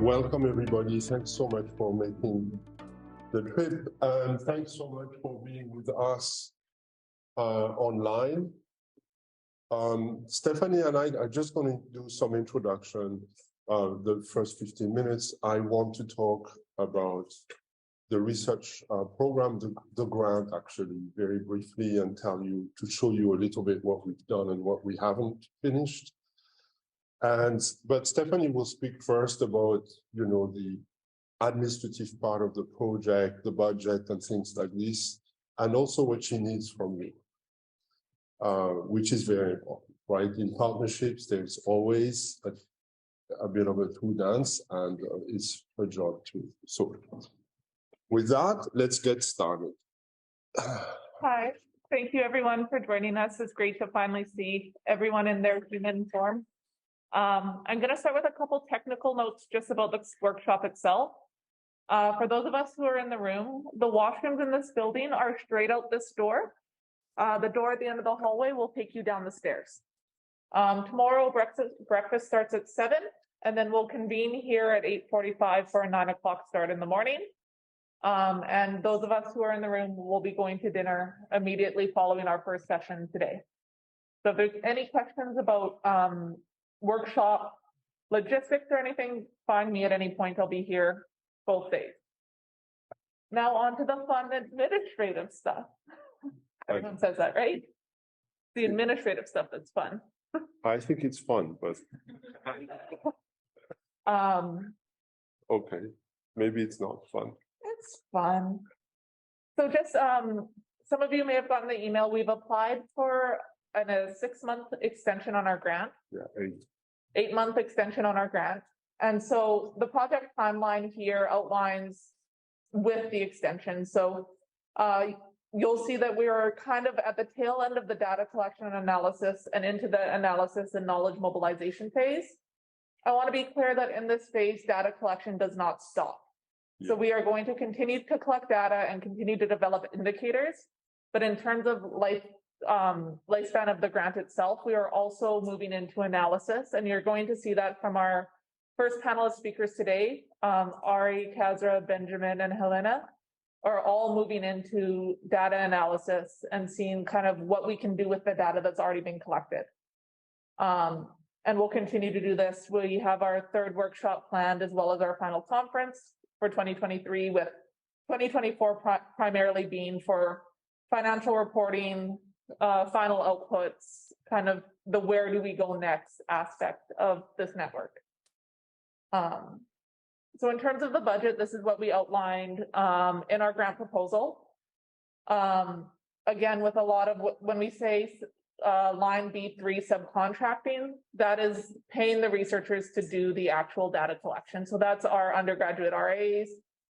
Welcome everybody. Thanks so much for making the trip, and thanks so much for being with us online. Stephanie and I are just going to do some introduction. The first 15 minutes, I want to talk about the research program, the grant actually, very briefly, and to show you a little bit what we've done and what we haven't finished. But Stephanie will speak first about, the administrative part of the project, the budget and things like this, and also what she needs from you, which is very important, right? In partnerships, there's always a bit of a true dance, and it's her job too. So with that, let's get started. Hi, thank you everyone for joining us. It's great to finally see everyone in their human form. I'm going to start with a couple technical notes just about the workshop itself. For those of us who are in the room, the washrooms in this building are straight out this door. The door at the end of the hallway will take you down the stairs. Tomorrow breakfast starts at 7, and then we'll convene here at 8:45 for a 9 o'clock start in the morning. And those of us who are in the room will be going to dinner immediately following our first session today. So if there's any questions about workshop logistics or anything, find me at any point. I'll be here both days. Now on to the fun administrative stuff. Everyone says that, right? The administrative stuff that's fun. I think it's fun, but okay, maybe it's not fun. It's fun. So just some of you may have gotten the email. We've applied for a 6-month extension on our grant. Yeah, 8-month extension on our grant. And so the project timeline here outlines with the extension. So you'll see that we are kind of at the tail end of the data collection and analysis and into the analysis and knowledge mobilization phase. I want to be clear that in this phase, data collection does not stop. So we are going to continue to collect data and continue to develop indicators. But in terms of lifespan of the grant itself, we are also moving into analysis. And you're going to see that from our first panelist speakers today, Ari, Kazra, Benjamin, and Helena, are all moving into data analysis and seeing kind of what we can do with the data that's already been collected. And we'll continue to do this. We have our 3rd workshop planned, as well as our final conference for 2023, with 2024 primarily being for financial reporting, final outputs, kind of the where do we go next aspect of this network. So in terms of the budget, this is what we outlined in our grant proposal. Again, with a lot of when we say line B3 subcontracting, that is paying the researchers to do the actual data collection. So that's our undergraduate RAs,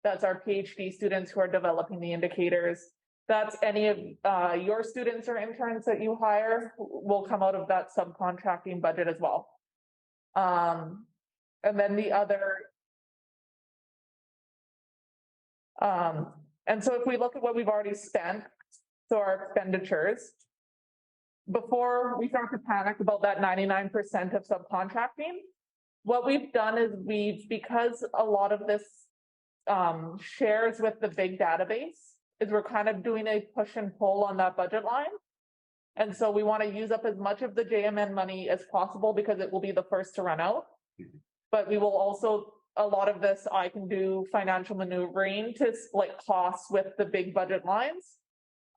that's our PhD students who are developing the indicators. That's any of your students or interns that you hire will come out of that subcontracting budget as well. And then the other, and so if we look at what we've already spent, so our expenditures, before we start to panic about that 99% of subcontracting, what we've done is because a lot of this shares with the big database, is we're kind of doing a push and pull on that budget line. And so we want to use up as much of the JMN money as possible because it will be the first to run out. But we will also, a lot of this, I can do financial maneuvering to split costs with the big budget lines.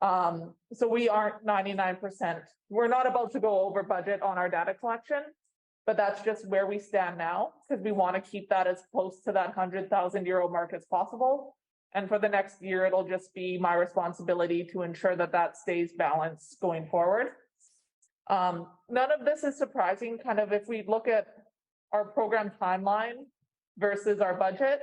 So we aren't 99%. We're not about to go over budget on our data collection, but that's just where we stand now, because we want to keep that as close to that €100,000 mark as possible. And for the next year, it'll just be my responsibility to ensure that that stays balanced going forward. None of this is surprising. Kind of if we look at our program timeline versus our budget,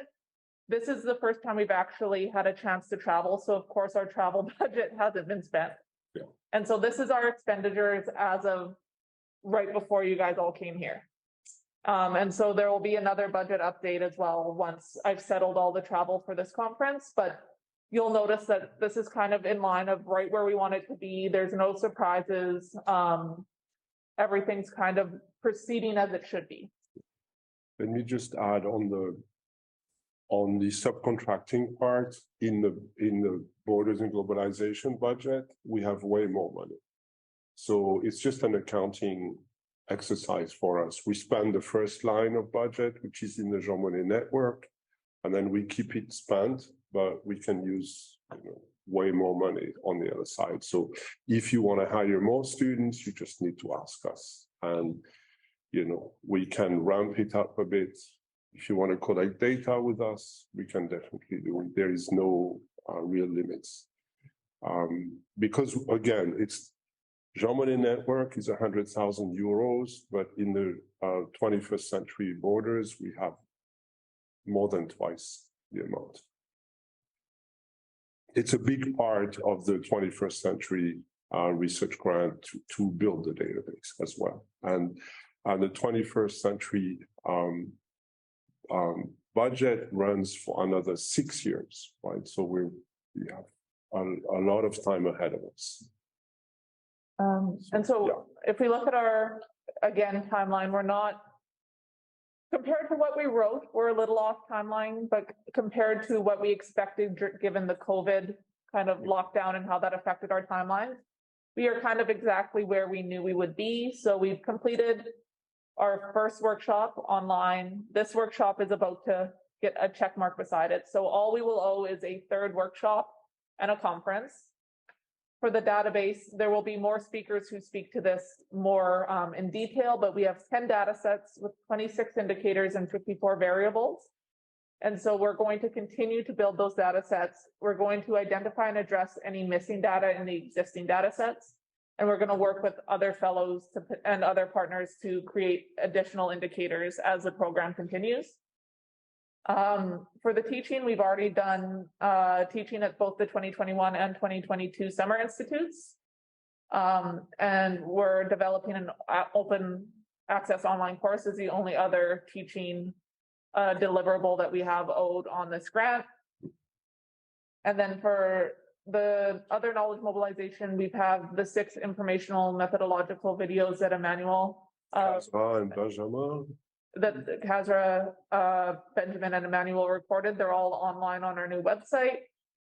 this is the first time we've actually had a chance to travel. So of course our travel budget hasn't been spent. Yeah. And so this is our expenditures as of right before you guys all came here. And so there will be another budget update as well once I've settled all the travel for this conference, but you'll notice that this is kind of in line of right where we want it to be. There's no surprises. Everything's kind of proceeding as it should be. Let me just add on the on the subcontracting part in the Borders and Globalization budget, we have way more money. So it's just an accounting exercise for us. We spend the first line of budget, which is in the Jean Monnet network, and then we keep it spent, but we can use way more money on the other side. So if you want to hire more students, you just need to ask us. And, we can ramp it up a bit. If you want to collect data with us, we can definitely do it. There is no real limits. Because again, it's Jean Monnet network is 100,000 euros, but in the 21st century borders, we have more than twice the amount. It's a big part of the 21st century research grant to build the database as well. And the 21st century budget runs for another 6 years, right? So we have a lot of time ahead of us. And so if we look at our, again, timeline, we're not, compared to what we wrote, we're a little off timeline, but compared to what we expected, given the COVID kind of lockdown and how that affected our timelines, we are kind of exactly where we knew we would be. So we've completed our first workshop online. This workshop is about to get a check mark beside it. So all we will owe is a third workshop and a conference. For the database, there will be more speakers who speak to this more in detail, but we have 10 data sets with 26 indicators and 54 variables. And so we're going to continue to build those data sets. We're going to identify and address any missing data in the existing data sets. And we're going to work with other fellows and other partners to create additional indicators as the program continues. For the teaching, we've already done teaching at both the 2021 and 2022 summer institutes. And we're developing an open access online course as the only other teaching deliverable that we have owed on this grant. And then for the other knowledge mobilization, we've have the 6 informational methodological videos that Emmanuel and Benjamin. That Kazra, Benjamin, and Emmanuel recorded. They're all online on our new website.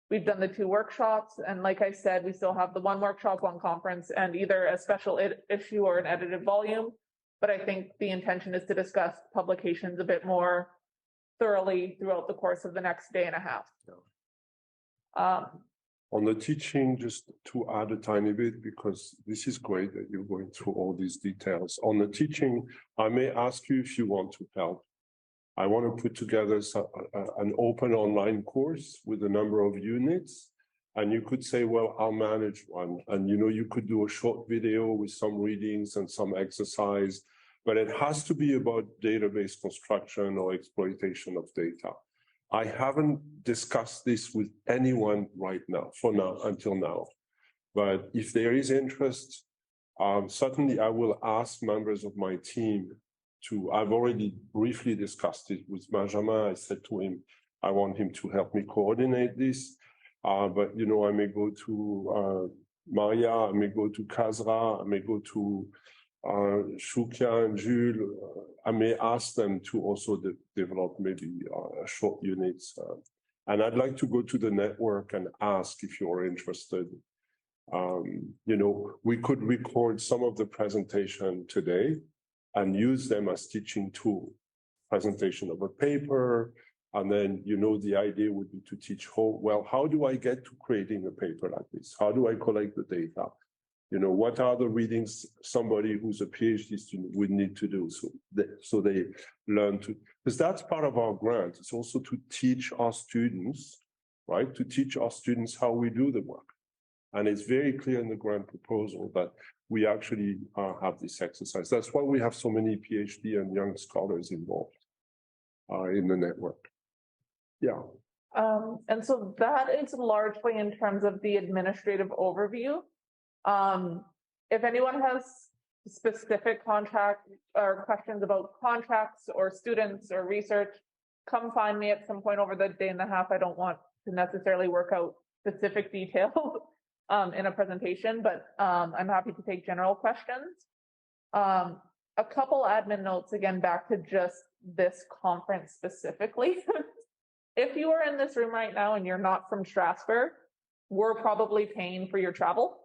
We've done the 2 workshops, and like I said, we still have the 1 workshop, 1 conference, and either a special issue or an edited volume. But I think the intention is to discuss publications a bit more thoroughly throughout the course of the next day and a half. On the teaching, just to add a tiny bit, because this is great that you're going through all these details. On the teaching, I may ask you if you want to help. I want to put together an open online course with a number of units. And you could say, well, I'll manage one. And you could do a short video with some readings and some exercise, but it has to be about database construction or exploitation of data. I haven't discussed this with anyone right now, until now. But if there is interest, certainly I will ask members of my team I've already briefly discussed it with Benjamin. I said to him, I want him to help me coordinate this. But, I may go to Maria, I may go to Kazra, I may go to Shukia and Jules. I may ask them to also develop maybe short units. And I'd like to go to the network and ask if you're interested. We could record some of the presentation today and use them as teaching tool. Presentation of a paper, and then, the idea would be to teach how do I get to creating a paper like this? How do I collect the data? What are the readings somebody who's a PhD student would need to do so they learn to, because that's part of our grant. It's also to teach our students, right? To teach our students how we do the work. And it's very clear in the grant proposal that we actually have this exercise. That's why we have so many PhD and young scholars involved in the network. Yeah. And so that is largely in terms of the administrative overview. If anyone has specific contract or questions about contracts or students or research, come find me at some point over the day and a half. I don't want to necessarily work out specific details in a presentation, but I'm happy to take general questions. A couple admin notes, again, back to just this conference specifically. if you are in this room right now and you're not from Strasbourg, we're probably paying for your travel.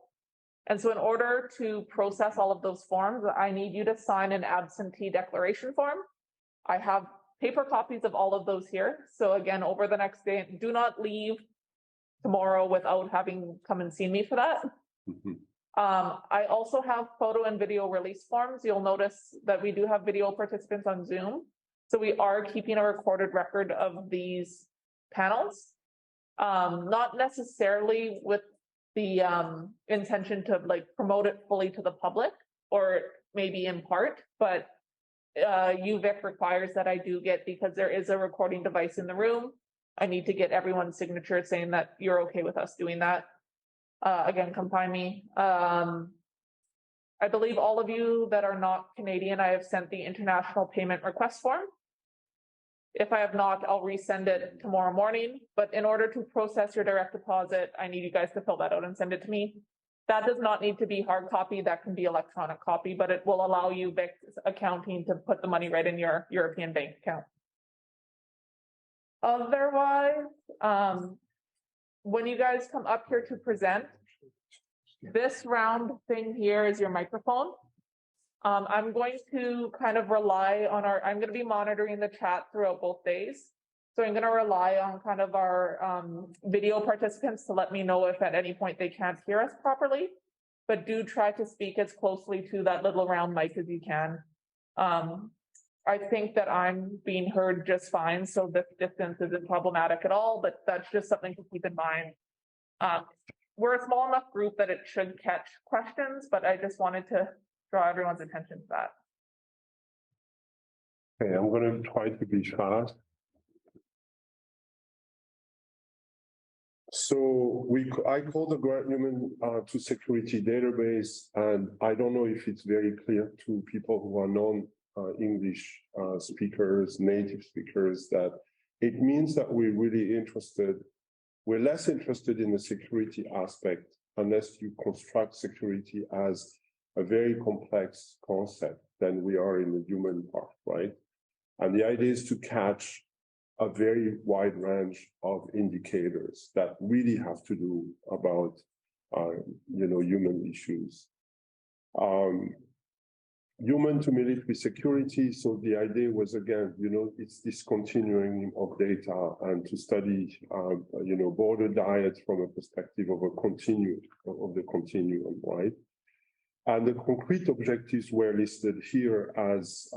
And so in order to process all of those forms, I need you to sign an absentee declaration form. I have paper copies of all of those here. So again, over the next day, do not leave tomorrow without having come and seen me for that. I also have photo and video release forms. You'll notice that we do have video participants on Zoom. So we are keeping a recorded record of these panels, not necessarily with the intention to like promote it fully to the public, or maybe in part, but UVic requires that I do get, because there is a recording device in the room, I need to get everyone's signature saying that you're okay with us doing that. Again, come find me. I believe all of you that are not Canadian, I have sent the international payment request form. If I have not, I'll resend it tomorrow morning. But in order to process your direct deposit, I need you guys to fill that out and send it to me. That does not need to be hard copy. That can be electronic copy, but it will allow you VIC accounting to put the money right in your European bank account. Otherwise, when you guys come up here to present, this round thing here is your microphone. I'm going to kind of rely on I'm going to be monitoring the chat throughout both days. So I'm going to rely on kind of our video participants to let me know if at any point they can't hear us properly, but do try to speak as closely to that little round mic as you can. I think that I'm being heard just fine, so this distance isn't problematic at all, but that's just something to keep in mind. We're a small enough group that it should catch questions, but I just wanted to draw everyone's attention to that. Okay, I'm going to try to be fast. So I call the grant human to security database, and I don't know if it's very clear to people who are non-English speakers, native speakers, that it means that we're really interested. We're less interested in the security aspect unless you construct security as a very complex concept than we are in the human part, right? And the idea is to catch a very wide range of indicators that really have to do about, human issues. Human to military security. So the idea was, again, it's this continuum of data and to study, border diets from a perspective of the continuum, right? And the concrete objectives were listed here as,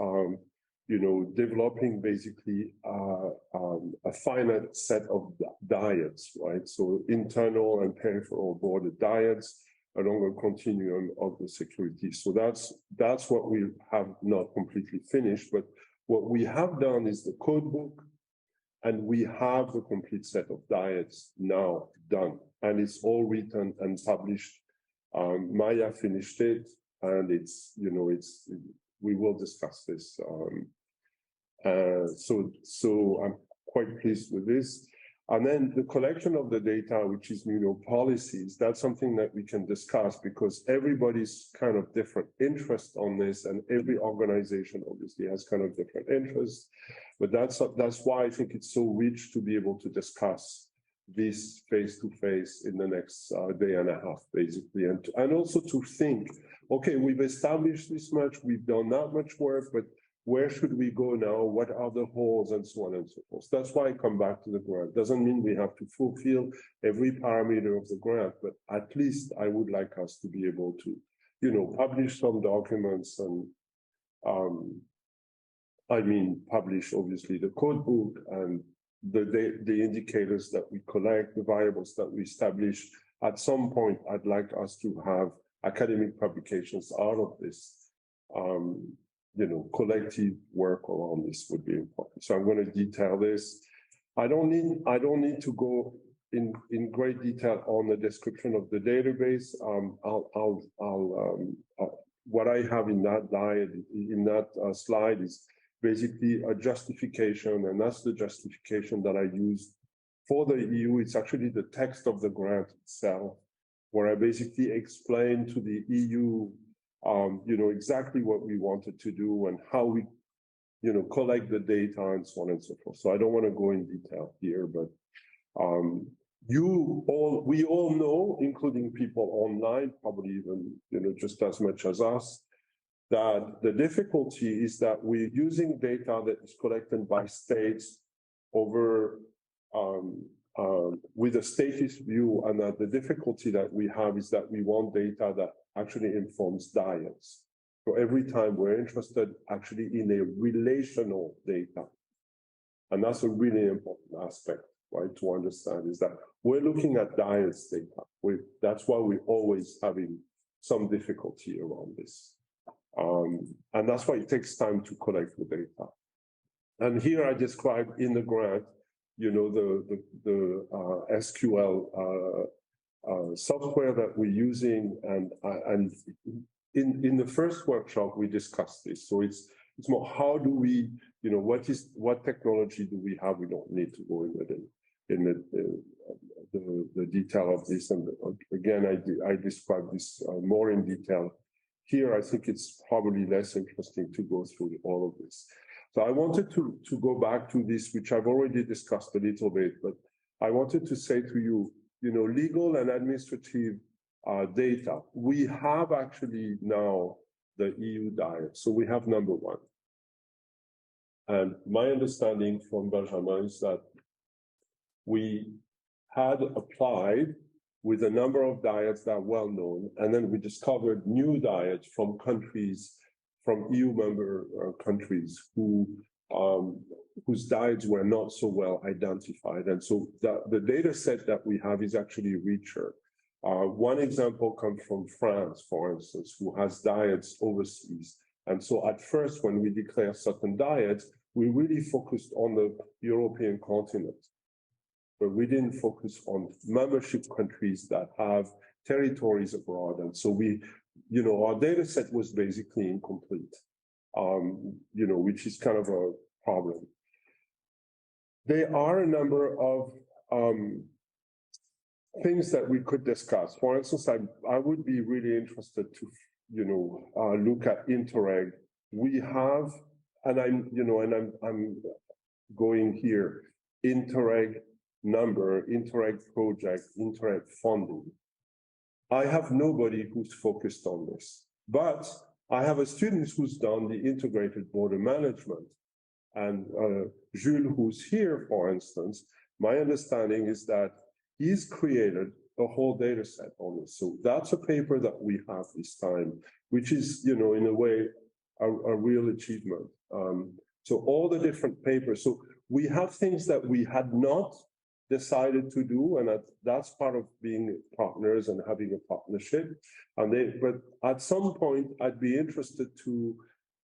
developing basically a finite set of diets, right? So internal and peripheral border diets along a continuum of the security. So that's what we have not completely finished, but what we have done is the code book, and we have the complete set of diets now done, and it's all written and published. Maya finished it, and we will discuss this. So I'm quite pleased with this. And then the collection of the data, which is, policies, that's something that we can discuss because everybody's kind of different interest on this, and every organization obviously has kind of different interests. But that's why I think it's so rich to be able to discuss this face-to-face in the next day and a half, basically, and also to think, okay, we've established this much, we've done that much work, but where should we go now? What are the holes, and so on and so forth. That's why I come back to the grant. Doesn't mean we have to fulfill every parameter of the grant, but at least I would like us to be able to, publish some documents and, publish obviously the code book and the indicators that we collect, the variables that we establish. At some point, I'd like us to have academic publications out of this. Collective work around this would be important. So I'm going to detail this. I don't need to go in great detail on the description of the database. What I have in that slide is basically a justification, and that's the justification that I used for the EU. It's actually the text of the grant itself, where I basically explain to the EU exactly what we wanted to do and how we collect the data and so on and so forth. So I don't want to go in detail here, but we all know, including people online, probably even, just as much as us, that the difficulty is that we're using data that is collected by states over with a statist view, and that the difficulty that we have is that we want data that actually informs diets. So every time we're interested actually in a relational data. And that's a really important aspect, right, to understand, is that we're looking at diets data. That's why we're always having some difficulty around this. And that's why it takes time to collect the data. And here I describe in the grant, the SQL software that we're using, and in the first workshop we discussed this. So it's more how do we, what technology do we have? We don't need to go in the detail of this. And again, I describe this more in detail. Here, I think it's probably less interesting to go through all of this. So I wanted to go back to this, which I've already discussed a little bit, but I wanted to say to you, legal and administrative data. We have actually now the EU diet. So we have number one. And my understanding from Benjamin is that we had applied with a number of diets that are well known, and then we discovered new diets from countries, from EU member countries whose diets were not so well identified. And so the data set that we have is actually richer. One example comes from France, for instance, who has diets overseas. And so at first, when we declare certain diets, we really focused on the European continent. But we didn't focus on membership countries that have territories abroad. And so our data set was basically incomplete, which is kind of a problem. There are a number of things that we could discuss. For instance, I would be really interested to, look at Interreg. We have, and I'm going here, Interreg number, Interreg project, Interreg funding. I have nobody who's focused on this, but I have a student who's done the integrated border management. And Jules, who's here, for instance, my understanding is that he's created a whole data set on this. So that's a paper that we have this time, which is, in a way, a real achievement. So all the different papers. So we have things that we had not decided to do, and that's part of being partners and having a partnership. But at some point, I'd be interested to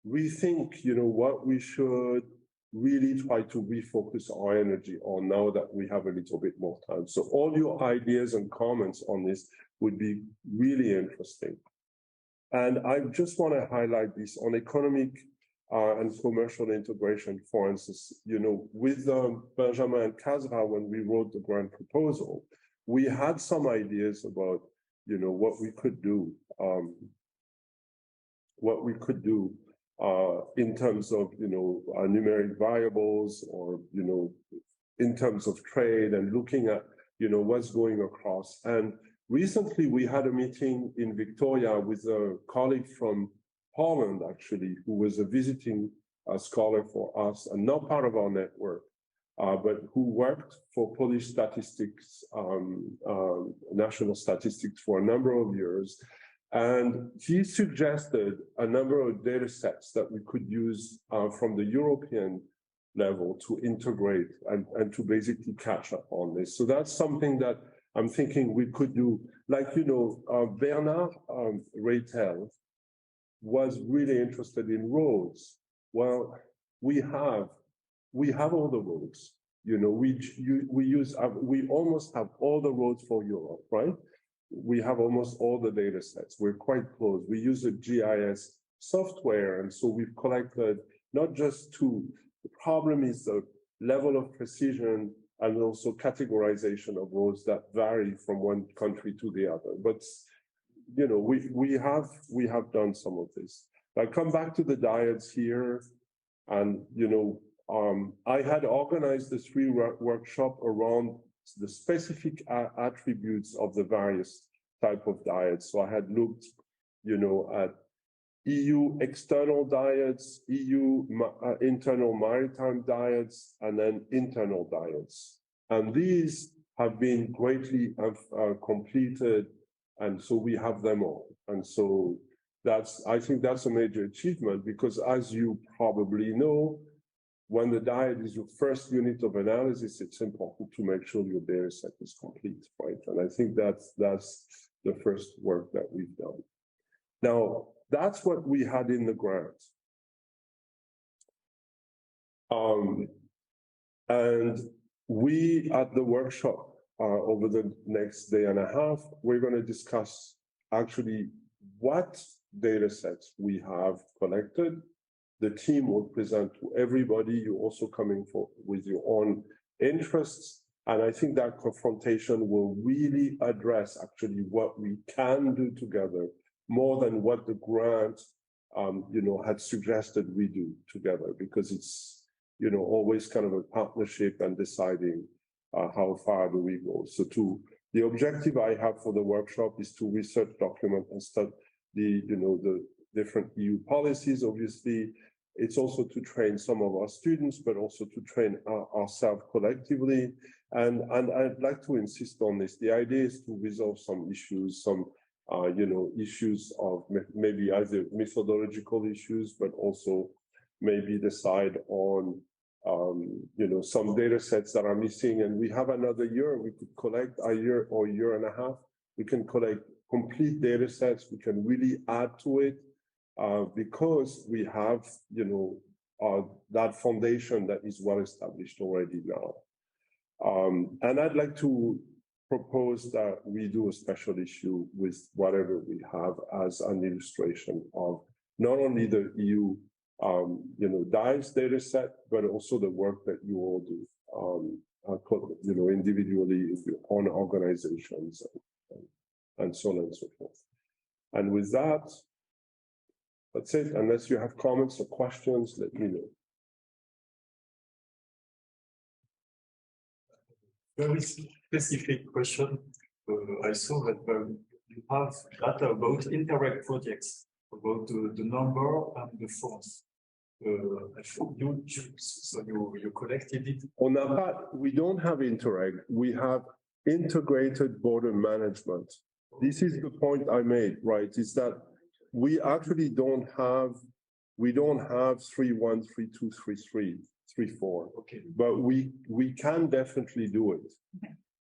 rethink, what we should really try to refocus our energy on now that we have a little bit more time. So all your ideas and comments on this would be really interesting. And I just want to highlight this on economic and commercial integration, for instance, with Benjamin and Kazra, when we wrote the grant proposal, we had some ideas about, what we could do, in terms of, numeric variables, or, in terms of trade, and looking at, what's going across. And recently we had a meeting in Victoria with a colleague from Holland, actually, who was a visiting scholar for us and not part of our network, but who worked for Polish statistics, national statistics for a number of years. And he suggested a number of data sets that we could use from the European level to integrate and to basically catch up on this. So that's something that I'm thinking we could do. Like, Bernard Raytel was really interested in roads. Well, we have all the roads. We almost have all the roads for Europe, right? We have almost all the data sets. We're quite close. We use a GIS software, and so we've collected not just two. The problem is the level of precision and also categorization of roads that vary from one country to the other. But we have done some of this. I come back to the diets here. And, I had organized the three workshop around the specific attributes of the various type of diets. So I had looked, at EU external diets, EU internal maritime diets, and then internal diets. And these have been greatly completed, and so we have them all. And so I think that's a major achievement, because as you probably know, when the diet is your first unit of analysis, it's important to make sure your data set is complete, right? And I think that's the first work that we've done. Now, that's what we had in the grant. And we, at the workshop, over the next day and a half, we're going to discuss actually what data sets we have collected. The team will present to everybody. You're also coming with your own interests. And I think that confrontation will really address actually what we can do together, more than what the grant, had suggested we do together, because it's, always kind of a partnership and deciding how far do we go. So the objective I have for the workshop is to research, document, and study the different EU policies. Obviously, it's also to train some of our students, but also to train ourselves collectively. And I'd like to insist on this. The idea is to resolve some issues, issues of maybe either methodological issues, but also maybe decide on, some data sets that are missing. And we have another year. We could collect a year or a year and a half. We can collect complete data sets. We can really add to it, because we have, that foundation that is well established already now. And I'd like to propose that we do a special issue with whatever we have as an illustration of not only the EU, DICE data set, but also the work that you all do, individually in your own organizations and so on and so forth. And with that, that's it. Unless you have comments or questions, let me know. Very specific question. I saw that you have data about indirect projects, about the number and the force. You collected it. On that part, we don't have Interreg. We have integrated border management. This is the point I made, right? Is that we actually don't have 3.1, 3.2, 3.3, 3.4. Okay. But we can definitely do it. Okay.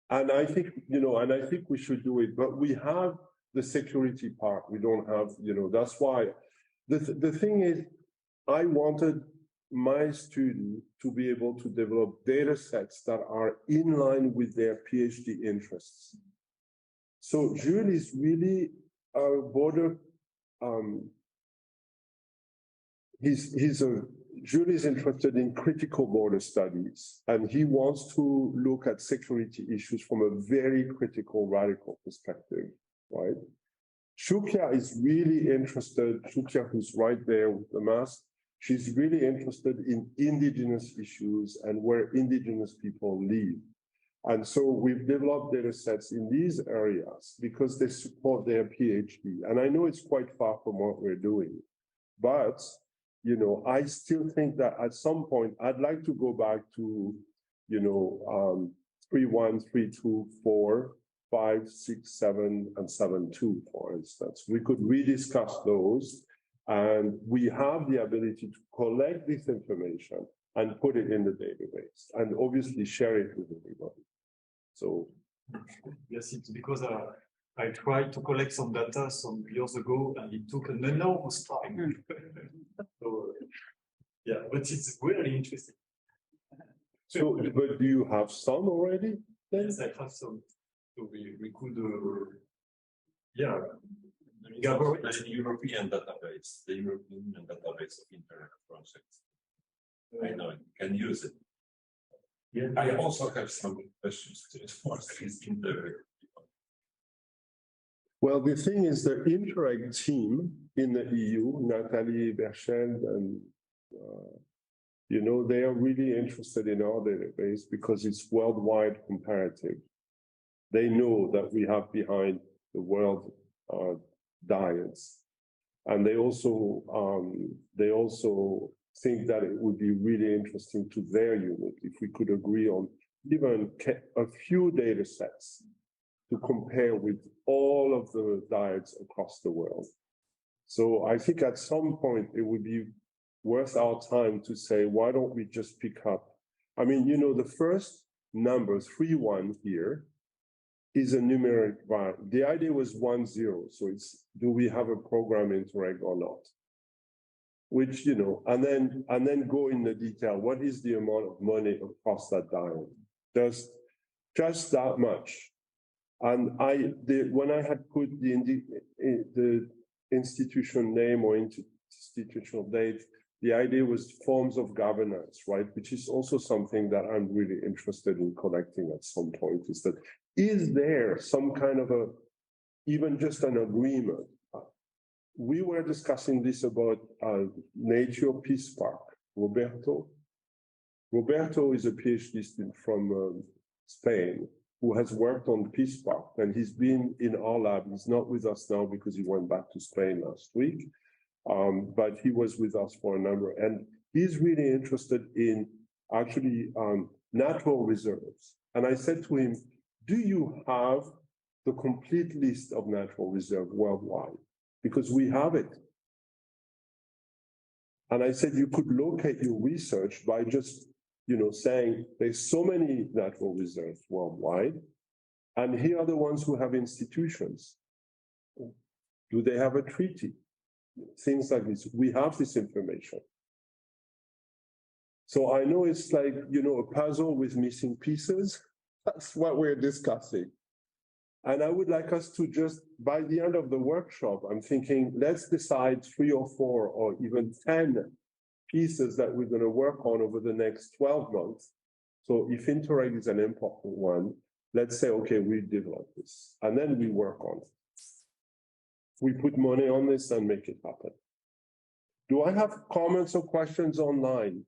And I think, I think we should do it, but we have the security part. We don't have, that's why the thing is, I wanted my student to be able to develop data sets that are in line with their PhD interests. So Jules is really a border, Jules is interested in critical border studies, and he wants to look at security issues from a very critical, radical perspective, right? Shukia is really interested, Shukia, who's right there with the mask, she's really interested in indigenous issues and where indigenous people live. And so we've developed data sets in these areas because they support their PhD. And I know it's quite far from what we're doing, but I still think that at some point I'd like to go back to, 3.1, 3.2, 4, 5, 6, 7, and 7.2, for instance. We could rediscuss those, and we have the ability to collect this information and put it in the database, and obviously share it with everybody. So, yes, it's because I tried to collect some data some years ago, and it took an enormous time. So, yeah, but it's really interesting. So, but do you have some already? Yes, I have some. So we could, yeah. The European database, the European database of internet projects. I know you can use it. Yeah. I also have some questions to this Interreg. Well, the thing is, the Interreg team in the EU, Nathalie Bercheld and You know, they are really interested in our database because it's worldwide comparative. They know that we have behind the world diets. And they also think that it would be really interesting to their unit if we could agree on even a few data sets to compare with all of the diets across the world. So I think at some point it would be worth our time to say, why don't we just pick up? I mean, you know, the first number, 3-1 here, is a numeric variable. The idea was 1-0. So it's, do we have a program interreg or not? Which, you know, and then go in the detail. What is the amount of money across that diet? Just that much. And when I had put the institution name or institutional date, the idea was forms of governance, right? Which is also something that I'm really interested in collecting at some point, is there some kind of even just an agreement? We were discussing this about Nature Peace Park. Roberto is a PhD student from Spain who has worked on Peace Park, and he's been in our lab. He's not with us now because he went back to Spain last week, but he was with us for a number, and he's really interested in actually natural reserves. And I said to him, do you have the complete list of natural reserves worldwide? Because we have it. And I said, you could locate your research by just, you know, saying there's so many natural reserves worldwide, and here are the ones who have institutions. Do they have a treaty? Things like this. We have this information. So I know it's like, you know, a puzzle with missing pieces. That's what we're discussing. And I would like us to just, by the end of the workshop, I'm thinking, let's decide 3 or 4 or even 10 pieces that we're going to work on over the next 12 months. So if Interreg is an important one, let's say, okay, we develop this, and then we work on it. We put money on this and make it happen. Do I have comments or questions online?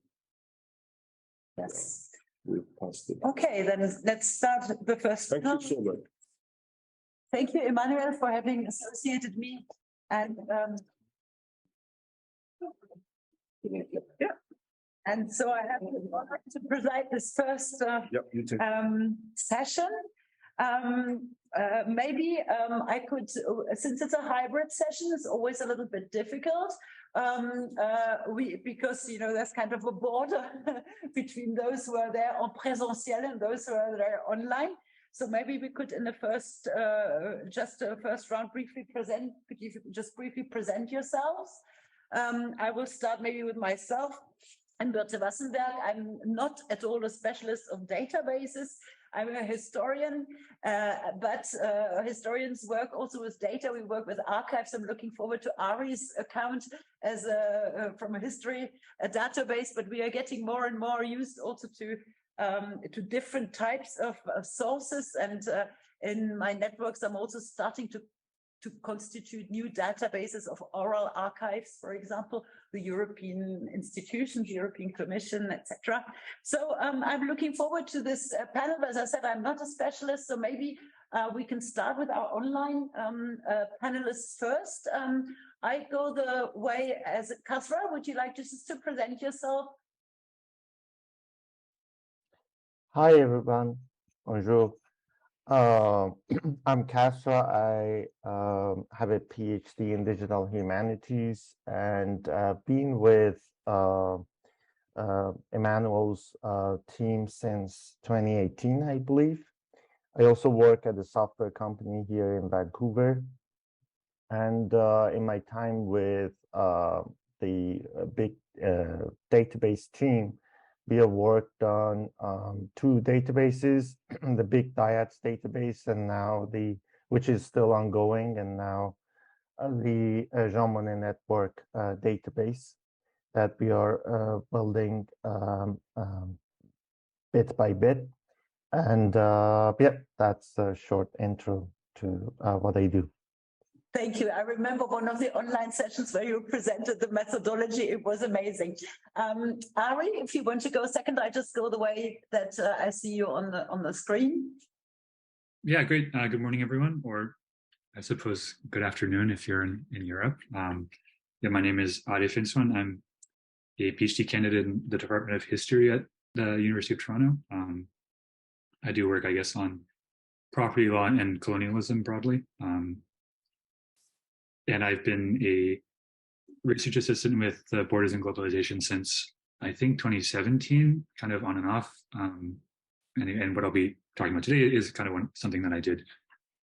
Yes. We've passed it. Okay, then let's start the first. Thank you so much. Thank you, Emmanuel, for having associated me. And yeah. And so I have the honor to preside this first session. Maybe I could, since it's a hybrid session, it's always a little bit difficult. Because you know there's kind of a border between those who are there en présentiel and those who are there online. So maybe we could, in the first first round, briefly present. Could you just briefly present yourselves? I will start maybe with myself. I'm Birte Wassenberg. I'm not at all a specialist of databases. I'm a historian, but historians work also with data. We work with archives. I'm looking forward to Ari's account as from a history database, but we are getting more and more used also to different types of sources. And in my networks, I'm also starting to constitute new databases of oral archives, for example, the European institutions, European Commission, etc. So I'm looking forward to this panel. As I said, I'm not a specialist, so maybe we can start with our online panelists first. I go the way as Kasra. Would you like just to present yourself? Hi, everyone. Bonjour. I'm Kasra. I have a PhD in digital humanities and been with Emmanuel's team since 2018, I believe. I also work at a software company here in Vancouver. And in my time with the big database team, we have worked on 2 databases, the Big Diets database, and now which is still ongoing, and now the Jean Monnet network database that we are building bit by bit. And yeah, that's a short intro to what I do. Thank you. I remember one of the online sessions where you presented the methodology. It was amazing. Ari, if you want to go second, I just go the way that I see you on the screen. Yeah, great. Good morning, everyone, or I suppose good afternoon if you're in Europe. Yeah, my name is Ari Finnsson. I'm a PhD candidate in the Department of History at the University of Toronto. I do work, I guess, on property law and colonialism broadly. And I've been a research assistant with Borders and Globalization since, I think, 2017, kind of on and off. And what I'll be talking about today is kind of something that I did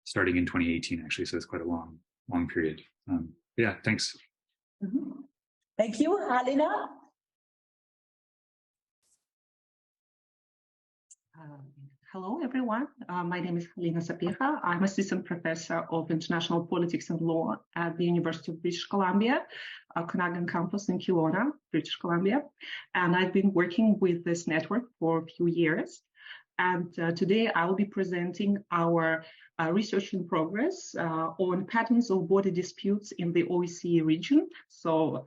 starting in 2018, actually. So it's quite a long period. Yeah, thanks. Mm-hmm. Thank you. Halina? Hello, everyone. My name is Halina Sapieha. I'm assistant professor of international politics and law at the University of British Columbia, Okanagan campus in Kelowna, British Columbia. And I've been working with this network for a few years. And today I will be presenting our research in progress on patterns of border disputes in the OSCE region. So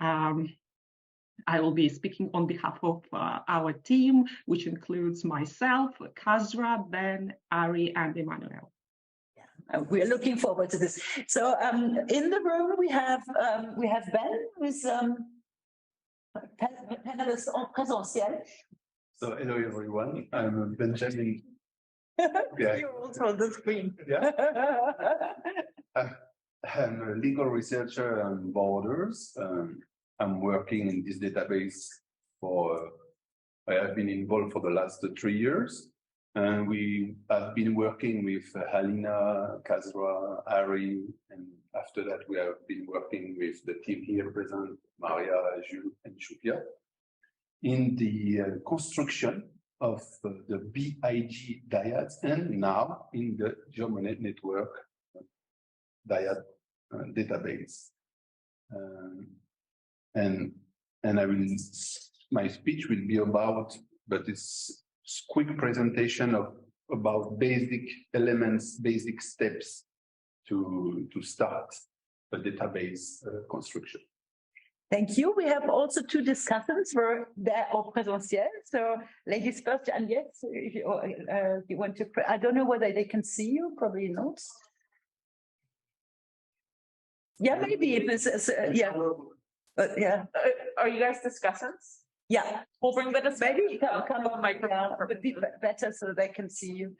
I will be speaking on behalf of our team, which includes myself, Kazra, Ben, Ari, and Emmanuel. Yeah, we're looking forward to this. So in the room we have Ben, who's panelist en présentiel. So hello everyone, I'm Benjamin. Yeah. You're also on the screen. Yeah. I'm a legal researcher on borders. I'm working in this database I have been involved for the last 3 years. And we have been working with Halina, Kazra, Ari, and after that we have been working with the team here present, Maria, Jules, and Shupia, in the construction of the BIG dyads and now in the Monnet network dyad database. And my speech will be about, but it's quick presentation about basic elements, basic steps to start a database construction. Thank you. We have also two discussants for that en présentiel. So ladies first, and yes, if you want to, I don't know whether they can see you, probably not. Yeah, maybe if this is, yeah. Yeah. Are you guys discussants? Yeah. We'll bring that as Maybe come on microphone. would be better so they can see you.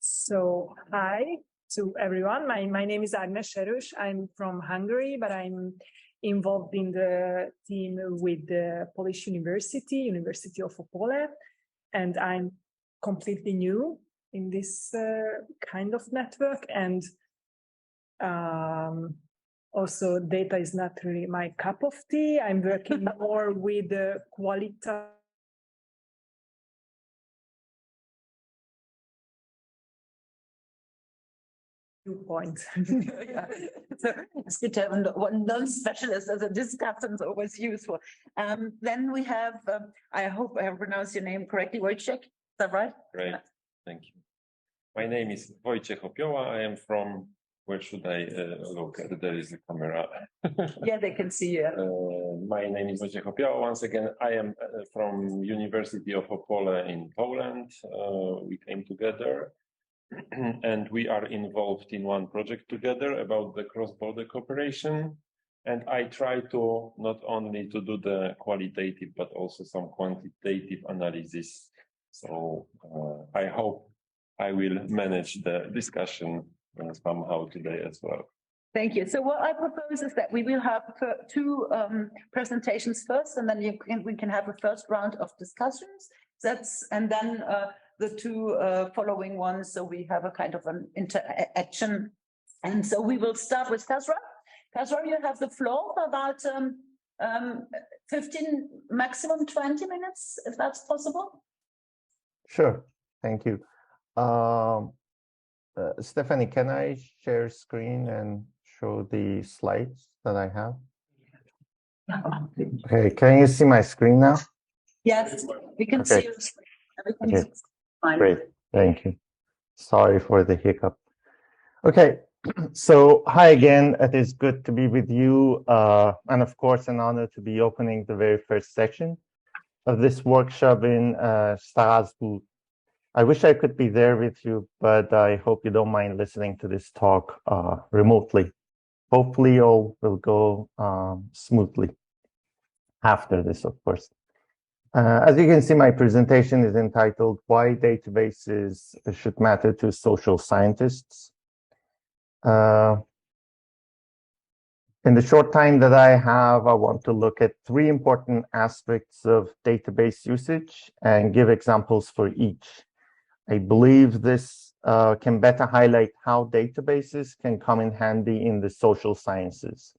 So hi to everyone. My name is Agnes Serush. I'm from Hungary, but I'm involved in the team with the Polish University of Opole, and I'm completely new in this kind of network. And also data is not really my cup of tea. I'm working more with the qualitative viewpoint. Yeah. So it's good to have one non-specialist as a discussant, always useful. Then we have, I hope I pronounced your name correctly, Wojciech, is that right? Great, thank you. My name is Wojciech Opioła. I am from, where should I look? There is a camera. Yeah, they can see you. My name is Wojciech Opioła. Once again, I am from University of Opole in Poland. We came together and we are involved in one project together about the cross-border cooperation. And I try to not only to do the qualitative, but also some quantitative analysis. So I hope I will manage the discussion somehow today as well. Thank you. So what I propose is that we will have two presentations first, and then we can have a first round of discussions. And then the two following ones, so we have a kind of an interaction. And so we will start with Kazra. Kazra, you have the floor for about 15, maximum 20 minutes, if that's possible. Sure, thank you. Stephanie, can I share screen and show the slides that I have. Okay, can you see my screen now? Yes, we can Okay. see you. Everything's Okay. fine. Great, thank you. Sorry for the hiccup. Okay, so hi again. It is good to be with you, and of course, an honor to be opening the very first section of this workshop in Strasbourg. I wish I could be there with you, but I hope you don't mind listening to this talk remotely. Hopefully, all will go smoothly after this, of course. As you can see, my presentation is entitled Why Databases Should Matter to Social Scientists. In the short time that I have, I want to look at three important aspects of database usage and give examples for each. I believe this can better highlight how databases can come in handy in the social sciences.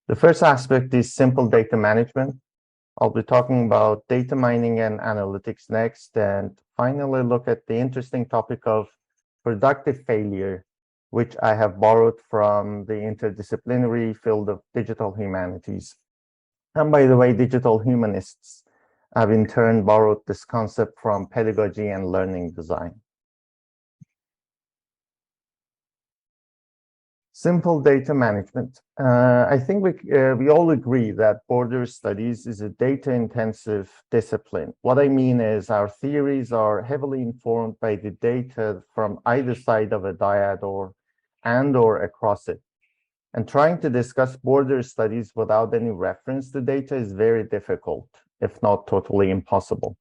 The first aspect is simple data management. I'll be talking about data mining and analytics next, and finally look at the interesting topic of productive failure, which I have borrowed from the interdisciplinary field of digital humanities. And by the way, digital humanists have in turn borrowed this concept from pedagogy and learning design. Simple data management. I think we all agree that border studies is a data-intensive discipline. What I mean is our theories are heavily informed by the data from either side of a dyad or across it. And trying to discuss border studies without any reference to data is very difficult, if not totally impossible.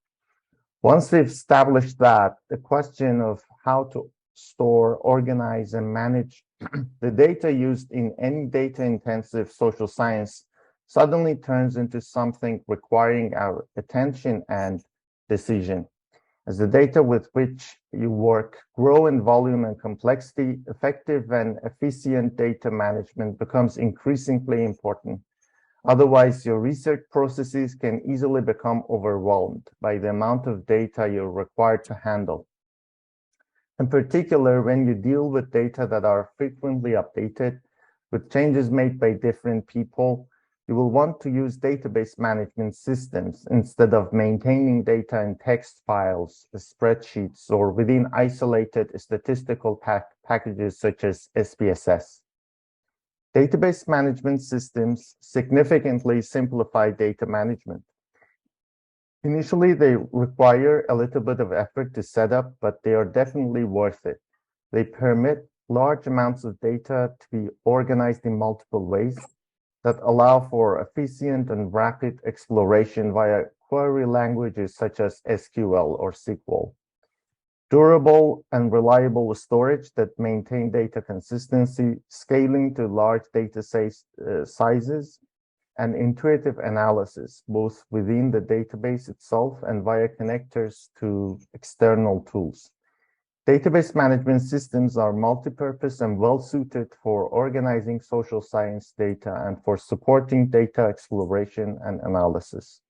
Once we've established that, the question of how to store, organize, and manage the data used in any data-intensive social science suddenly turns into something requiring our attention and decision. As the data with which you work grow in volume and complexity, effective and efficient data management becomes increasingly important. Otherwise, your research processes can easily become overwhelmed by the amount of data you're required to handle. In particular, when you deal with data that are frequently updated, with changes made by different people, you will want to use database management systems instead of maintaining data in text files, spreadsheets, or within isolated statistical packages such as SPSS. Database management systems significantly simplify data management. Initially, they require a little bit of effort to set up, but they are definitely worth it. They permit large amounts of data to be organized in multiple ways that allow for efficient and rapid exploration via query languages such as SQL or SQL. Durable and reliable storage that maintain data consistency, scaling to large data sizes, and intuitive analysis, both within the database itself and via connectors to external tools. Database management systems are multi-purpose and well-suited for organizing social science data and for supporting data exploration and analysis.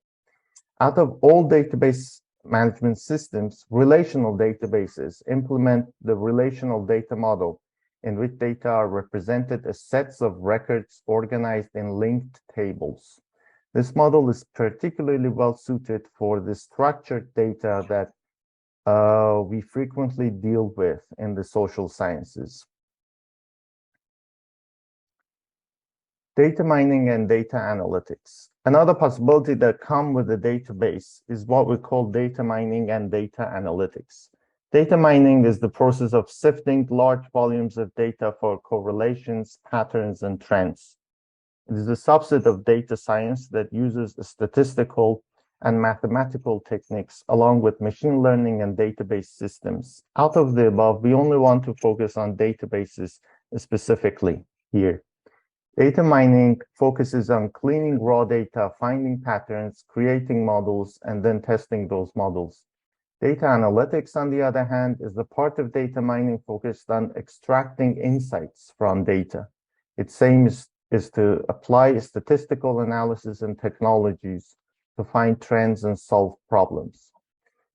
Out of all database management systems, relational databases implement the relational data model, in which data are represented as sets of records organized in linked tables. This model is particularly well suited for the structured data that we frequently deal with in the social sciences. Data mining and data analytics. Another possibility that comes with the database is what we call data mining and data analytics. Data mining is the process of sifting large volumes of data for correlations, patterns, and trends. It is a subset of data science that uses statistical and mathematical techniques along with machine learning and database systems. Out of the above, we only want to focus on databases specifically here. Data mining focuses on cleaning raw data, finding patterns, creating models, and then testing those models. Data analytics, on the other hand, is the part of data mining focused on extracting insights from data. Its aim is to apply statistical analysis and technologies to find trends and solve problems.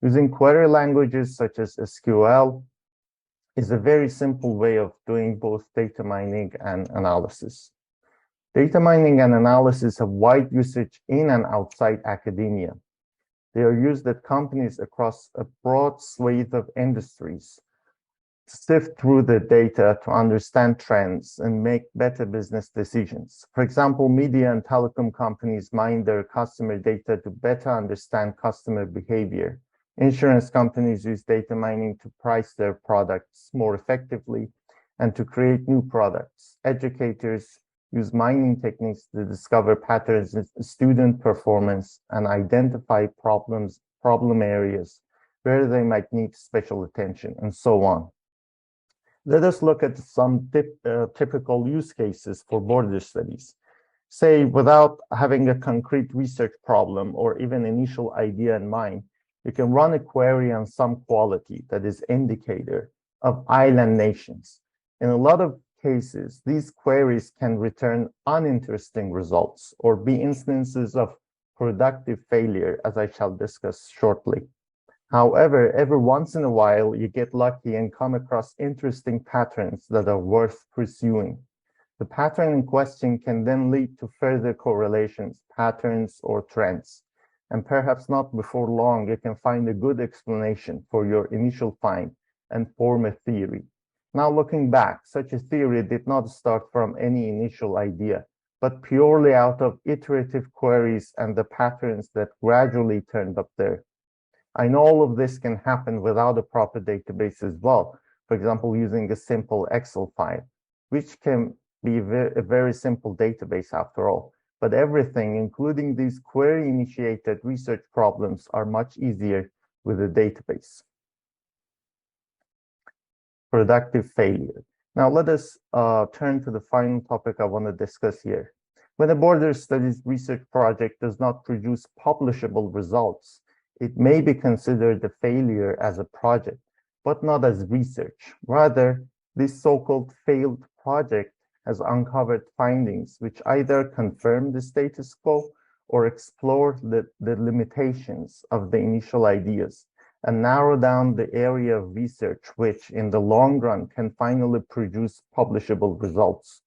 Using query languages such as SQL, is a very simple way of doing both data mining and analysis. Data mining and analysis have wide usage in and outside academia. They are used at companies across a broad swathe of industries to sift through the data to understand trends and make better business decisions. For example, media and telecom companies mine their customer data to better understand customer behavior. Insurance companies use data mining to price their products more effectively and to create new products. Educators use mining techniques to discover patterns in student performance and identify problem areas where they might need special attention, and so on. Let us look at some typical use cases for border studies. Say, without having a concrete research problem or even initial idea in mind, you can run a query on some quality that is indicator of island nations. In a lot of cases, these queries can return uninteresting results or be instances of productive failure, as I shall discuss shortly. However, every once in a while, you get lucky and come across interesting patterns that are worth pursuing. The pattern in question can then lead to further correlations, patterns, or trends. And perhaps not before long, you can find a good explanation for your initial find and form a theory. Now, looking back, such a theory did not start from any initial idea, but purely out of iterative queries and the patterns that gradually turned up there. I know all of this can happen without a proper database as well. For example, using a simple Excel file, which can be a very simple database after all. But everything, including these query-initiated research problems, are much easier with a database. Productive failure. Now let us turn to the final topic I want to discuss here. When a border studies research project does not produce publishable results, it may be considered a failure as a project, but not as research. Rather, this so-called failed project has uncovered findings which either confirm the status quo or explore the limitations of the initial ideas and narrow down the area of research which, in the long run, can finally produce publishable results.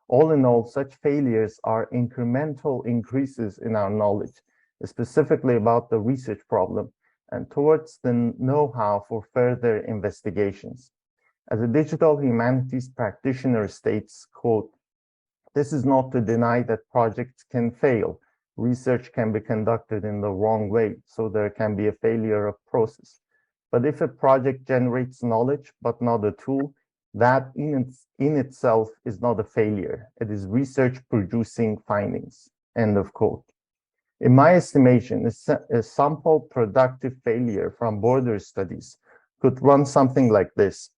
All in all, such failures are incremental increases in our knowledge, specifically about the research problem, and towards the know-how for further investigations. As a digital humanities practitioner states, quote, "This is not to deny that projects can fail. Research can be conducted in the wrong way, so there can be a failure of process. But if a project generates knowledge, but not a tool, that in itself is not a failure. It is research producing findings." End of quote. In my estimation, a sample productive failure from border studies could run something like this.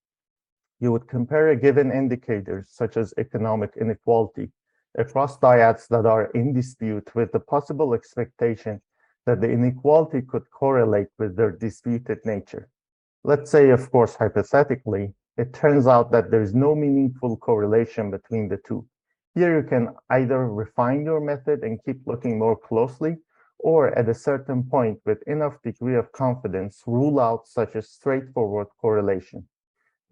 You would compare a given indicator, such as economic inequality, across dyads that are in dispute with the possible expectation that the inequality could correlate with their disputed nature. Let's say, of course, hypothetically, it turns out that there's no meaningful correlation between the two. Here you can either refine your method and keep looking more closely, or at a certain point with enough degree of confidence, rule out such a straightforward correlation.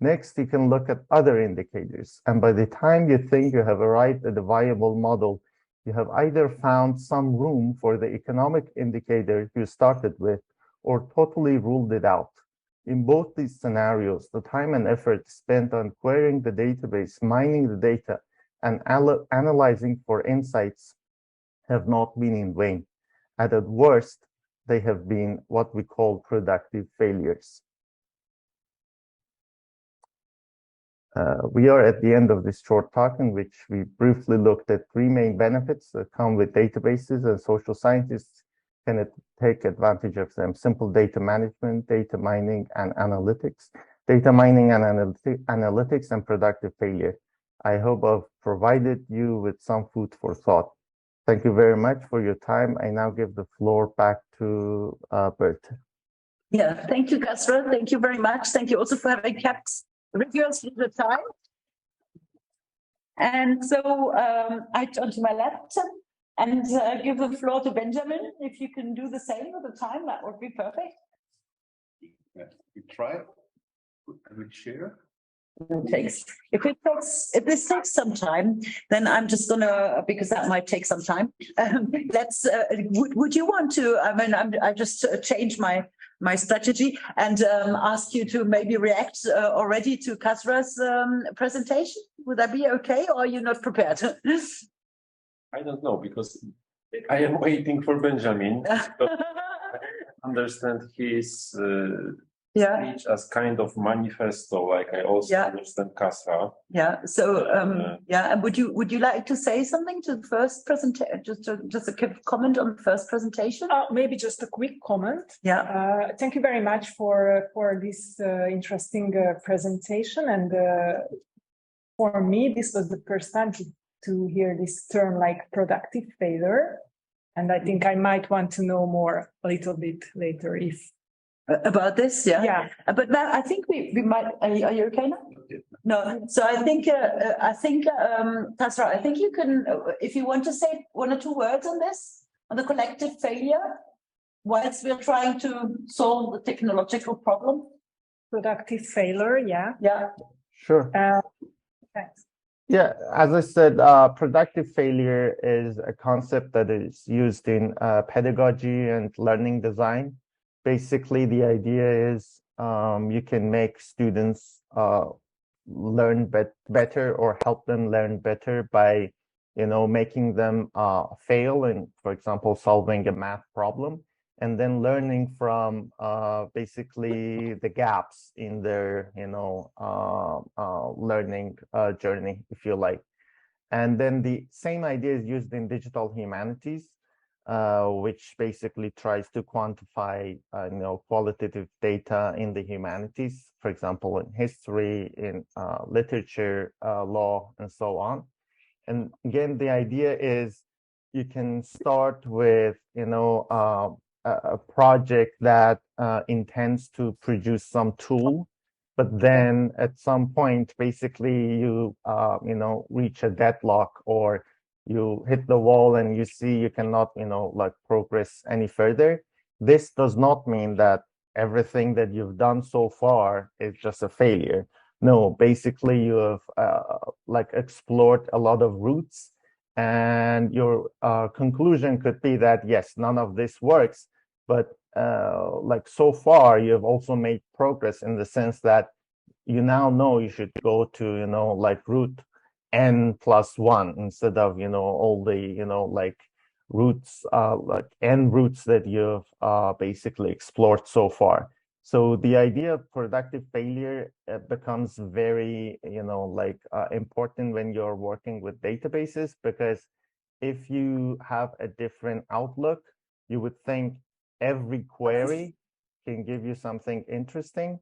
Next, you can look at other indicators, and by the time you think you have arrived at a viable model, you have either found some room for the economic indicator you started with, or totally ruled it out. In both these scenarios, the time and effort spent on querying the database, mining the data, and analyzing for insights have not been in vain. At worst, they have been what we call productive failures. We are at the end of this short talk in which we briefly looked at three main benefits that come with databases, and social scientists can take advantage of them: simple data management, data mining and analytics, analytics, and productive failure. I hope I've provided you with some food for thought. Thank you very much for your time. I now give the floor back to Bert. Yeah, thank you, Kasra. Thank you very much. Thank you also for having kept rigorously the time. And so I turn to my left and give the floor to Benjamin. If you can do the same with the time, that would be perfect. Yeah, we try. I will share. If this takes some time, then I'm just gonna, because that might take some time. Let's. Would you want to? I mean, I just changed my strategy and ask you to maybe react already to Kasra's presentation. Would that be okay, or are you not prepared? I don't know, because I am waiting for Benjamin. So I understand his speech as kind of manifesto, like I also understand Kasra. Yeah. So yeah, and would you like to say something to the first presentation? Just a quick comment on the first presentation? Maybe just a quick comment. Yeah. Thank you very much for this interesting presentation, and for me, this was the first time to hear this term like productive failure, and I think I might want to know more a little bit later if about this. Yeah. But I think we might. Are you okay now? No. So I think Kasra, I think you can, if you want to say one or two words on this, on the collective failure, whilst we're trying to solve the technological problem. Productive failure. Yeah. Sure. Thanks. Yeah, as I said, productive failure is a concept that is used in pedagogy and learning design. Basically, the idea is you can make students learn better or help them learn better by, making them fail in, for example, solving a math problem, and then learning from basically the gaps in their, learning journey, if you like. And then the same idea is used in digital humanities, which basically tries to quantify, qualitative data in the humanities, for example, in history, in literature, law, and so on. And again, the idea is you can start with, a project that intends to produce some tool, but then at some point, basically you, reach a deadlock, or you hit the wall and you see you cannot, progress any further. This does not mean that everything that you've done so far is just a failure. No, basically you have explored a lot of routes, and your conclusion could be that yes, none of this works, but so far you have also made progress in the sense that you now know you should go to route n+1 instead of all the routes n routes that you've basically explored so far. So the idea of productive failure becomes very important when you're working with databases, because if you have a different outlook, you would think every query can give you something interesting,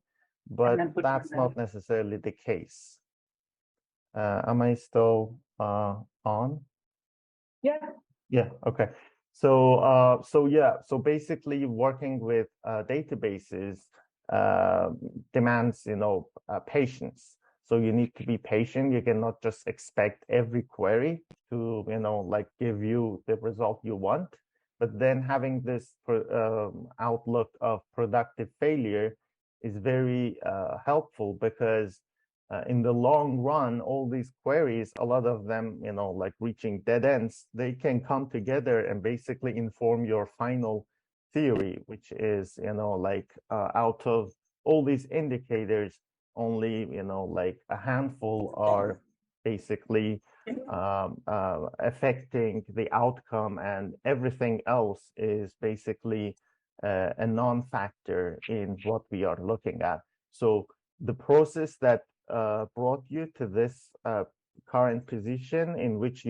but that's not necessarily the case. Am I still on? Yeah. Okay. So basically working with databases demands patience. So you need to be patient. You cannot just expect every query to give you the result you want. But then having this outlook of productive failure is very helpful, because in the long run, all these queries, a lot of them, reaching dead ends, they can come together and basically inform your final theory, which is, out of all these indicators, only, a handful are basically affecting the outcome, and everything else is basically a non-factor in what we are looking at. So the process that brought you to this current position, in which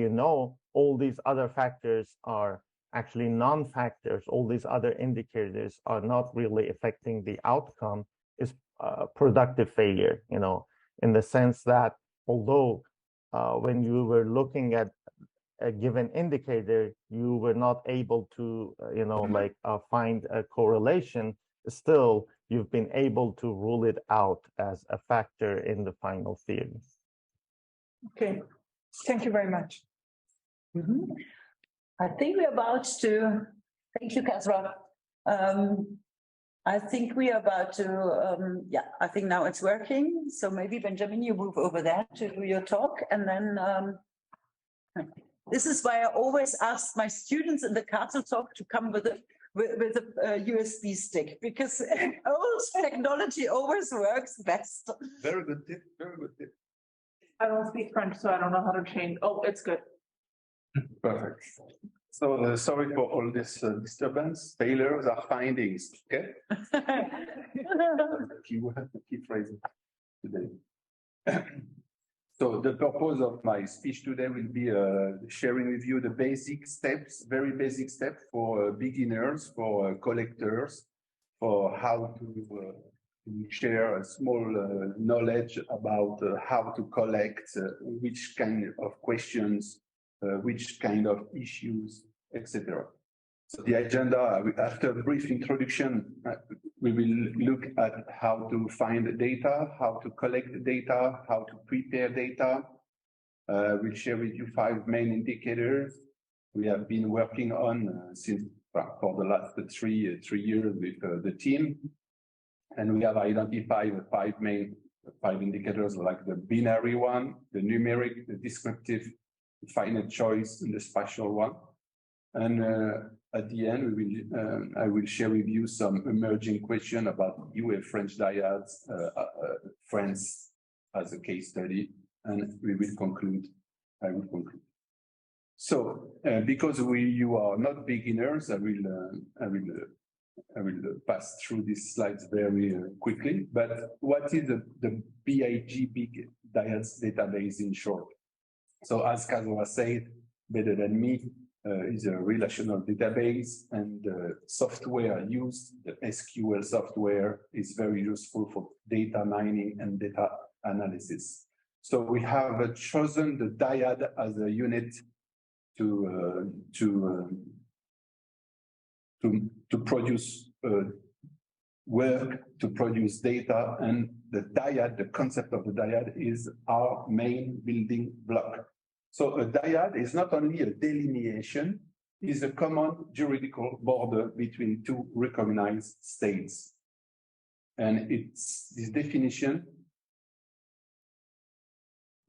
all these other factors are actually non-factors, all these other indicators are not really affecting the outcome, is productive failure, in the sense that although when you were looking at a given indicator, you were not able to, find a correlation, still you've been able to rule it out as a factor in the final theory. Okay, thank you very much. I think we're about to, thank you, Kasra. I think we are about to, yeah, I think now it's working. So maybe Benjamin, you move over there to do your talk. And then this is why I always ask my students in the castle talk to come with a USB stick, because old technology always works best. Very good tip, very good tip. I don't speak French, so I don't know how to change. Oh, it's good. Perfect. So sorry for all this disturbance. Failures are findings. Okay. Key phrase today. So the purpose of my speech today will be sharing with you the basic steps, very basic steps for beginners, for collectors, for how to share a small knowledge about how to collect, which kind of questions, which kind of issues, etc. So the agenda, after a brief introduction, we will look at how to find data, how to collect data, how to prepare data. We'll share with you 5 main indicators we have been working on since for the last three years with the team. And we have identified 5 indicators, like the binary one, the numeric, the descriptive, the finite choice, and the spatial one. And at the end, I will share with you some emerging questions about UA French dyads, France as a case study, and we will conclude. I will conclude. So, because you are not beginners, I will pass through these slides very quickly. But what is the BIG Big Dyads database in short? So, as Kazwa said, better than me, is a relational database, and the software used, the SQL software, is very useful for data mining and data analysis. So we have chosen the dyad as a unit to produce work, to produce data, and the dyad, the concept of the dyad, is our main building block. So a dyad is not only a delineation, it is a common juridical border between 2 recognized states. And this definition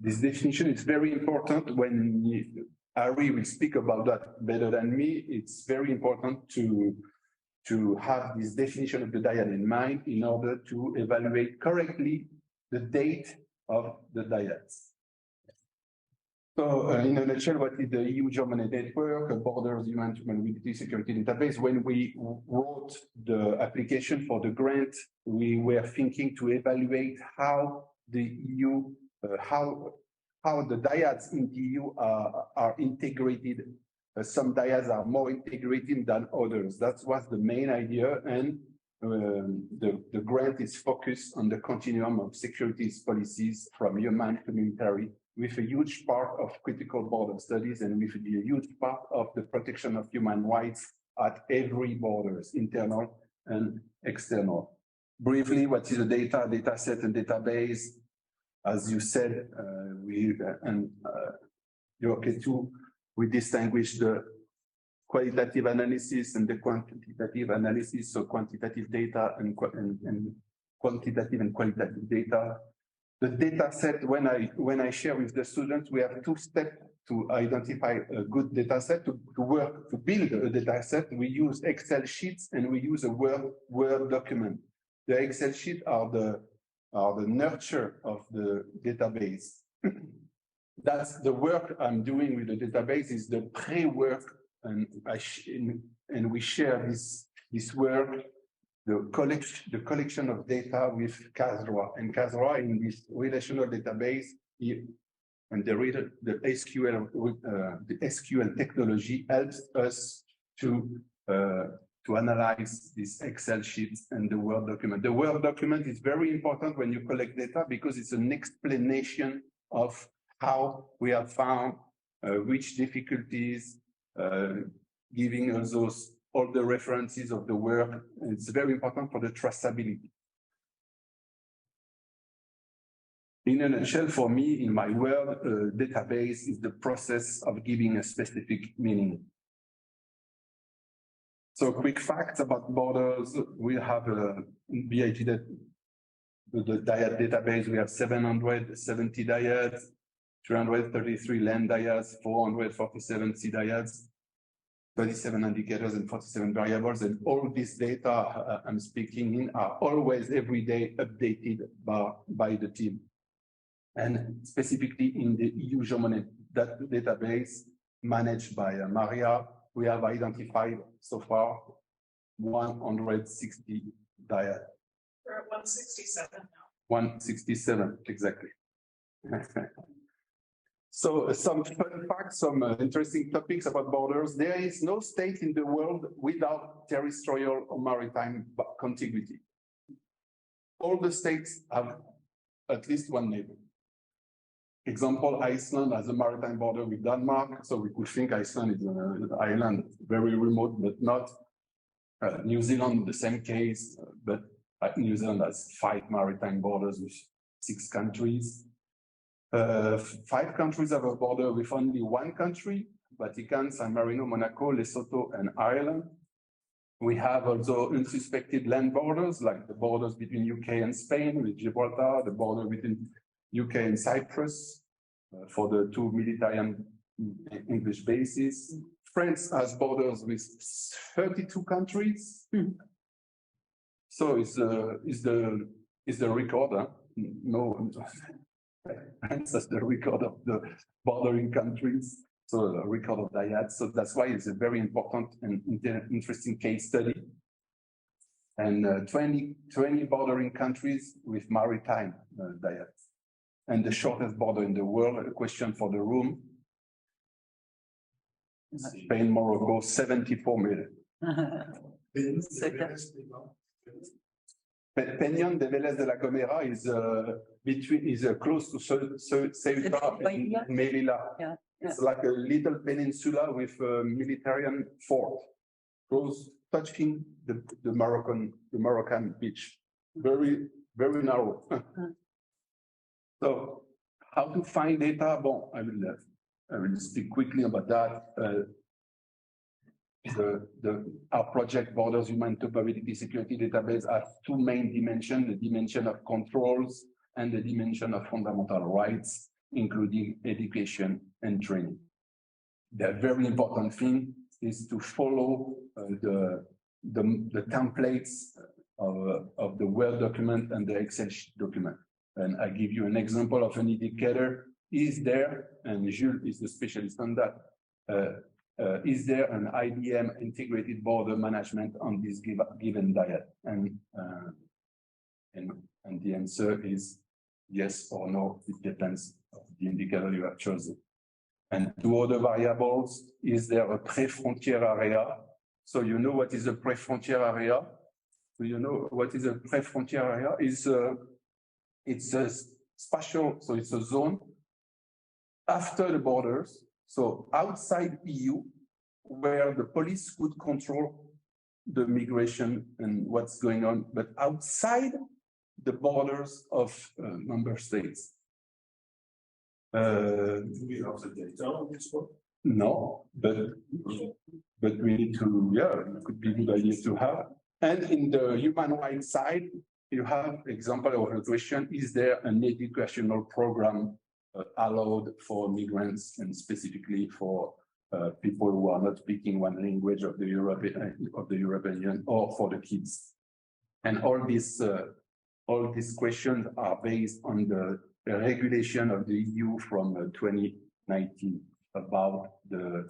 is very important. When Ari will speak about that better than me, it's very important to have this definition of the dyad in mind in order to evaluate correctly the date of the dyads. So, in a nutshell, what is the EU Monnet network, a borders human mobility security database? When we wrote the application for the grant, we were thinking to evaluate how the EU, how the dyads in the EU are integrated. Some dyads are more integrated than others. That was the main idea, and the grant is focused on the continuum of security policies from human to military, with a huge part of critical border studies and with a huge part of the protection of human rights at every borders, internal and external. Briefly, what is a data set and database? As you said, you're okay too, we distinguish the qualitative analysis and the quantitative analysis, so quantitative data and quantitative and qualitative data. The data set, when I share with the students, we have 2 steps to identify a good data set. To build a data set, we use Excel sheets and we use a Word document. The Excel sheets are the nurture of the database. That's the work I'm doing with the database, is the pre-work, and we share this work, the collection of data with Kazwa. And Kazwa, in this relational database, and the SQL technology helps us to analyze this Excel sheet and the Word document. The Word document is very important when you collect data because it's an explanation of how we have found which difficulties, giving us all the references of the work. It's very important for the traceability. In a nutshell, for me, in my world, database is the process of giving a specific meaning. So quick facts about borders. We have BIT that the dyad database. We have 770 dyads, 333 land dyads, 447 sea dyads, 37 indicators and 47 variables. And all this data I'm speaking in are always every day updated by the team. And specifically in the EU Monnet database managed by Maria, we have identified so far 160 dyads. We're at 167 now. 167, exactly. So some fun facts, some interesting topics about borders. There is no state in the world without terrestrial or maritime contiguity. All the states have at least one neighbor. Example, Iceland has a maritime border with Denmark, so we could think Iceland is an island, very remote, but not. New Zealand, the same case, but New Zealand has 5 maritime borders with 6 countries. 5 countries have a border with only 1 country, Vatican, San Marino, Monaco, Lesotho, and Ireland. We have also unsuspected land borders, like the borders between UK and Spain with Gibraltar, the border between UK and Cyprus for the 2 military English bases. France has borders with 32 countries. So it's the record, huh? No, that's the record of the bordering countries. So the record of dyads. So that's why it's a very important and interesting case study. And 20 bordering countries with maritime dyads. And the shortest border in the world, a question for the room. Spain, Morocco, 74 million. Peñón de Vélez de la Gomera is close to Ceuta and Melilla. Yeah. It's like a little peninsula with a military fort, close touching the Moroccan beach. Very, very narrow. So, how to find data? Bon, I will speak quickly about that. Our project Borders Human Topability Security Database has 2 main dimensions, the dimension of controls and the dimension of fundamental rights, including education and training. The very important thing is to follow the templates of the Word document and the Excel sheet document. And I give you an example of an indicator. Is there, and Jules is the specialist on that, is there an IBM integrated border management on this given dyad? And the answer is yes or no. It depends on the indicator you have chosen. And 2 other variables, is there a pre-frontier area? So you know what is a pre-frontier area? So you know what is a pre-frontier area? It's a spatial, so it's a zone after the borders, so outside EU, where the police could control the migration and what's going on, but outside the borders of member states. Do we have the data on this one? No, but we need to, it could be a good idea to have. And in the human rights side, you have example of a question, is there an educational program allowed for migrants and specifically for people who are not speaking one language of the European Union or for the kids? And all these questions are based on the regulation of the EU from 2019 about the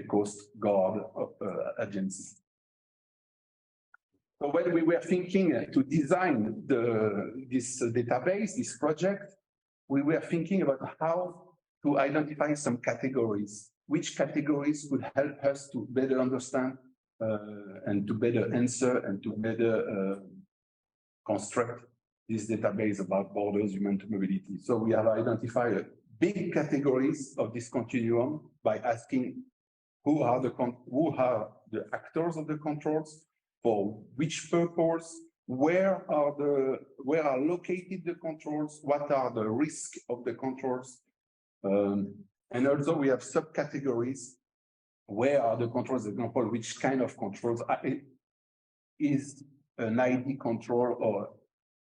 Coast Guard agency. So when we were thinking to design this database, this project, we were thinking about how to identify some categories. Which categories could help us to better understand and to better answer and to better construct this database about borders, human mobility. So we have identified big categories of this continuum by asking who are the actors of the controls, for which purpose, where are located the controls, what are the risks of the controls, and also we have subcategories where are the controls, example, which kind of controls is an ID control, or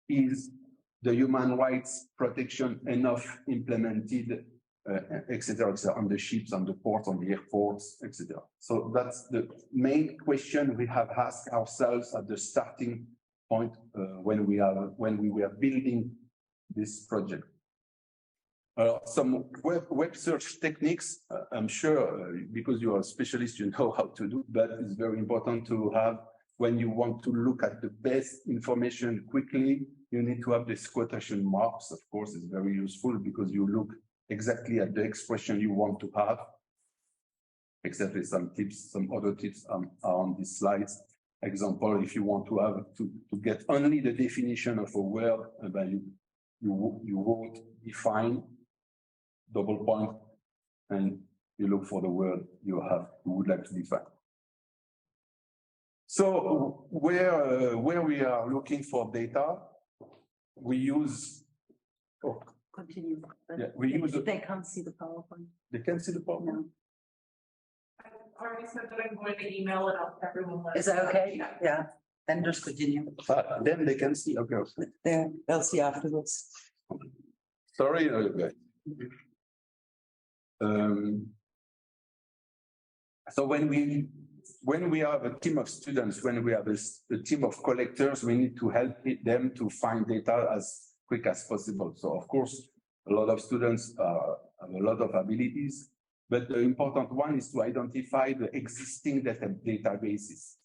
is the human rights protection enough implemented, etc., on the ships, on the ports, on the airports, etc. So that's the main question we have asked ourselves at the starting point when we were building this project. Some web search techniques, I'm sure, because you are a specialist, you know how to do, but it's very important to have, when you want to look at the best information quickly, you need to have these quotation marks. Of course, it's very useful because you look exactly at the expression you want to have. Exactly, some tips, some other tips are on these slides. Example, if you want to have to get only the definition of a word, you wrote define, double point, and you look for the word you would like to define. So where we are looking for data, we use. Continue. Yeah, we use. They can't see the PowerPoint. They can see the PowerPoint. No. I already said that I'm going to email it out to everyone. Is that okay? Yeah. Then just continue. Then they can see. Okay. They'll see afterwards. Sorry. Okay. So when we have a team of students, when we have a team of collectors, we need to help them to find data as quick as possible. So of course, a lot of students have a lot of abilities, but the important one is to identify the existing databases.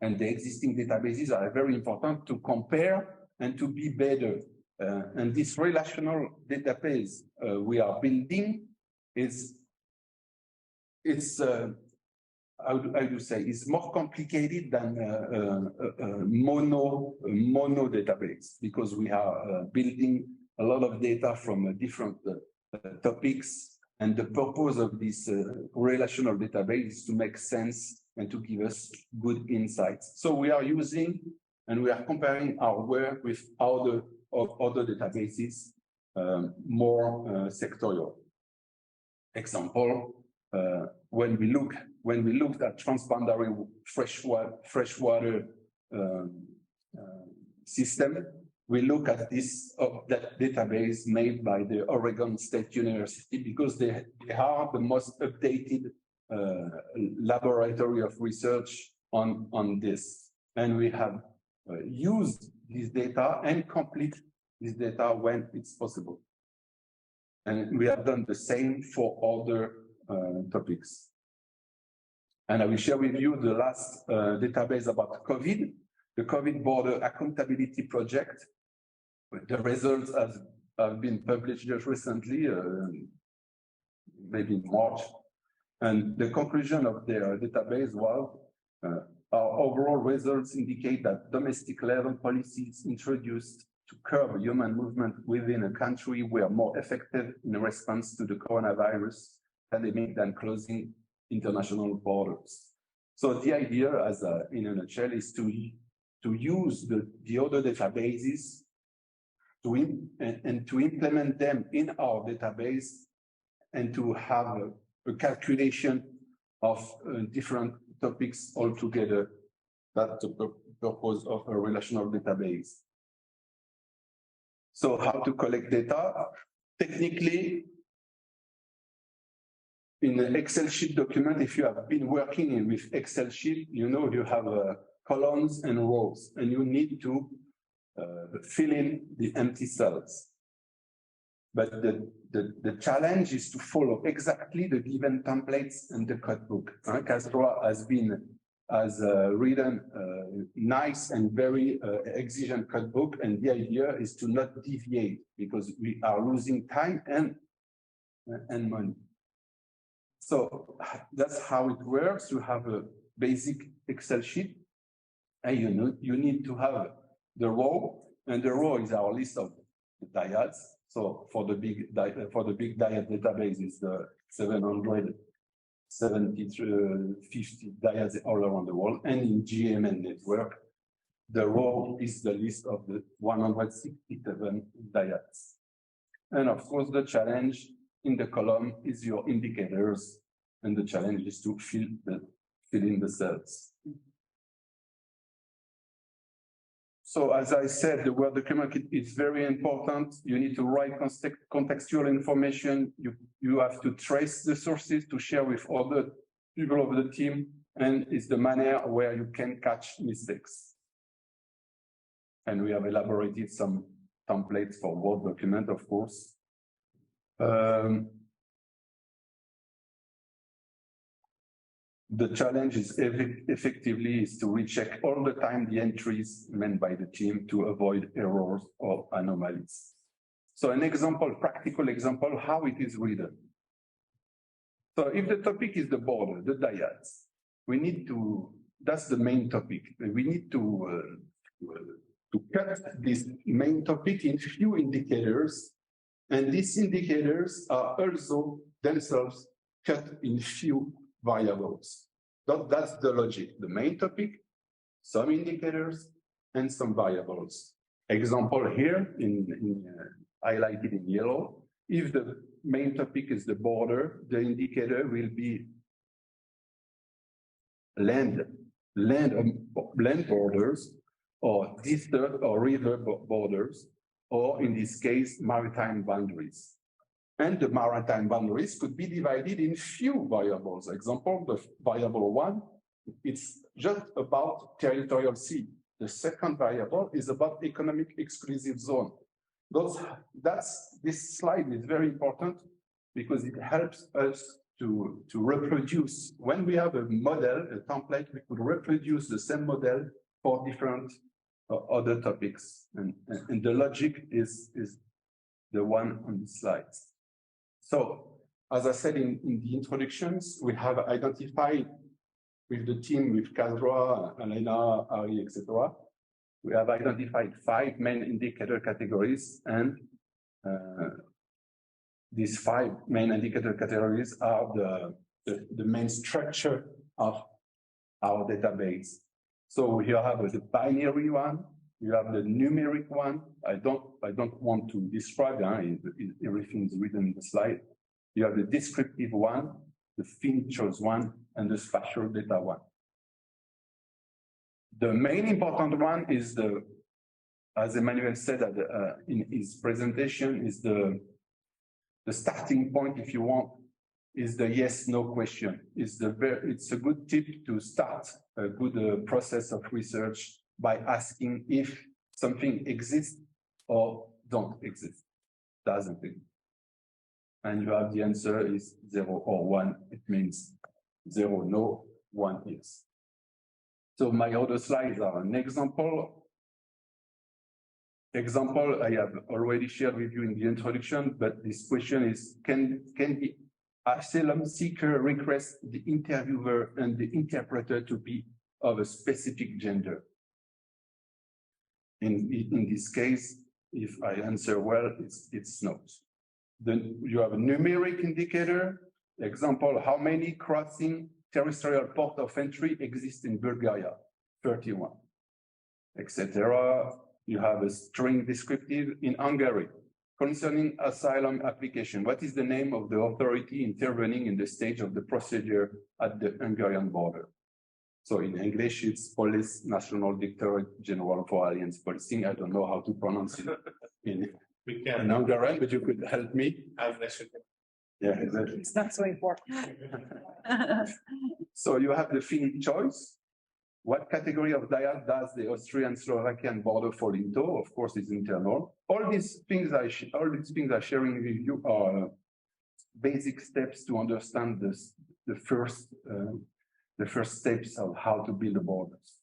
And the existing databases are very important to compare and to be better. And this relational database we are building is how do you say, is more complicated than a mono database, because we are building a lot of data from different topics, and the purpose of this relational database is to make sense and to give us good insights. So we are using and we are comparing our work with other databases, more sectorial. Example, when we looked at transboundary freshwater system, we look at that database made by the Oregon State University, because they are the most updated laboratory of research on this, and we have used this data and complete this data when it's possible, and we have done the same for other topics. And I will share with you the last database about COVID, the COVID Border Accountability Project. The results have been published just recently, maybe in March. And the conclusion of their database was, our overall results indicate that domestic level policies introduced to curb human movement within a country were more effective in response to the coronavirus pandemic than closing international borders. So the idea, in a nutshell, is to use the other databases and to implement them in our database, and to have a calculation of different topics all together. That's the purpose of a relational database. So how to collect data? Technically, in an Excel sheet document, if you have been working with Excel sheet, you know you have columns and rows, and you need to fill in the empty cells. But the challenge is to follow exactly the given templates in the codebook. Castro has written nice and very exigent codebook, and the idea is to not deviate, because we are losing time and money. So that's how it works. You have a basic Excel sheet, and you need to have the row, and the row is our list of the dyads. So for the big dyad database is the 750 dyads all around the world, and in GMN network, the row is the list of the 167 dyads. And of course, the challenge in the column is your indicators and the challenge is to fill in the cells. So as I said, the word document is very important. You need to write contextual information. You have to trace the sources to share with other people of the team, and it's the manner where you can catch mistakes. And we have elaborated some templates for Word document, of course. The challenge is effectively to recheck all the time the entries meant by the team to avoid errors or anomalies. So an example, practical example, how it is written. So if the topic is the border, the dyads, we need to, that's the main topic. We need to cut this main topic in few indicators, and these indicators are also themselves cut in few variables. That's the logic. The main topic, some indicators, and some variables. Example here highlighted in yellow. If the main topic is the border, the indicator will be land borders, or distant or river borders, or in this case, maritime boundaries. And the maritime boundaries could be divided in few variables. Example, the variable 1, it's just about territorial sea. The second variable is about economic exclusive zone. This slide is very important because it helps us to reproduce. When we have a model, a template, we could reproduce the same model for different other topics. And the logic is the one on the slides. So, as I said in the introductions, we have identified with the team, with Kazra, Elena, Ari, etc. We have identified 5 main indicator categories, and these 5 main indicator categories are the main structure of our database. So here I have the binary one, you have the numeric one. I don't want to describe everything is written in the slide. You have the descriptive one, the features one, and the spatial data one. The main important one is as Emmanuel said in his presentation, is the starting point, if you want, is the yes/no question. It's a good tip to start a good process of research by asking if something exists or don't exist, doesn't exist. And you have the answer is 0 or 1. It means 0, no, 1 yes. So my other slides are an example. I have already shared with you in the introduction, but this question is, can the asylum seeker request the interviewer and the interpreter to be of a specific gender? In this case, if I answer well, it's not. Then you have a numeric indicator. Example, how many crossing terrestrial port of entry exist in Bulgaria? 31, etc. You have a string descriptive in Hungary. Concerning asylum application, what is the name of the authority intervening in the stage of the procedure at the Hungarian border? So in English, it's Police National Directorate General for Alliance Policing. I don't know how to pronounce it in Hungarian, but you could help me. Yeah, exactly. It's not so important. So you have the Finnish choice. What category of dyad does the Austrian-Slovakian border fall into? Of course, it's internal. All these things I'm sharing with you are basic steps to understand the first steps of how to build the borders.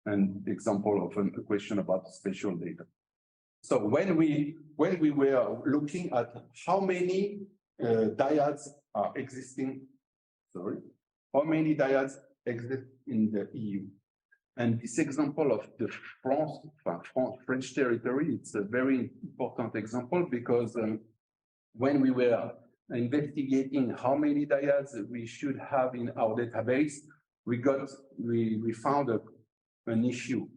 And example of a question about spatial data. So when we were looking at how many dyads are existing, how many dyads exist in the EU? And this example of the French territory, it's a very important example because when we were investigating how many dyads we should have in our database, we found an issue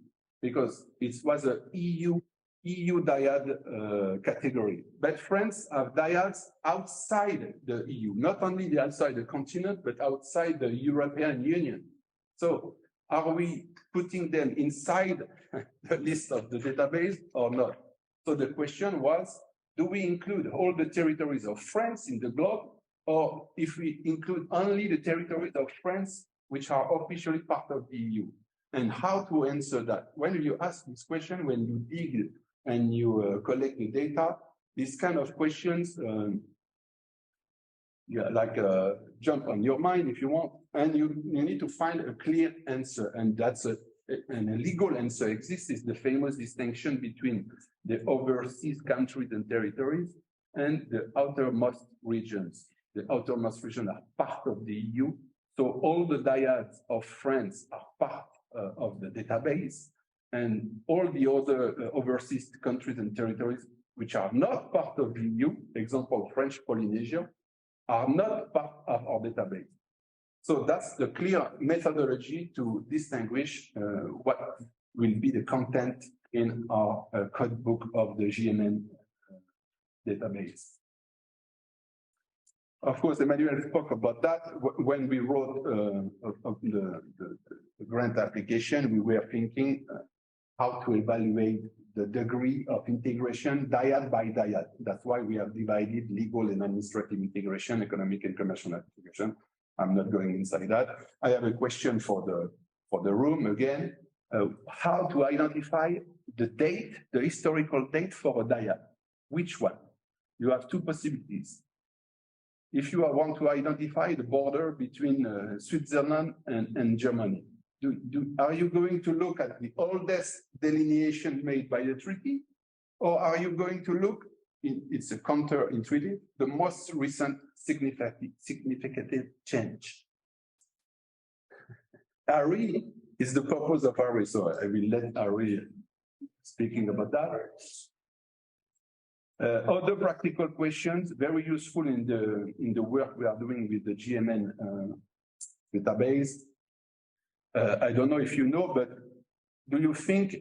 because it was an EU EU dyad category, but France have dyads outside the EU, not only the outside the continent, but outside the European Union. So are we putting them inside the list of the database or not? So the question was, do we include all the territories of France in the globe, or if we include only the territories of France which are officially part of the EU? And how to answer that? When you ask this question, when you dig and you collect the data, these kind of questions, jump on your mind if you want, and you need to find a clear answer, and that's a legal answer exists, is the famous distinction between the overseas countries and territories and the outermost regions. The outermost regions are part of the EU, so all the dyads of France are part of the database, and all the other overseas countries and territories which are not part of the EU, example French Polynesia, are not part of our database. So that's the clear methodology to distinguish what will be the content in our code book of the GMN database. Of course, Emmanuel spoke about that. When we wrote the grant application, we were thinking how to evaluate the degree of integration dyad by dyad. That's why we have divided legal and administrative integration, economic and commercial integration. I'm not going inside that. I have a question for the room again. How to identify the date, the historical date for a dyad? Which one? You have two possibilities. If you want to identify the border between Switzerland and Germany, are you going to look at the oldest delineation made by the treaty, or are you going to look, it's a counterintuitive, the most recent significant change? Ari is the purpose of Ari, so I will let Ari speaking about that. Other practical questions, very useful in the work we are doing with the GMN database. I don't know if you know, but do you think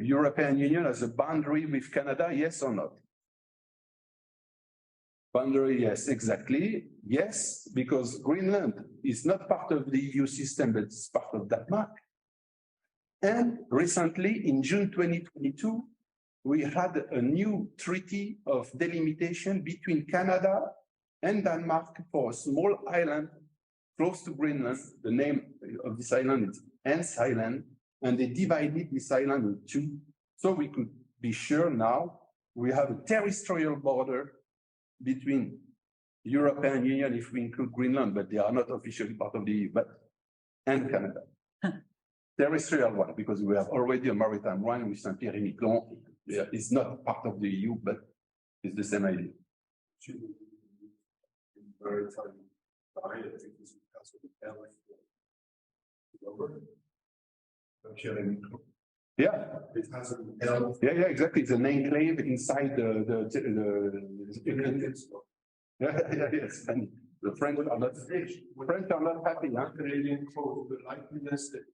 European Union has a boundary with Canada, yes or not? Boundary, yes, exactly. Yes, because Greenland is not part of the EU system, but it's part of Denmark. And recently, in June 2022, we had a new treaty of delimitation between Canada and Denmark for a small island close to Greenland. The name of this island is Hans Island, and they divided this island in two. So we could be sure now we have a terrestrial border between European Union, if we include Greenland, but they are not officially part of the EU, and Canada. Terrestrial one, because we have already a maritime one with Saint-Pierre-et-Miquelon. It's not part of the EU, but it's the same idea. Yeah, it has an L. Yeah, exactly. It's an enclave inside the yes. And the French are not happy. Huh? Canadian code, the likeliness that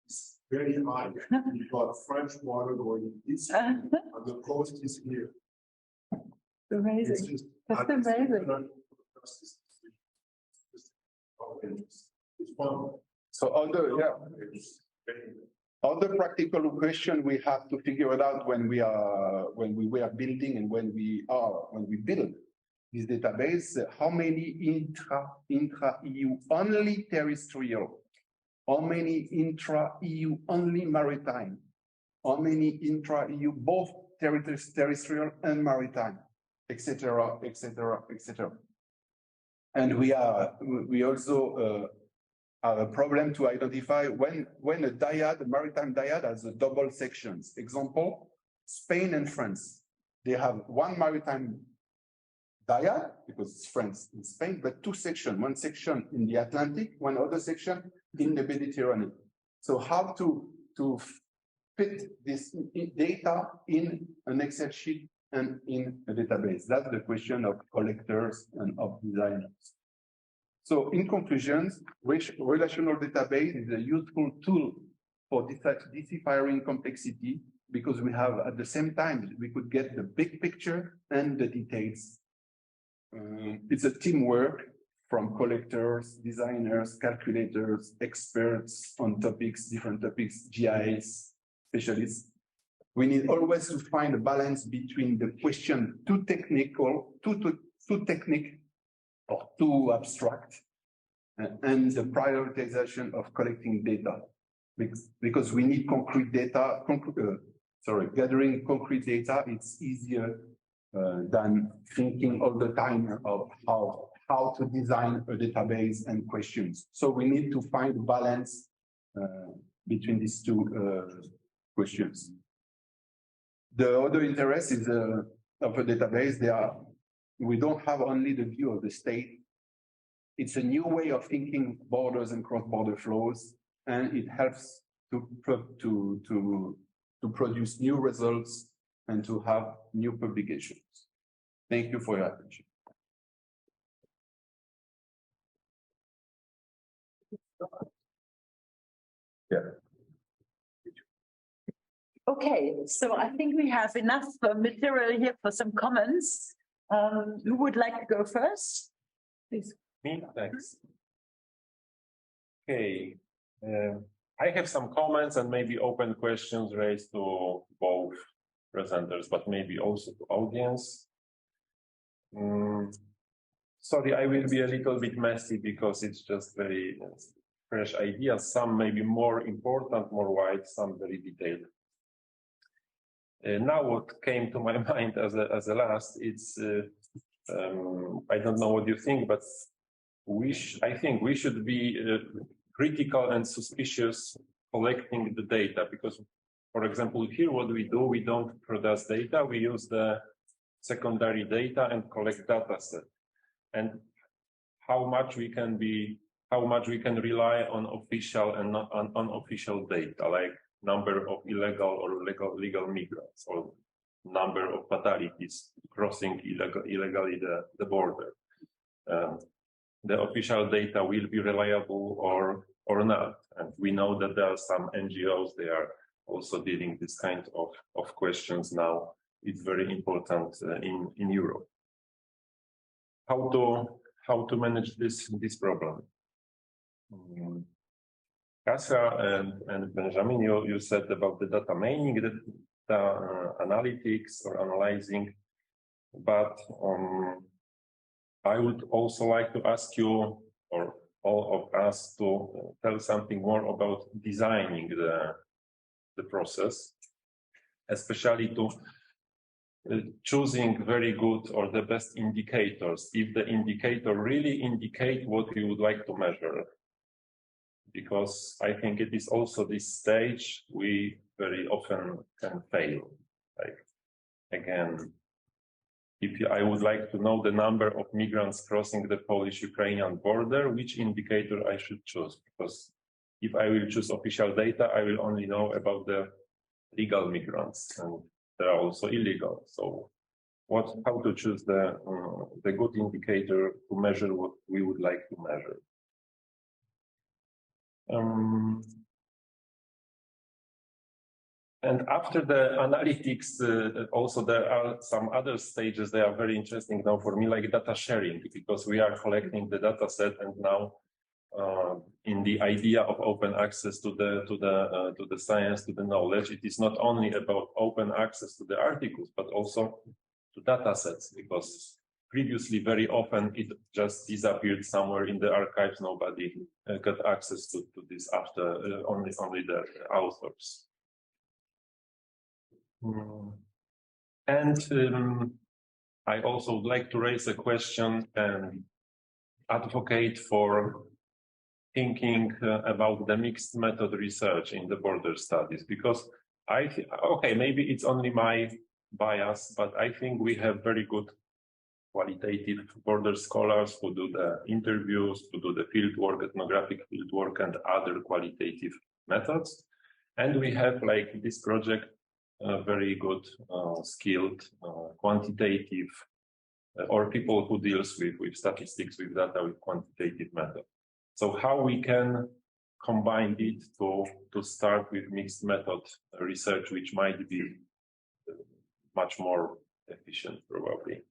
is very high. You've got French water going east, and the coast is here. Amazing. That's amazing. It's fun. So other practical question we have to figure it out when we were building and when we build this database, how many intra-EU only terrestrial, how many intra-EU only maritime, how many intra-EU both terrestrial and maritime, etc., etc., etc. And we also have a problem to identify when a dyad, a maritime dyad, has a double sections. Example, Spain and France. They have one maritime dyad, because it's France and Spain, but two sections, one section in the Atlantic, one other section in the Mediterranean. So how to fit this data in an Excel sheet and in a database? That's the question of collectors and of designers. So in conclusions, relational database is a useful tool for deciphering complexity, because we have at the same time, we could get the big picture and the details. It's a teamwork from collectors, designers, calculators, experts on topics, different topics, GIS specialists. We need always to find a balance between the question too technical, too technical or too abstract, and the prioritization of collecting data. Because we need concrete data, gathering concrete data, it's easier than thinking all the time of how to design a database and questions. So we need to find a balance between these two questions. The other interest is of a database. We don't have only the view of the state. It's a new way of thinking borders and cross-border flows, and it helps to produce new results and to have new publications. Thank you for your attention. Yeah. Okay, so I think we have enough material here for some comments. Who would like to go first? Please. Me, thanks. Okay, I have some comments and maybe open questions raised to both presenters, but maybe also to audience. Sorry, I will be a little bit messy because it's just very fresh ideas, some maybe more important, more wide, some very detailed. Now what came to my mind as a last, it's, I don't know what you think, but I think we should be critical and suspicious collecting the data, because, for example, here what we do, we don't produce data, we use the secondary data and collect data set. And how much we can rely on official and not on unofficial data, like number of illegal or legal migrants, or number of fatalities crossing illegally the border. The official data will be reliable or not. And we know that there are some NGOs, they are also dealing this kind of questions now. It's very important in Europe. How to manage this problem? Kasia and Benjamin, you said about the data mining, the analytics or analyzing, but I would also like to ask you, or all of us, to tell something more about designing the process, especially to choosing very good or the best indicators, if the indicator really indicate what you would like to measure. Because I think it is also this stage we very often can fail. Like, again, if I would like to know the number of migrants crossing the Polish-Ukrainian border, which indicator I should choose? Because if I will choose official data, I will only know about the legal migrants, and there are also illegal. So, how to choose the good indicator to measure what we would like to measure? And after the analytics, also there are some other stages that are very interesting now for me, like data sharing, because we are collecting the data set, and now in the idea of open access to the science, to the knowledge, it is not only about open access to the articles, but also to data sets, because previously very often it just disappeared somewhere in the archives. Nobody got access to this after only the authors. And I also would like to raise a question and advocate for thinking about the mixed method research in the border studies, because okay, maybe it's only my bias, but I think we have very good qualitative border scholars who do the interviews, who do the field work, ethnographic field work, and other qualitative methods. And we have, like this project, very good, skilled, quantitative, or people who deals with statistics, with data, with quantitative method. So how we can combine it to start with mixed method research, which might be much more efficient, probably.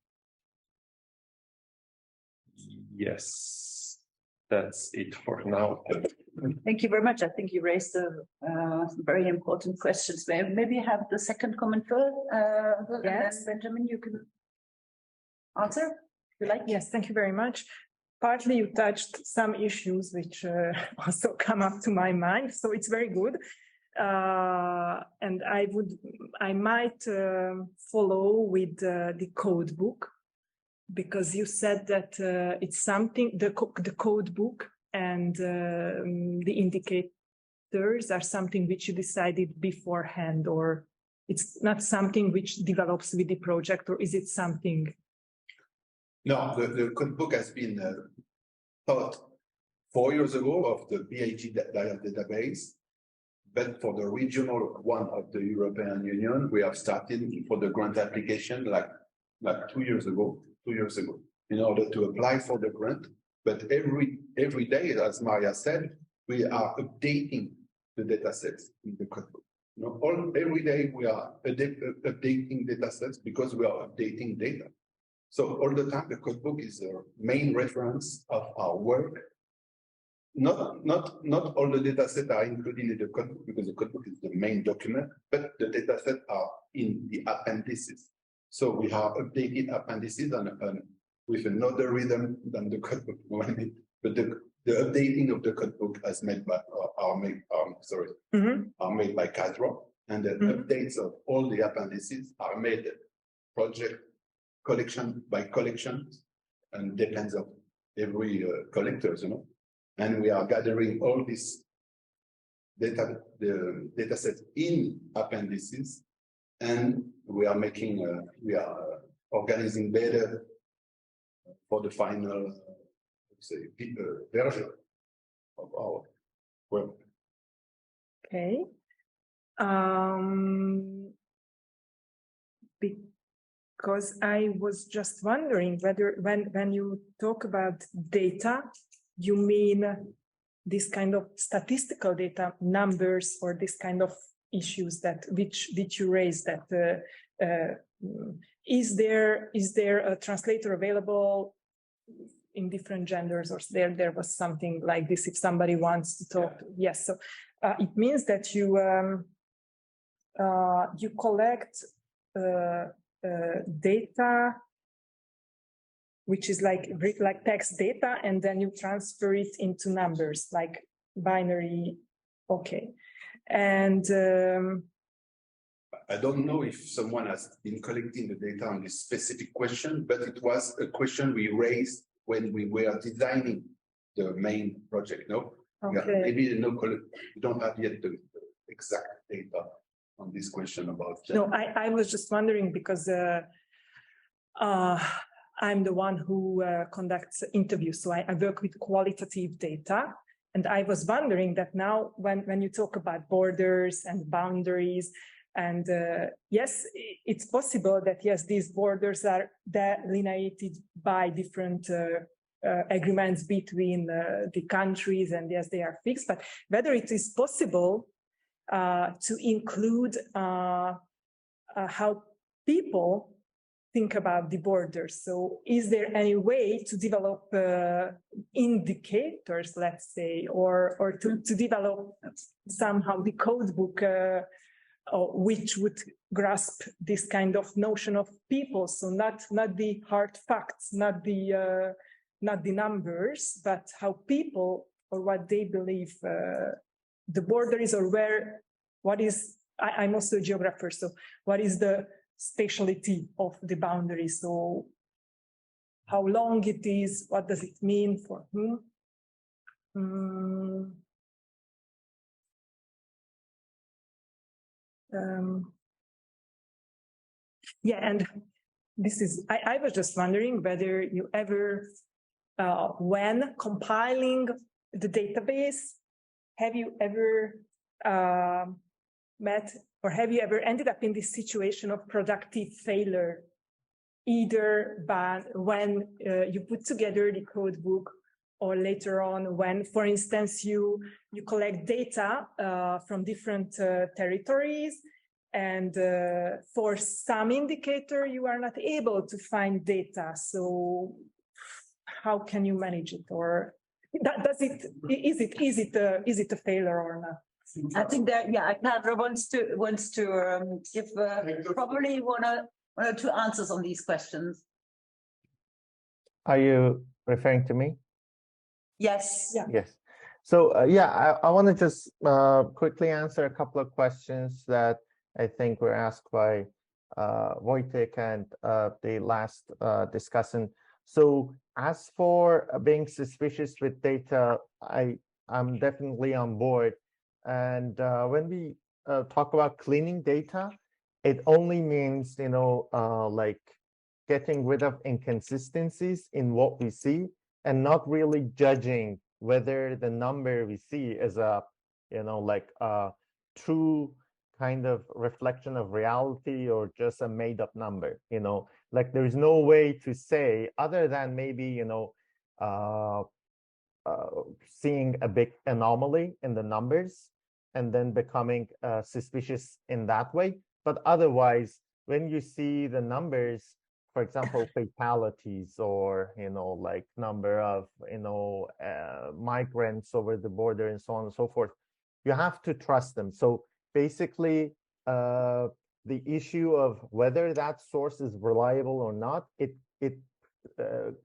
Yes, that's it for now. Thank you very much. I think you raised very important questions. Maybe have the second comment first. And then Benjamin, you can answer if you like. Yes, thank you very much. Partly you touched some issues which also come up to my mind, so it's very good. And I might follow with the code book, because you said that it's something, the code book and the indicators are something which you decided beforehand, or it's not something which develops with the project, or is it something? No, the code book has been thought 4 years ago of the PhD database, but for the regional one of the European Union, we have started for the grant application like 2 years ago, in order to apply for the grant. But every day, as Maria said, we are updating the data sets in the code book. You know, every day we are updating data sets because we are updating data. So all the time, the code book is the main reference of our work. Not all the data sets are included in the code book because the code book is the main document, but the data sets are in the appendices. So we have updated appendices and with another rhythm than the code book. But the updating of the code book is made by are made by Cadro, and the updates of all the appendices are made project collection by collection, and depends on every collectors, you know. And we are gathering all this data, the data sets in appendices, and we are making, we are organizing better for the final, version of our work. Okay. Because I was just wondering whether when you talk about data, you mean this kind of statistical data, numbers, or this kind of issues that which you raised, that is there a translator available in different genders, or there was something like this if somebody wants to talk? Yeah. Yes, so it means that you you collect data which is like text data, and then you transfer it into numbers like binary. Okay. And I don't know if someone has been collecting the data on this specific question, but it was a question we raised when we were designing the main project. No, okay. Maybe no, we don't have yet the exact data on this question about. No, I was just wondering because I'm the one who conducts interviews, so I work with qualitative data. And I was wondering that now when you talk about borders and boundaries, and yes, it's possible that, yes, these borders are delineated by different agreements between the countries, and yes, they are fixed, but whether it is possible to include how people think about the borders. So is there any way to develop indicators, let's say, or to develop somehow the code book which would grasp this kind of notion of people? So not the hard facts, not the numbers, but how people or what they believe the border is, or what is, I'm also a geographer, so what is the spatiality of the boundary? So how long it is, what does it mean for whom? Yeah, and this is, I was just wondering whether you ever, when compiling the database, have you ever met, or have you ever ended up in this situation of productive failure, either by when you put together the code book, or later on when, for instance, you collect data from different territories, and for some indicator you are not able to find data. So how can you manage it, or is it a failure or not? I think that, yeah, Kadra wants to give probably one or two answers on these questions. Are you referring to me? Yes. Yeah. Yes. So I want to just quickly answer a couple of questions that I think were asked by Wojtek and the last discussant. So as for being suspicious with data, I'm definitely on board. And when we talk about cleaning data, it only means, like getting rid of inconsistencies in what we see and not really judging whether the number we see is a, like a true kind of reflection of reality or just a made up number, like there's no way to say other than maybe, seeing a big anomaly in the numbers and then becoming suspicious in that way. But otherwise, when you see the numbers, for example, fatalities or, like number of, migrants over the border and so on and so forth, you have to trust them. So basically, the issue of whether that source is reliable or not, it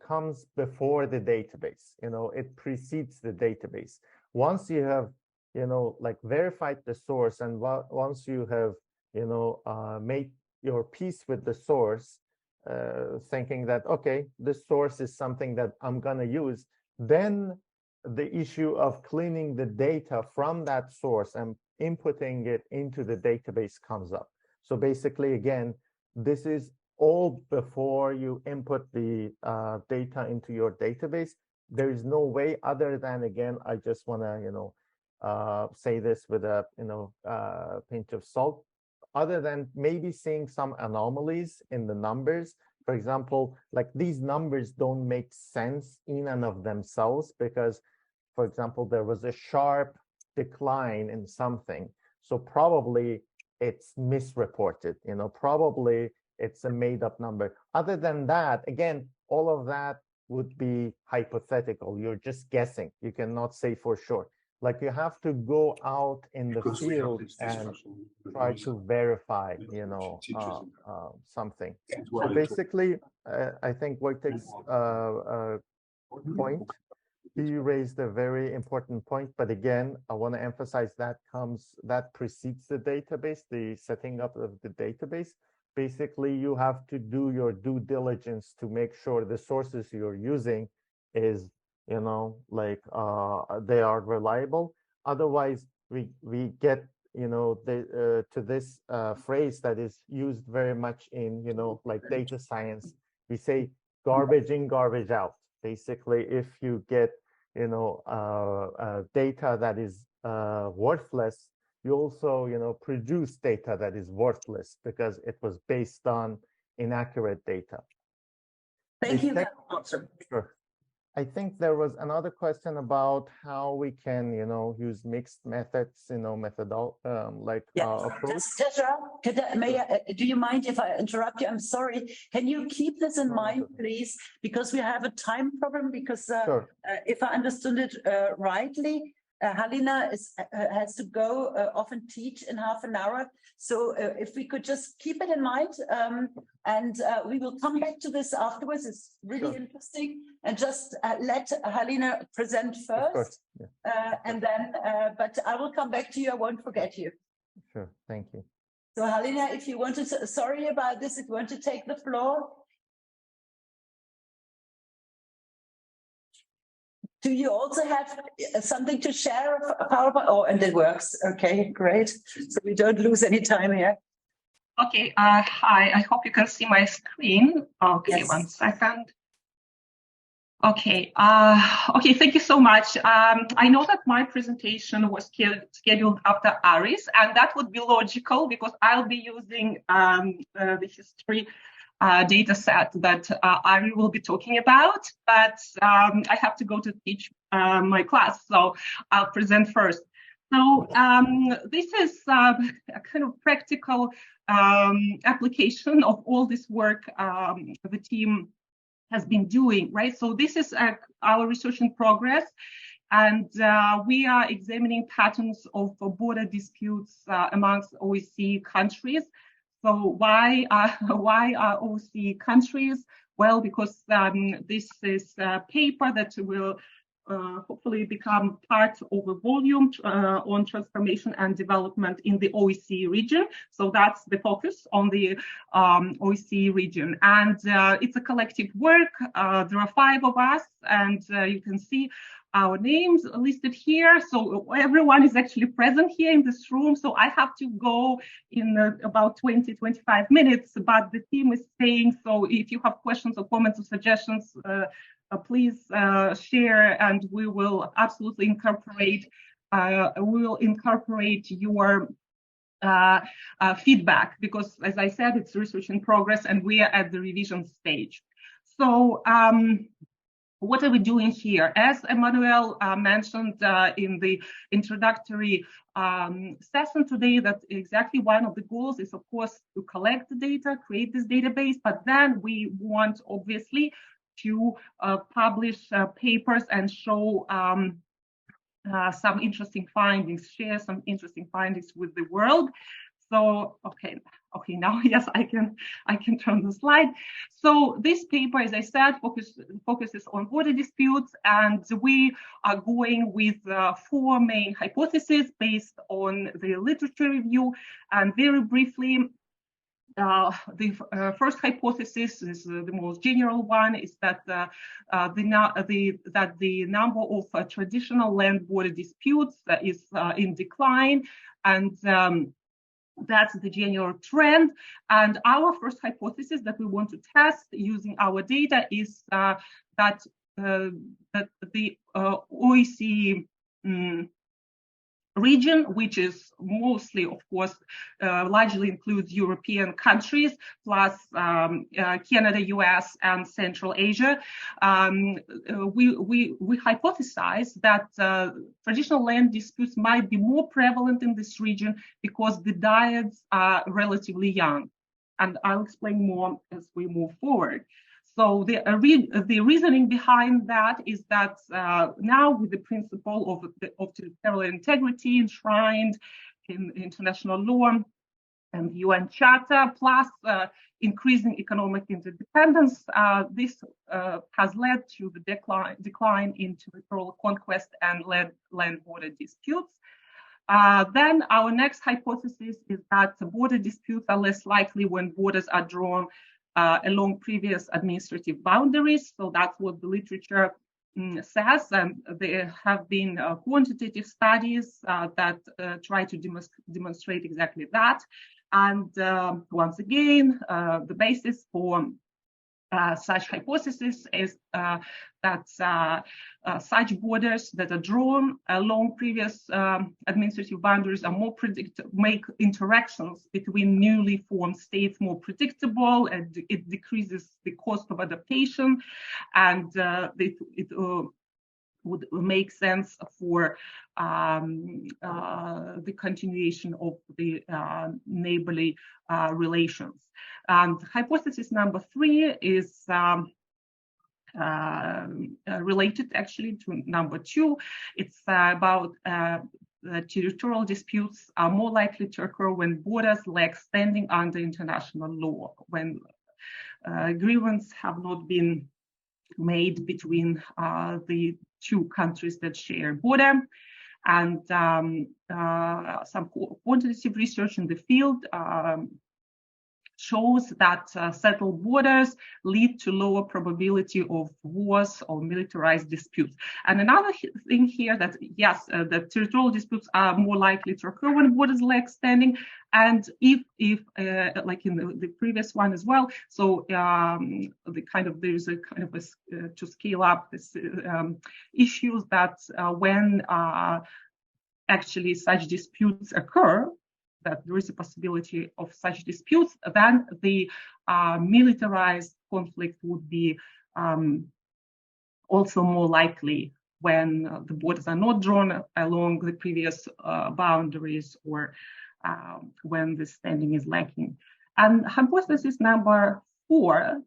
comes before the database, it precedes the database. Once you have, like verified the source, and once you have, made your peace with the source, thinking that, okay, this source is something that I'm going to use, then the issue of cleaning the data from that source and inputting it into the database comes up. So basically, again, this is all before you input the data into your database. There is no way other than, again, I just want to, say this with a, pinch of salt, other than maybe seeing some anomalies in the numbers. For example, like these numbers don't make sense in and of themselves because, for example, there was a sharp decline in something. So probably it's misreported, probably it's a made up number. Other than that, again, all of that would be hypothetical. You're just guessing. You cannot say for sure. Like you have to go out in the field and try to verify, something. So basically, I think Wojtek's point, he raised a very important point. But again, I want to emphasize that precedes the database, the setting up of the database. Basically, you have to do your due diligence to make sure the sources you're using is, like they are reliable. Otherwise, we get, to this phrase that is used very much in, like data science. We say garbage in, garbage out. Basically, if you get, data that is worthless, you also, produce data that is worthless because it was based on inaccurate data. Thank you. Sure. I think there was another question about how we can, use mixed methods, approach. Do you mind if I interrupt you? I'm sorry. Can you keep this in mind, please? Because we have a time problem. Because Sure. If I understood it rightly, Halina has to go off and teach in half an hour. So if we could just keep it in mind, and we will come back to this afterwards. It's really interesting. And just let Halina present first. Yeah. And then, but I will come back to you. I won't forget you. Sure, thank you. So Halina, if you want to, sorry about this, if you want to take the floor. Do you also have something to share of PowerPoint? Oh, and it works. Okay, great. So we don't lose any time here. Okay, hi, I hope you can see my screen. Okay, yes. 1 second. Okay, okay, thank you so much. I know that my presentation was scheduled after Aris, and that would be logical because I'll be using the history data set that Ari will be talking about, but I have to go to teach my class, so I'll present first. So this is a kind of practical application of all this work the team has been doing, right? So this is our research in progress, and we are examining patterns of border disputes amongst OSCE countries. So why are OSCE countries? Well, because this is a paper that will hopefully become part of a volume on transformation and development in the OSCE region. So that's the focus on the OSCE region. And it's a collective work. There are 5 of us, and you can see our names listed here. So everyone is actually present here in this room. So I have to go in about 20-25 minutes, but the team is staying. So if you have questions or comments or suggestions, please share, and we will absolutely incorporate your feedback, because as I said, it's research in progress and we are at the revision stage. So what are we doing here? As Emmanuel mentioned in the introductory session today, that exactly one of the goals is, of course, to collect the data, create this database, but then we want, obviously, to publish papers and show some interesting findings, share some interesting findings with the world. So, okay, now yes, I can turn the slide. So this paper, as I said, focuses on border disputes, and we are going with 4 main hypotheses based on the literature review. And very briefly, the first hypothesis is the most general one, is that the number of traditional land border disputes is in decline, and that's the general trend. And our first hypothesis that we want to test using our data is that the OSCE region, which is mostly, of course, largely includes European countries, plus Canada, US, and Central Asia. We hypothesize that traditional land disputes might be more prevalent in this region because the dyads are relatively young. And I'll explain more as we move forward. So the reasoning behind that is that now, with the principle of territorial integrity enshrined in international law and UN Charter, plus increasing economic interdependence, this has led to the decline in territorial conquest and land border disputes. Then our next hypothesis is that border disputes are less likely when borders are drawn along previous administrative boundaries. So that's what the literature says, and there have been quantitative studies that try to demonstrate exactly that. And once again, the basis for such hypothesis is that such borders that are drawn along previous administrative boundaries are more make interactions between newly formed states more predictable, and it decreases the cost of adaptation, and it would make sense for the continuation of the neighborly relations. And hypothesis number 3 is related actually to number 2. It's about territorial disputes are more likely to occur when borders lack standing under international law, when agreements have not been made between the 2 countries that share a border. And some quantitative research in the field shows that settled borders lead to lower probability of wars or militarized disputes. And another thing here that, yes, the territorial disputes are more likely to occur when borders lack standing. And if like in the previous one as well, so there's a kind of a, to scale up this issues that when actually such disputes occur, that there is a possibility of such disputes, then the militarized conflict would be also more likely when the borders are not drawn along the previous boundaries, or when the standing is lacking. And hypothesis number 4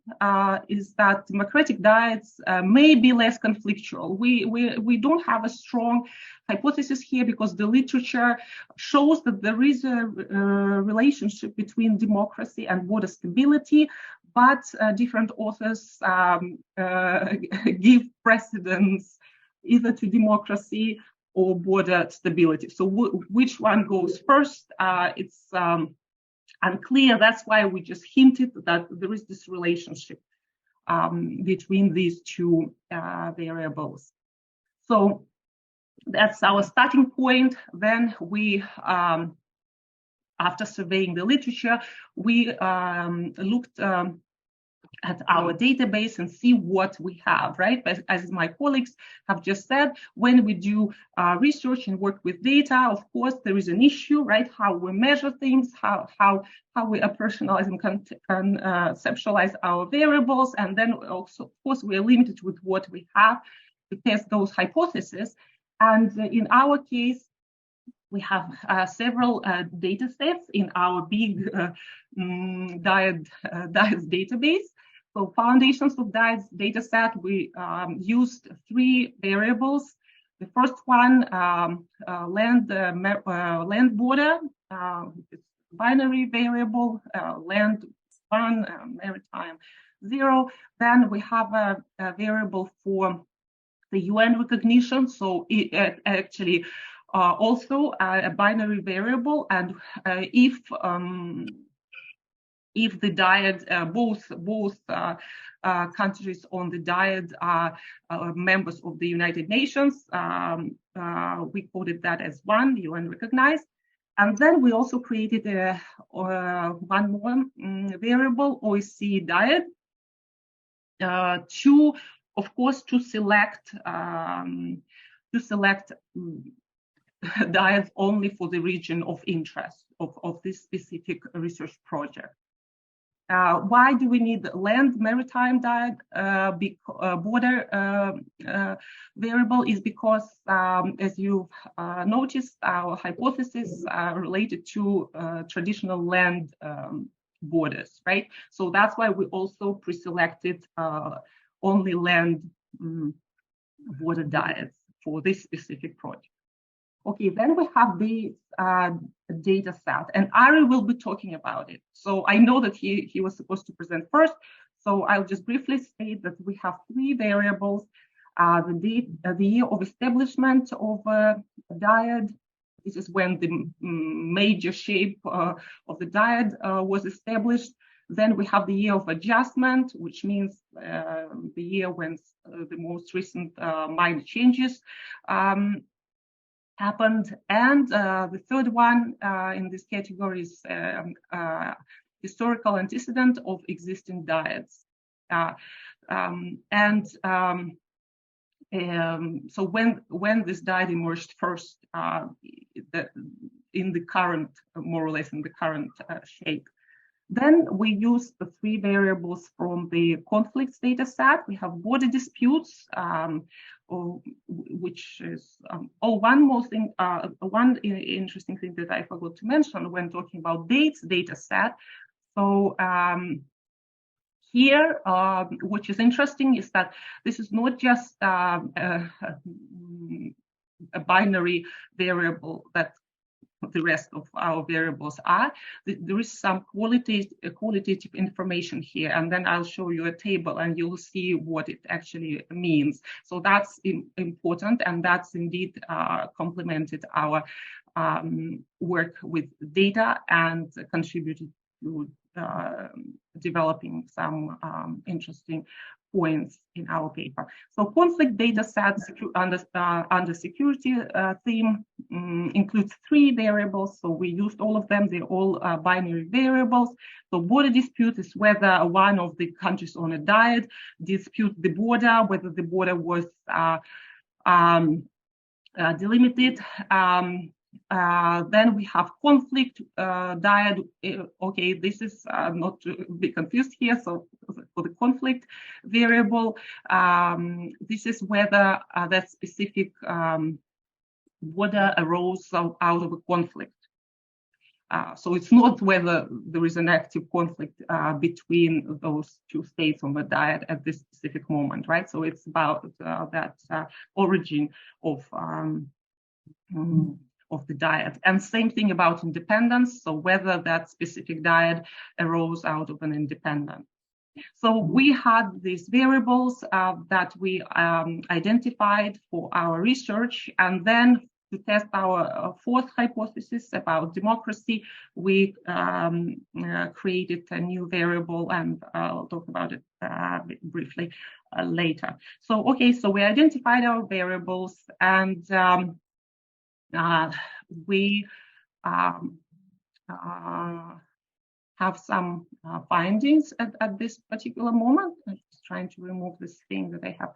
is that democratic diets may be less conflictual. We don't have a strong hypothesis here because the literature shows that there is a relationship between democracy and border stability, but different authors give precedence either to democracy or border stability. So which one goes first? It's unclear. That's why we just hinted that there is this relationship between these two variables. So that's our starting point. Then we, after surveying the literature, we looked at our database and see what we have, right? As my colleagues have just said, when we do research and work with data, of course, there is an issue, right? How we measure things, how we operationalize and conceptualize our variables. And then also, of course, we are limited with what we have to test those hypotheses. And in our case, we have several data sets in our big diets database. So foundations of diets data set, we used 3 variables. The first one, land border, binary variable, land 1, maritime 0. Then we have a variable for the UN recognition. So it actually also a binary variable, and if the diet, both countries on the diet are members of the United Nations, we coded that as 1, UN recognized. And then we also created one more variable, OSCE diet, to, of course, to select diets only for the region of interest of this specific research project. Why do we need land maritime diet border variable? Is because, as you've noticed, our hypothesis are related to traditional land borders, right? So that's why we also pre-selected only land border diets for this specific project. Okay, then we have the data set, and Ari will be talking about it. So I know that he was supposed to present first, so I'll just briefly state that we have 3 variables. The year of establishment of a diet. This is when the major shape of the diet was established. Then we have the year of adjustment, which means the year when the most recent minor changes happened. And the third one in this category is historical antecedent of existing diets. So when this diet emerged first in the current, more or less in the current shape. Then we use the 3 variables from the conflicts data set. We have border disputes, which is one interesting thing that I forgot to mention when talking about dates data set. So here, which is interesting is that this is not just a binary variable that the rest of our variables are. There is some qualitative information here, and then I'll show you a table and you'll see what it actually means. So that's important, and that's indeed complemented our work with data and contributed to developing some interesting points in our paper. So conflict data sets under security theme includes 3 variables. So we used all of them. They're all binary variables. So border dispute is whether one of the countries on a diet dispute the border, whether the border was delimited. Then we have conflict diet. Okay, this is not to be confused here. So for the conflict variable, this is whether that specific border arose out of a conflict. So it's not whether there is an active conflict between those two states on the diet at this specific moment, right? So it's about that origin of the diet. And same thing about independence. So whether that specific diet arose out of an independence. So we had these variables that we identified for our research, and then to test our fourth hypothesis about democracy, we created a new variable, and I'll talk about it briefly later. So, okay, so we identified our variables, and we have some findings at this particular moment. I'm just trying to remove this thing that I have.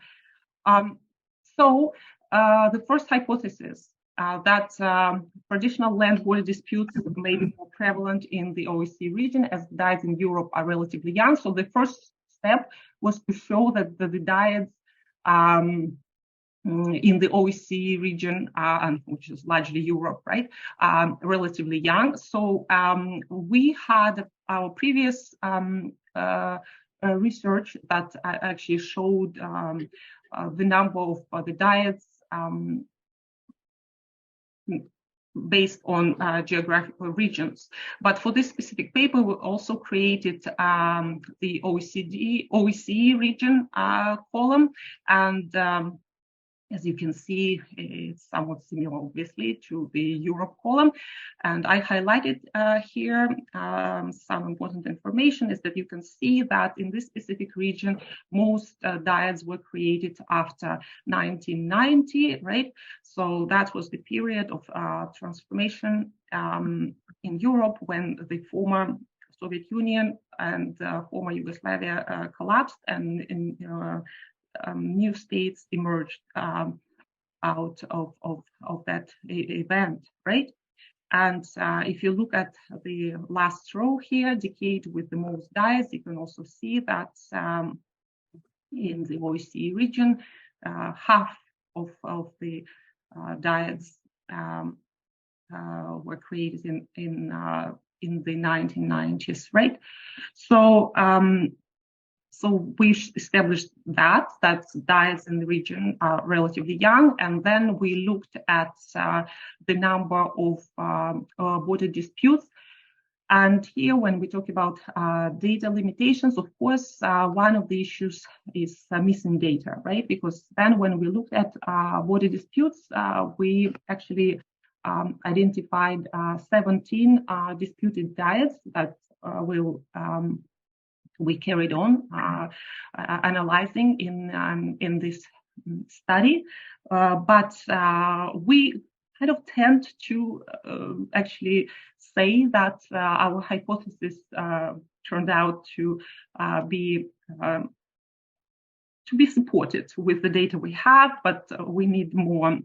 So the first hypothesis that traditional land border disputes may be more prevalent in the OSCE region, as diets in Europe are relatively young. So the first step was to show that the diets in the OSCE region, and which is largely Europe, right, relatively young. So we had our previous research that actually showed the number of the diets based on geographical regions. But for this specific paper, we also created the OSCE region column, and as you can see, it's somewhat similar, obviously, to the Europe column. And I highlighted here some important information is that you can see that in this specific region, most diets were created after 1990, right? So that was the period of transformation in Europe when the former Soviet Union and former Yugoslavia collapsed, and in new states emerged out of that event, right? And if you look at the last row here, decade with the most diets, you can also see that in the OSCE region, half of the diets were created in the 1990s, right? So so we established that diets in the region are relatively young, and then we looked at the number of border disputes. And here, when we talk about data limitations, of course, one of the issues is missing data, right? Because then when we looked at border disputes, we actually identified 17 disputed diets that we carried on analyzing in this study, but we kind of tend to actually say that our hypothesis turned out to be supported with the data we have, but we need more.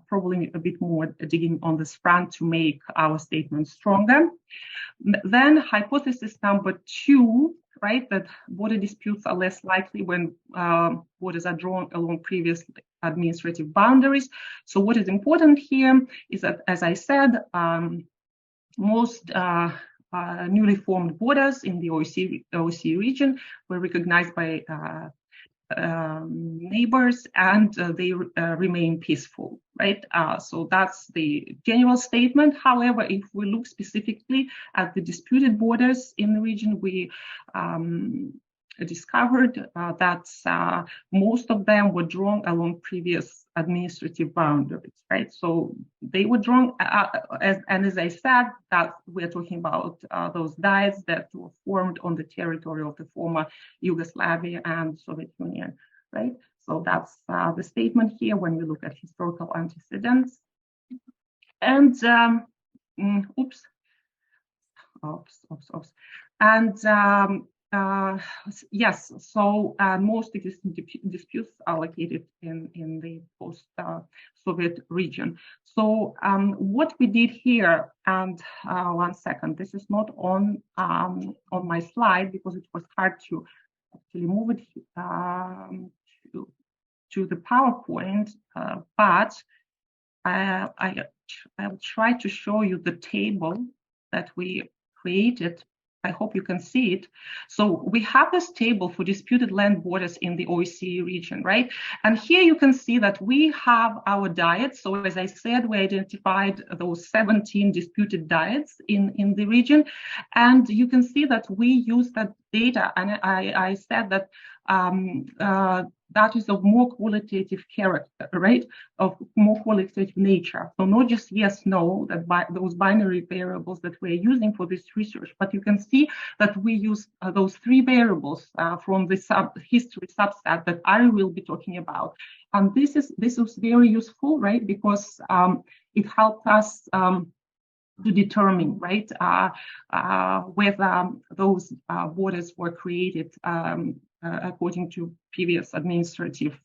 Probably a bit more digging on this front to make our statement stronger. Then hypothesis number 2, right, that border disputes are less likely when borders are drawn along previous administrative boundaries. So what is important here is that, as I said, most newly formed borders in the OSCE region were recognized by neighbors, and they remain peaceful, right? So that's the general statement. However, if we look specifically at the disputed borders in the region, we discovered that most of them were drawn along previous administrative boundaries, right? So they were drawn, as I said, that we're talking about those diets that were formed on the territory of the former Yugoslavia and Soviet Union, right? So that's the statement here when we look at historical antecedents. And And Yes, so most existing disputes are located in the post-Soviet region. So what we did here, and 1 second, this is not on my slide because it was hard to actually move it to the PowerPoint, but I'll try to show you the table that we created. I hope you can see it. So we have this table for disputed land borders in the OSCE region, right? And here you can see that we have our diets. So as I said, we identified those 17 disputed diets in the region. And you can see that we use that data. And I said that that is of more qualitative character, right? Of more qualitative nature. So not just yes, no, that those binary variables that we're using for this research, but you can see that we use those 3 variables from the history subset that I will be talking about. And this is very useful, right? Because it helped us to determine, right, whether those borders were created according to previous administrative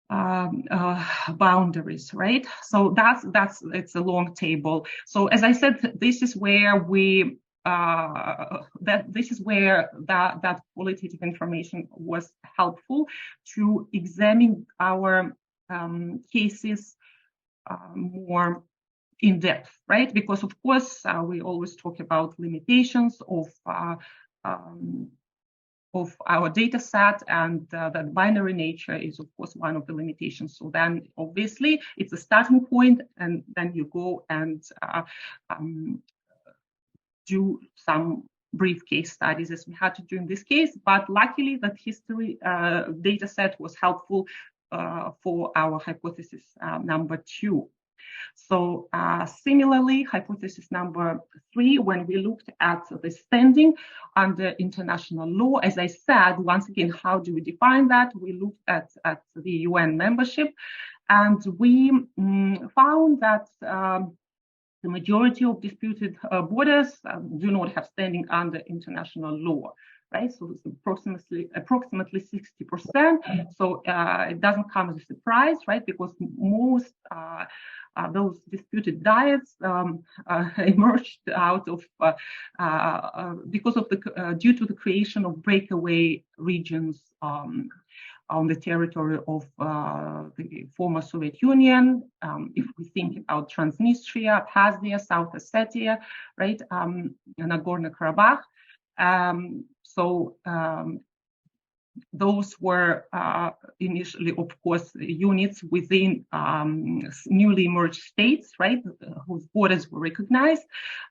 boundaries, right? So it's a long table. So as I said, this is where we that qualitative information was helpful to examine our cases more in depth, right? Because of course we always talk about limitations of our data set, and that binary nature is of course one of the limitations. So then obviously it's a starting point, and then you go and do some brief case studies as we had to do in this case, but luckily that history data set was helpful for our hypothesis number 2. So similarly, hypothesis number 3, when we looked at the standing under international law, as I said, once again, how do we define that? We looked at the UN membership, and we found that the majority of disputed borders do not have standing under international law. Right, so it's approximately 60%. So it doesn't come as a surprise, right? Because most those disputed diets emerged out of because of due to the creation of breakaway regions on the territory of the former Soviet Union. If we think about Transnistria, Abkhazia, South Ossetia, right, Nagorno-Karabakh. So those were initially, of course, units within newly emerged states, right, whose borders were recognized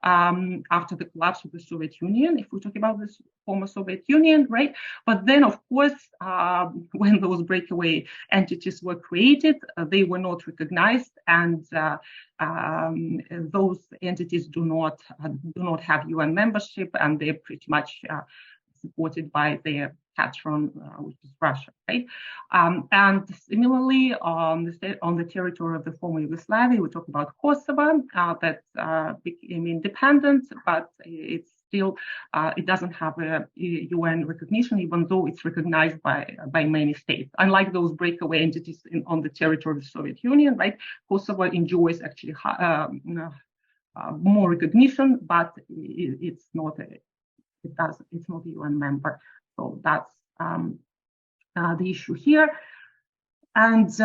after the collapse of the Soviet Union, if we talk about the former Soviet Union, right? But then, of course, when those breakaway entities were created, they were not recognized, and those entities do not have UN membership, and they're pretty much supported by their patron, which is Russia, right? And similarly, on the territory of the former Yugoslavia, we talk about Kosovo that became independent, but it's still it doesn't have a UN recognition, even though it's recognized by many states. Unlike those breakaway entities on the territory of the Soviet Union, right? Kosovo enjoys actually more recognition, but it's not a UN member. So that's the issue here. And these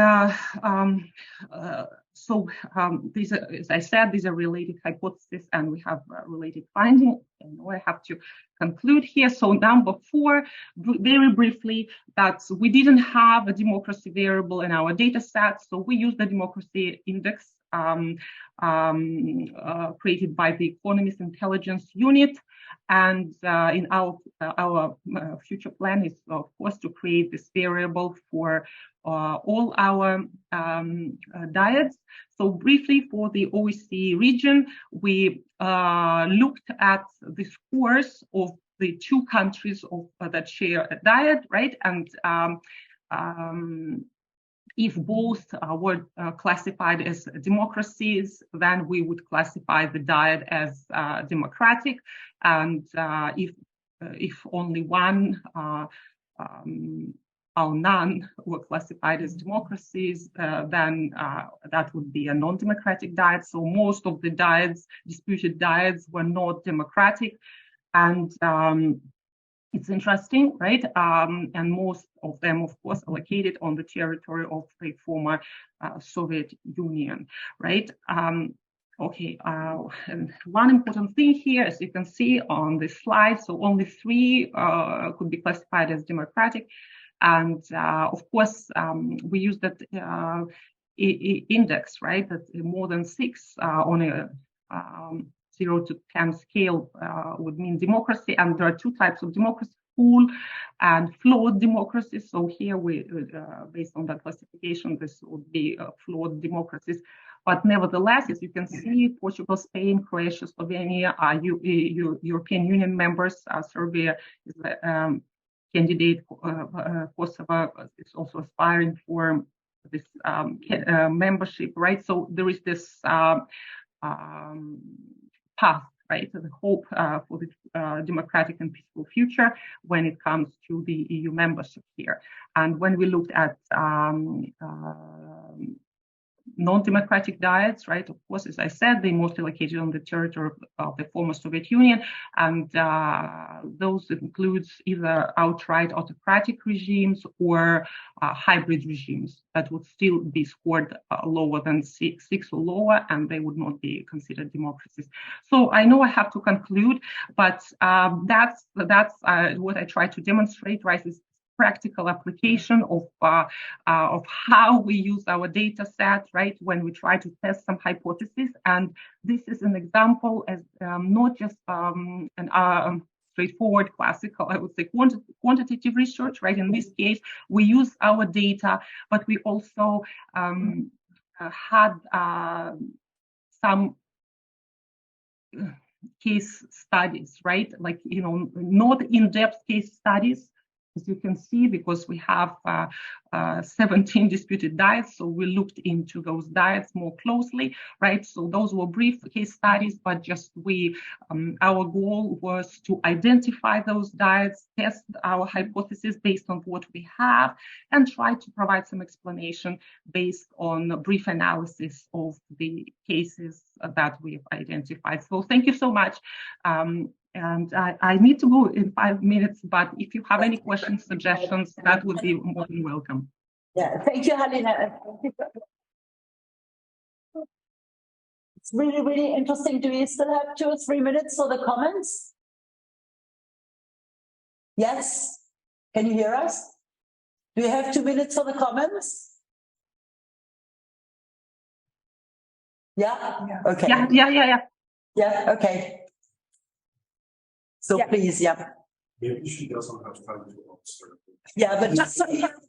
are, as I said, these are related hypotheses, and we have related findings. And I have to conclude here. So number 4, very briefly, that we didn't have a democracy variable in our data set. So we used the democracy index created by the Economist Intelligence Unit. And in our future plan is, of course, to create this variable for all our diets. So briefly, for the OSCE region, we looked at the scores of the 2 countries that share a diet, right? And if both were classified as democracies, then we would classify the diet as democratic. And if if only one or none were classified as democracies, then that would be a non-democratic diet. So most of the diets, disputed diets, were not democratic. And it's interesting, right? And most of them, of course, are located on the territory of the former Soviet Union, right? Okay, and one important thing here, as you can see on this slide, so only 3 could be classified as democratic. And of course, we use that index, right? That more than 6 on a 0 to 10 scale would mean democracy. And there are 2 types of democracy, full and flawed democracy. So here we, based on that classification, this would be flawed democracies. But nevertheless, as you can see, Portugal, Spain, Croatia, Slovenia are European Union members. Serbia is a candidate. Kosovo is also aspiring for this membership, right? So there is this path, right? The hope for the democratic and peaceful future when it comes to the EU membership here. And when we looked at non-democratic diets, right? Of course, as I said, they mostly located on the territory of the former Soviet Union, and those includes either outright autocratic regimes or hybrid regimes that would still be scored lower than 6 or lower, and they would not be considered democracies. So I know I have to conclude, but that's what I try to demonstrate, right? Is practical application of how we use our data set, right, when we try to test some hypotheses. And this is an example as not just an straightforward classical, I would say, quantitative research, right? In this case, we use our data, but we also had some case studies, right? Like, you know, not in-depth case studies, as you can see, because we have 17 disputed diets, so we looked into those diets more closely, right? So those were brief case studies, but just our goal was to identify those diets, test our hypothesis based on what we have, and try to provide some explanation based on a brief analysis of the cases that we've identified. So thank you so much. And I need to go in 5 minutes, but if you have any questions, suggestions, that would be more than welcome. Yeah, thank you, Halina. It's really, really interesting. Do we still have 2 or 3 minutes for the comments? Yes? Can you hear us? Do we have 2 minutes for the comments? Yeah? Okay. Yeah, okay. So yeah. Please, yeah. Maybe she doesn't have time to answer. Yeah, but just some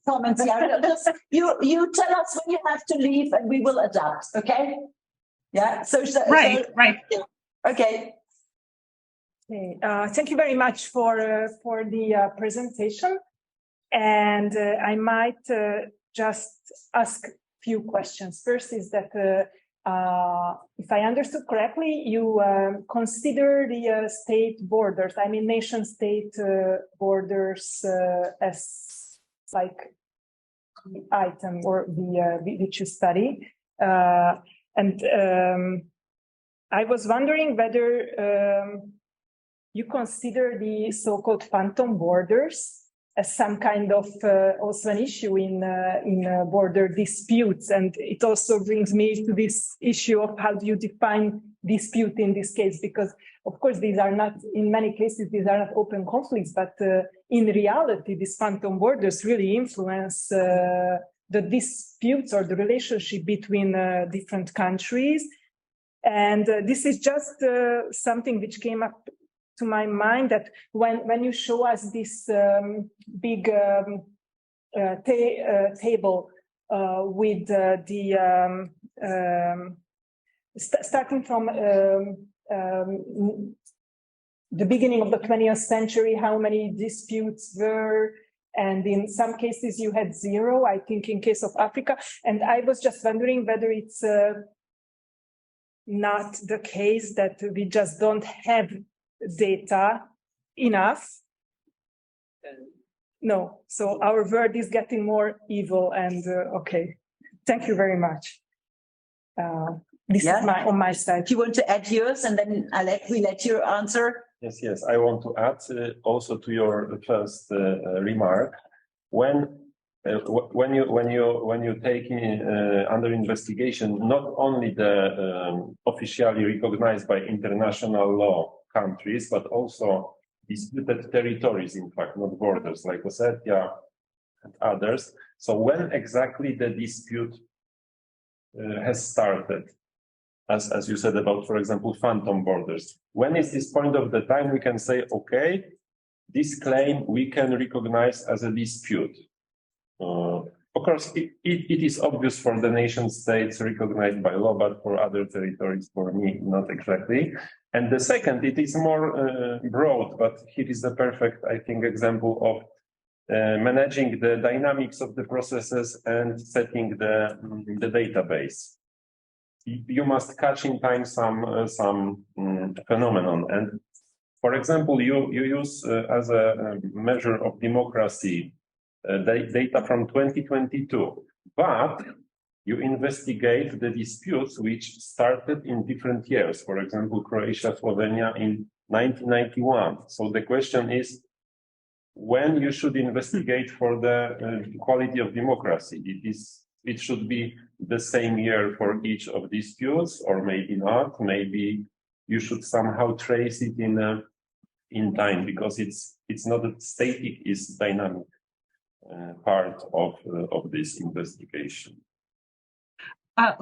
comments. Yeah, just, you tell us when you have to leave, and we will adapt. Okay. Yeah. Right. Yeah. Okay. Okay. Thank you very much for the presentation, and I might just ask a few questions. First is that. If I understood correctly, you consider the state borders, I mean nation-state borders as like the item or the which you study. And I was wondering whether you consider the so-called phantom borders as some kind of also an issue in border disputes, and it also brings me to this issue of how do you define dispute in this case, because of course these are not, in many cases these are not open conflicts, but in reality these phantom borders really influence the disputes or the relationship between different countries, and this is just something which came up to my mind, that when you show us this big table with starting from the beginning of the 20th century, how many disputes were, and in some cases you had 0, I think in case of Africa, and I was just wondering whether it's not the case that we just don't have data enough? No, so our word is getting more evil and okay. Thank you very much. This is on my side. Do you want to add yours and then we let you answer? Yes, I want to add also to your first remark. When you take under investigation not only the officially recognized by international law countries, but also disputed territories, in fact, not borders, like Ossetia and others. So when exactly the dispute has started, as you said about, for example, phantom borders, when is this point of the time we can say, okay, this claim we can recognize as a dispute? Of course, it is obvious for the nation states recognized by law, but for other territories, for me, not exactly. And the second, it is more broad, but here is the perfect, I think, example of managing the dynamics of the processes and setting the database. You must catch in time some phenomenon. And for example, you use as a measure of democracy data from 2022, but you investigate the disputes which started in different years. For example, Croatia, Slovenia in 1991. So the question is, when you should investigate for the quality of democracy? It should be the same year for each of these disputes, or maybe not. Maybe you should somehow trace it in time, because it's not a static, it's dynamic part of this investigation.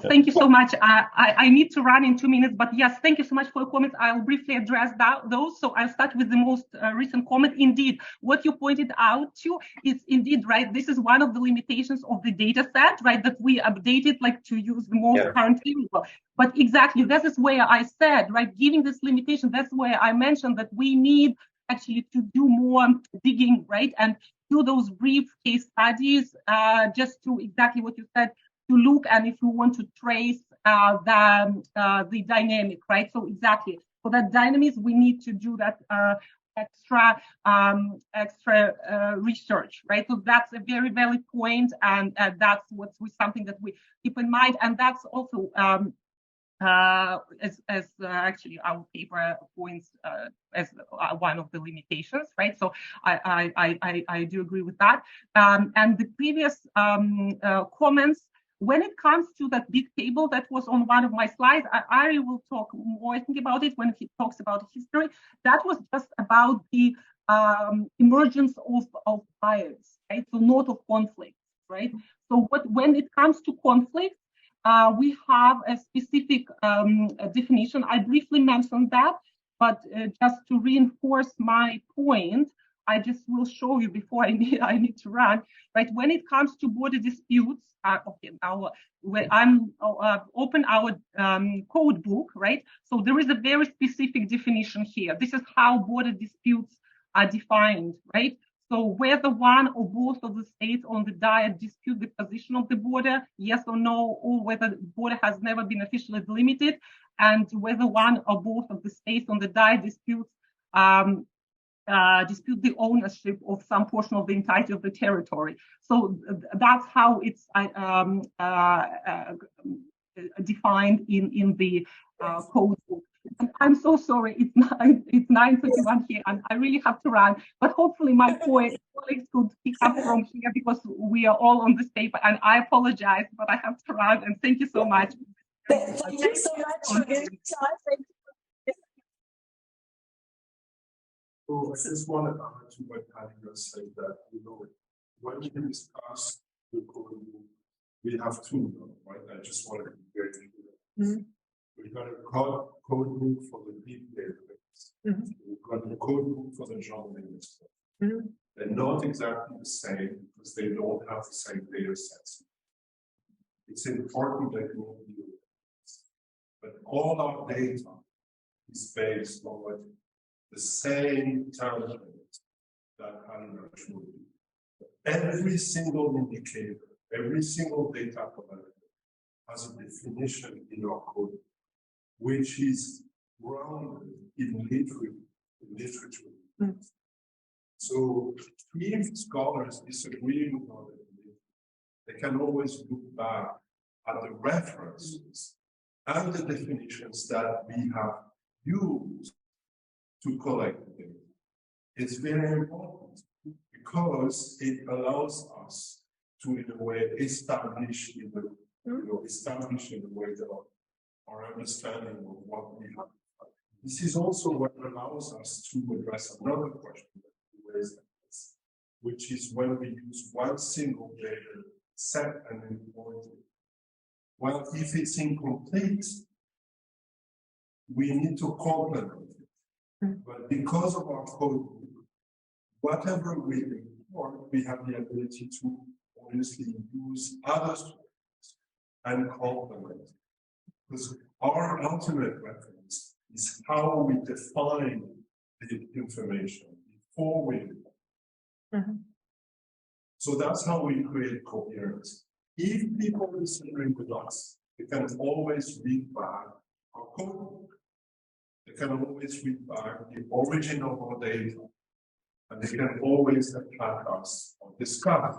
Thank you so much. I need to run in 2 minutes, but yes, thank you so much for your comments. I'll briefly address those. So I'll start with the most recent comment. Indeed, what you pointed out to is indeed right. This is one of the limitations of the data set, right? That we updated, like, to use the most current label. But exactly, this is where I said, right, given this limitation, that's where I mentioned that we need actually to do more digging, right? And do those brief case studies, just to exactly what you said, to look, and if you want to trace the dynamic, right? So exactly for that dynamics, we need to do that extra research, right? So that's a very valid point, and that's what's something that we keep in mind, and that's also as actually our paper points as one of the limitations, right? So I do agree with that, and the previous comments. When it comes to that big table that was on one of my slides, Ari will talk more, I think, about it when he talks about history. That was just about the emergence of bias, right? So not of conflicts, right? So when it comes to conflict, we have a specific definition. I briefly mentioned that, but just to reinforce my point, I just will show you before I need to run, right? When it comes to border disputes, okay, now I'm open our code book, right? So there is a very specific definition here. This is how border disputes are defined, right? So whether one or both of the states on the diet dispute the position of the border, yes or no, or whether the border has never been officially delimited, and whether one or both of the states on the diet disputes dispute the ownership of some portion of the entirety of the territory. So that's how it's defined in the code book. And I'm so sorry, it's 9:31 here, and I really have to run. But hopefully my colleagues could pick up from here, because we are all on this paper. And I apologize, but I have to run. And thank you so much. Thank you so much for giving time. Thank you. So I just want to add to what Hannah said, that, when we discuss the code, we have two, right? I just want to be very clear. We've got a code book for the big database. We've got a code book for the job database. They're not exactly the same, because they don't have the same data sets. It's important that you do this. But all our data is based on the same template that Hannah showed you. Every single indicator, every single data parameter has a definition in our code, which is grounded in literature, So if scholars disagree with our belief, they can always look back at the references and the definitions that we have used to collect the data. It's very important because it allows us to, in a way, establish in the way that our understanding of what we have. This is also what allows us to address another question that we raised, which is when we use one single data set and import it. Well, if it's incomplete, we need to complement it. But because of our code, whatever we import, we have the ability to obviously use other sources and complement. Because our ultimate reference is how we define the information before we import. So that's how we create coherence. If people disagree with us, they can always read back our code. They can always read back the origin of our data. And they can always attack us or discuss,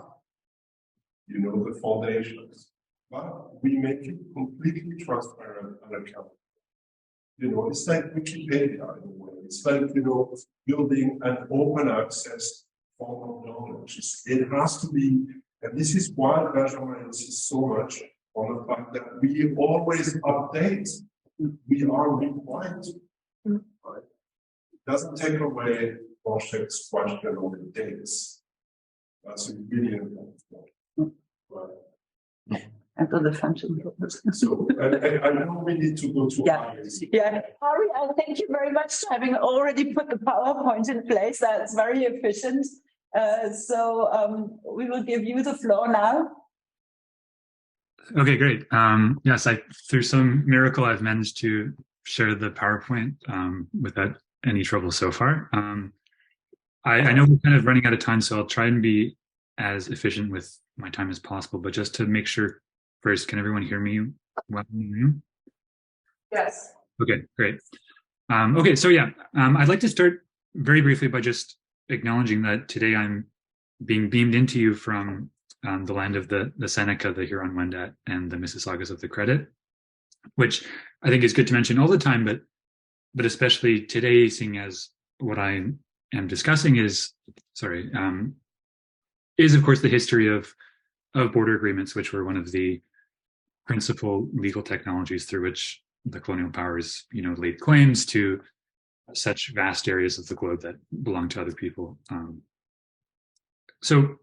the foundations. But we make it completely transparent and accountable. It's like Wikipedia in a way. It's like, building an open access form of knowledge. It has to be, and this is why Benjamin insists so much on the fact that we always update. We are required to, right? It doesn't take away Boschek's question on the dates. That's a really important point. Right. And other functions. So I know we need to go to Harry, thank you very much for having already put the PowerPoint in place. That's very efficient. So we will give you the floor now. Okay, great. Yes, through some miracle, I've managed to share the PowerPoint without any trouble so far. I know we're kind of running out of time, so I'll try and be as efficient with my time as possible. But just to make sure, first, can everyone hear me well? Yes. Okay, great. Okay, so yeah, I'd like to start very briefly by just acknowledging that today I'm being beamed into you from the land of the Seneca, the Huron-Wendat, and the Mississaugas of the Credit, which I think is good to mention all the time, but especially today, seeing as what I am discussing is of course the history of border agreements, which were one of the principal legal technologies through which the colonial powers, laid claims to such vast areas of the globe that belong to other people. So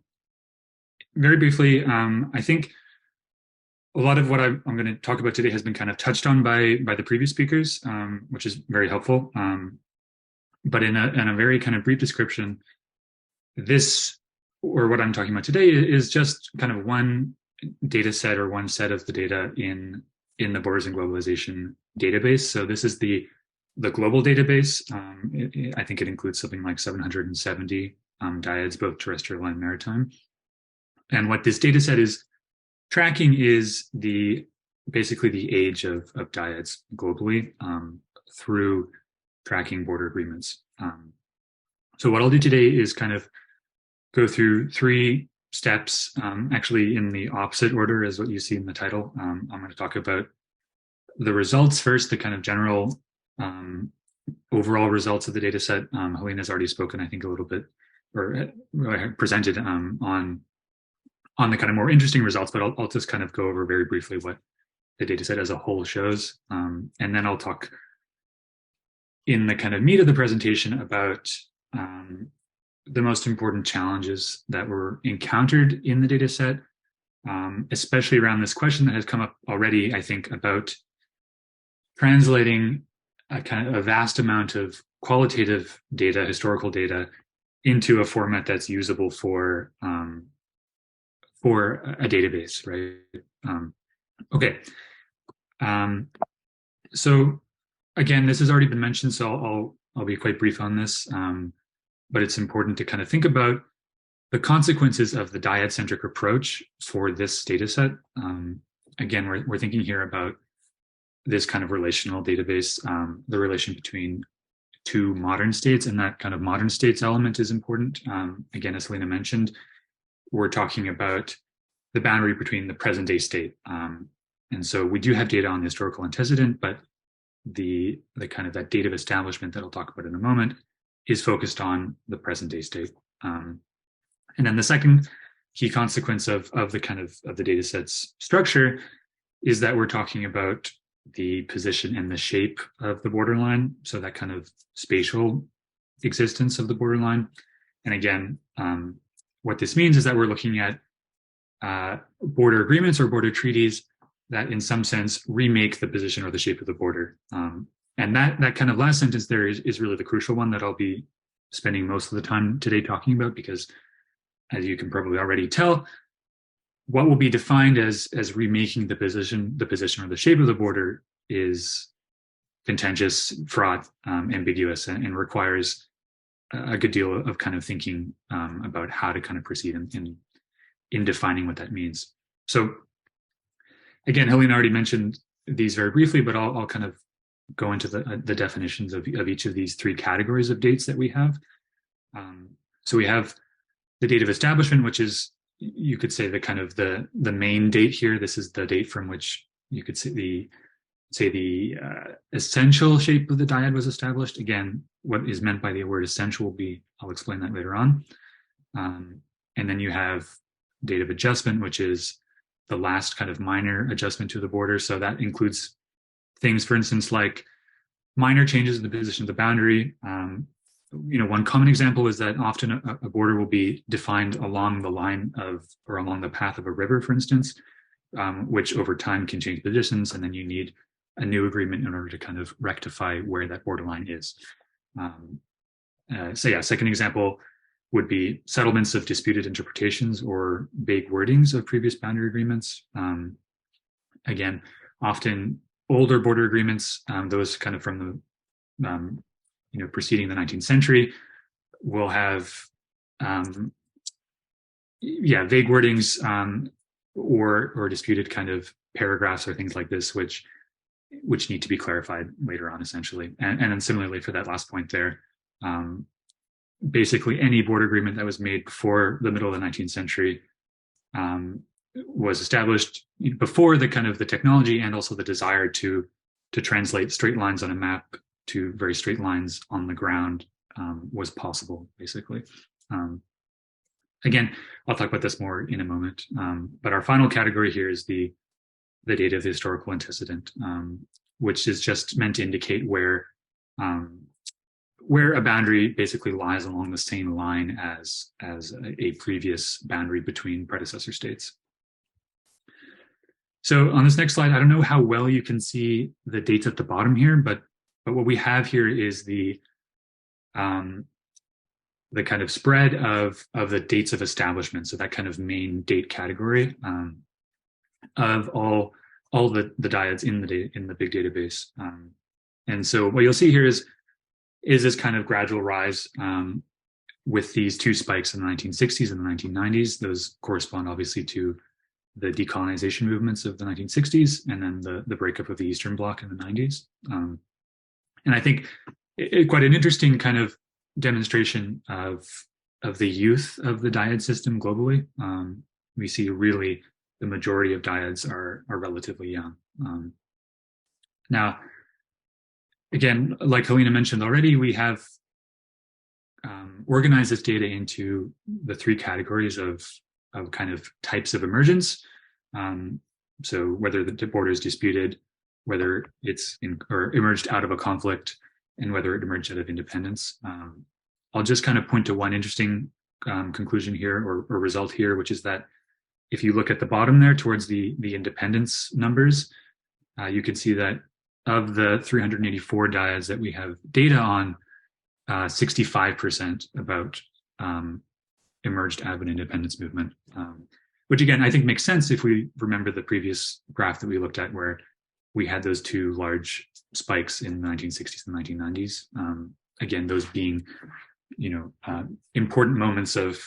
very briefly, I think a lot of what I'm going to talk about today has been kind of touched on by the previous speakers, which is very helpful. But in a very kind of brief description, what I'm talking about today is just kind of one data set or one set of the data in the Borders and Globalization database. So this is the global database. I think it includes something like 770 dyads, both terrestrial and maritime. And what this data set is tracking is basically the age of dyads globally through tracking border agreements. So what I'll do today is kind of go through 3 steps, actually in the opposite order as what you see in the title. I'm going to talk about the results first, the kind of general overall results of the data set. Helena's already spoken, I think, a little bit, or presented on the kind of more interesting results, but I'll just kind of go over very briefly what the data set as a whole shows. And then I'll talk in the kind of meat of the presentation about the most important challenges that were encountered in the data set, especially around this question that has come up already, I think, about translating a kind of a vast amount of qualitative data, historical data, into a format that's usable for a database, right? Okay. So again, this has already been mentioned, so I'll be quite brief on this. But it's important to kind of think about the consequences of the dyad-centric approach for this data set. Again, we're thinking here about this kind of relational database, the relation between to modern states, and that kind of modern states element is important. Again, as Helena mentioned, we're talking about the boundary between the present day state. And so we do have data on the historical antecedent, but the kind of that date of establishment that I'll talk about in a moment is focused on the present day state. And then the second key consequence of the kind of the data set's structure is that we're talking about the position and the shape of the borderline. So that kind of spatial existence of the borderline. And again, what this means is that we're looking at border agreements or border treaties that in some sense remake the position or the shape of the border. And that kind of last sentence there is really the crucial one that I'll be spending most of the time today talking about, because as you can probably already tell, what will be defined as remaking the position or the shape of the border is contentious, fraught, ambiguous, and requires a good deal of kind of thinking about how to kind of proceed in defining what that means. So again, Helena already mentioned these very briefly, but I'll kind of go into the definitions of each of these three categories of dates that we have. So we have the date of establishment, which is, you could say, the kind of the main date here. This is the date from which you could say the essential shape of the dyad was established. Again, what is meant by the word essential will be, I'll explain that later on. And then you have date of adjustment, which is the last kind of minor adjustment to the border. So that includes things, for instance, like minor changes in the position of the boundary. One common example is that often a border will be defined along the line of, or along the path of a river, for instance, which over time can change positions, and then you need a new agreement in order to kind of rectify where that borderline is. Second example would be settlements of disputed interpretations or vague wordings of previous boundary agreements. Again, often older border agreements, those kind of from the preceding the 19th century, will have vague wordings or disputed kind of paragraphs or things like this, which need to be clarified later on, essentially. And then similarly for that last point there, basically any border agreement that was made before the middle of the 19th century was established before the kind of the technology and also the desire to translate straight lines on a map to very straight lines on the ground was possible, basically. Again, I'll talk about this more in a moment, but our final category here is the date of the historical antecedent, which is just meant to indicate where a boundary basically lies along the same line as a previous boundary between predecessor states. So on this next slide, I don't know how well you can see the dates at the bottom here, but what we have here is the kind of spread of the dates of establishment. So that kind of main date category of all the dyads in the big database. And so what you'll see here is this kind of gradual rise with these two spikes in the 1960s and the 1990s. Those correspond obviously to the decolonization movements of the 1960s and then the breakup of the Eastern Bloc in the 90s. And I think quite an interesting kind of demonstration of the youth of the dyad system globally. We see really the majority of dyads are relatively young. Now, again, like Helena mentioned already, we have organized this data into the three categories of kind of types of emergence. So whether the border is disputed, whether it's emerged out of a conflict, and whether it emerged out of independence. I'll just kind of point to one interesting conclusion here or result here, which is that if you look at the bottom there towards the independence numbers, you can see that of the 384 dyads that we have data on, 65% about emerged out of an independence movement, which again, I think makes sense if we remember the previous graph that we looked at where we had those two large spikes in the 1960s and 1990s. Again, those being, important moments of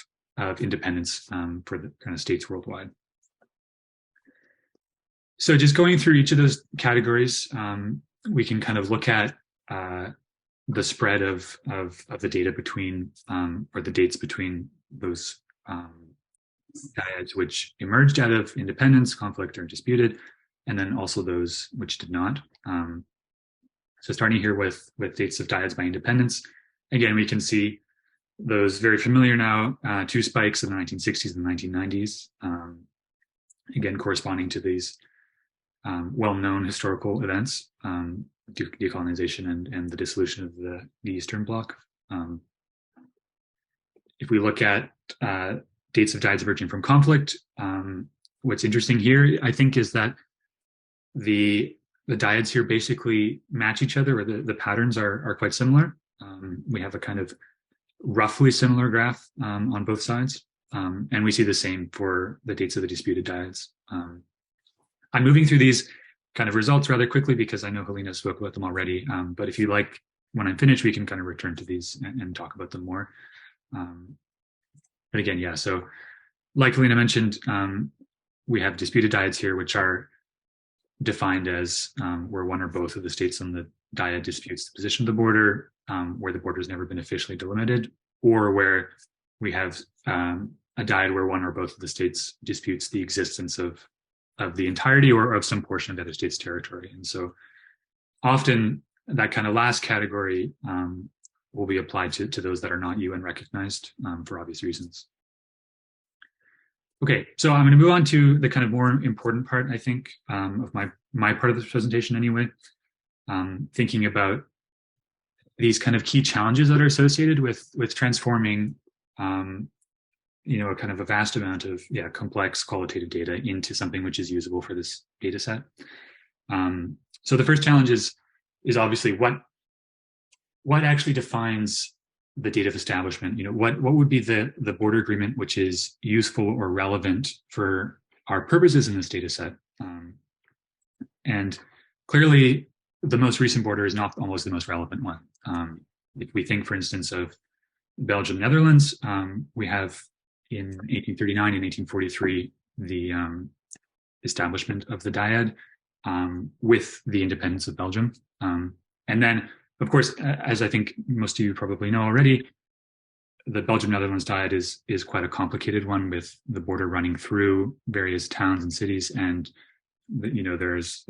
independence for the kind of states worldwide. So just going through each of those categories, we can kind of look at the spread of the data between or the dates between those dyads which emerged out of independence, conflict, or disputed, and then also those which did not. So starting here with dates of dyads by independence, again, we can see those very familiar now, two spikes in the 1960s and 1990s, again, corresponding to these well-known historical events, decolonization and the dissolution of the Eastern Bloc. If we look at dates of dyads emerging from conflict, what's interesting here, I think, is that the dyads here basically match each other, or the patterns are quite similar. We have a kind of roughly similar graph on both sides, and we see the same for the dates of the disputed dyads. I'm moving through these kind of results rather quickly because I know Helena spoke about them already, but if you like, when I'm finished, we can kind of return to these and talk about them more. But again, yeah, so like Helena mentioned, we have disputed dyads here, which are defined as where one or both of the states on the dyad disputes the position of the border, where the border has never been officially delimited, or where we have a dyad where one or both of the states disputes the existence of the entirety or of some portion of the other state's territory. And so often that kind of last category will be applied to those that are not UN recognized for obvious reasons. Okay, so I'm going to move on to the kind of more important part, I think, of my part of this presentation anyway, thinking about these kind of key challenges that are associated with transforming a kind of a vast amount of complex qualitative data into something which is usable for this data set. So the first challenge is obviously what actually defines the date of establishment. What would be the border agreement which is useful or relevant for our purposes in this data set? And clearly the most recent border is not almost the most relevant one. If we think, for instance, of Belgium, Netherlands, we have in 1839 and 1843 the establishment of the dyad with the independence of Belgium. And then, of course, as I think most of you probably know already, the Belgium-Netherlands dyad is quite a complicated one, with the border running through various towns and cities, and there's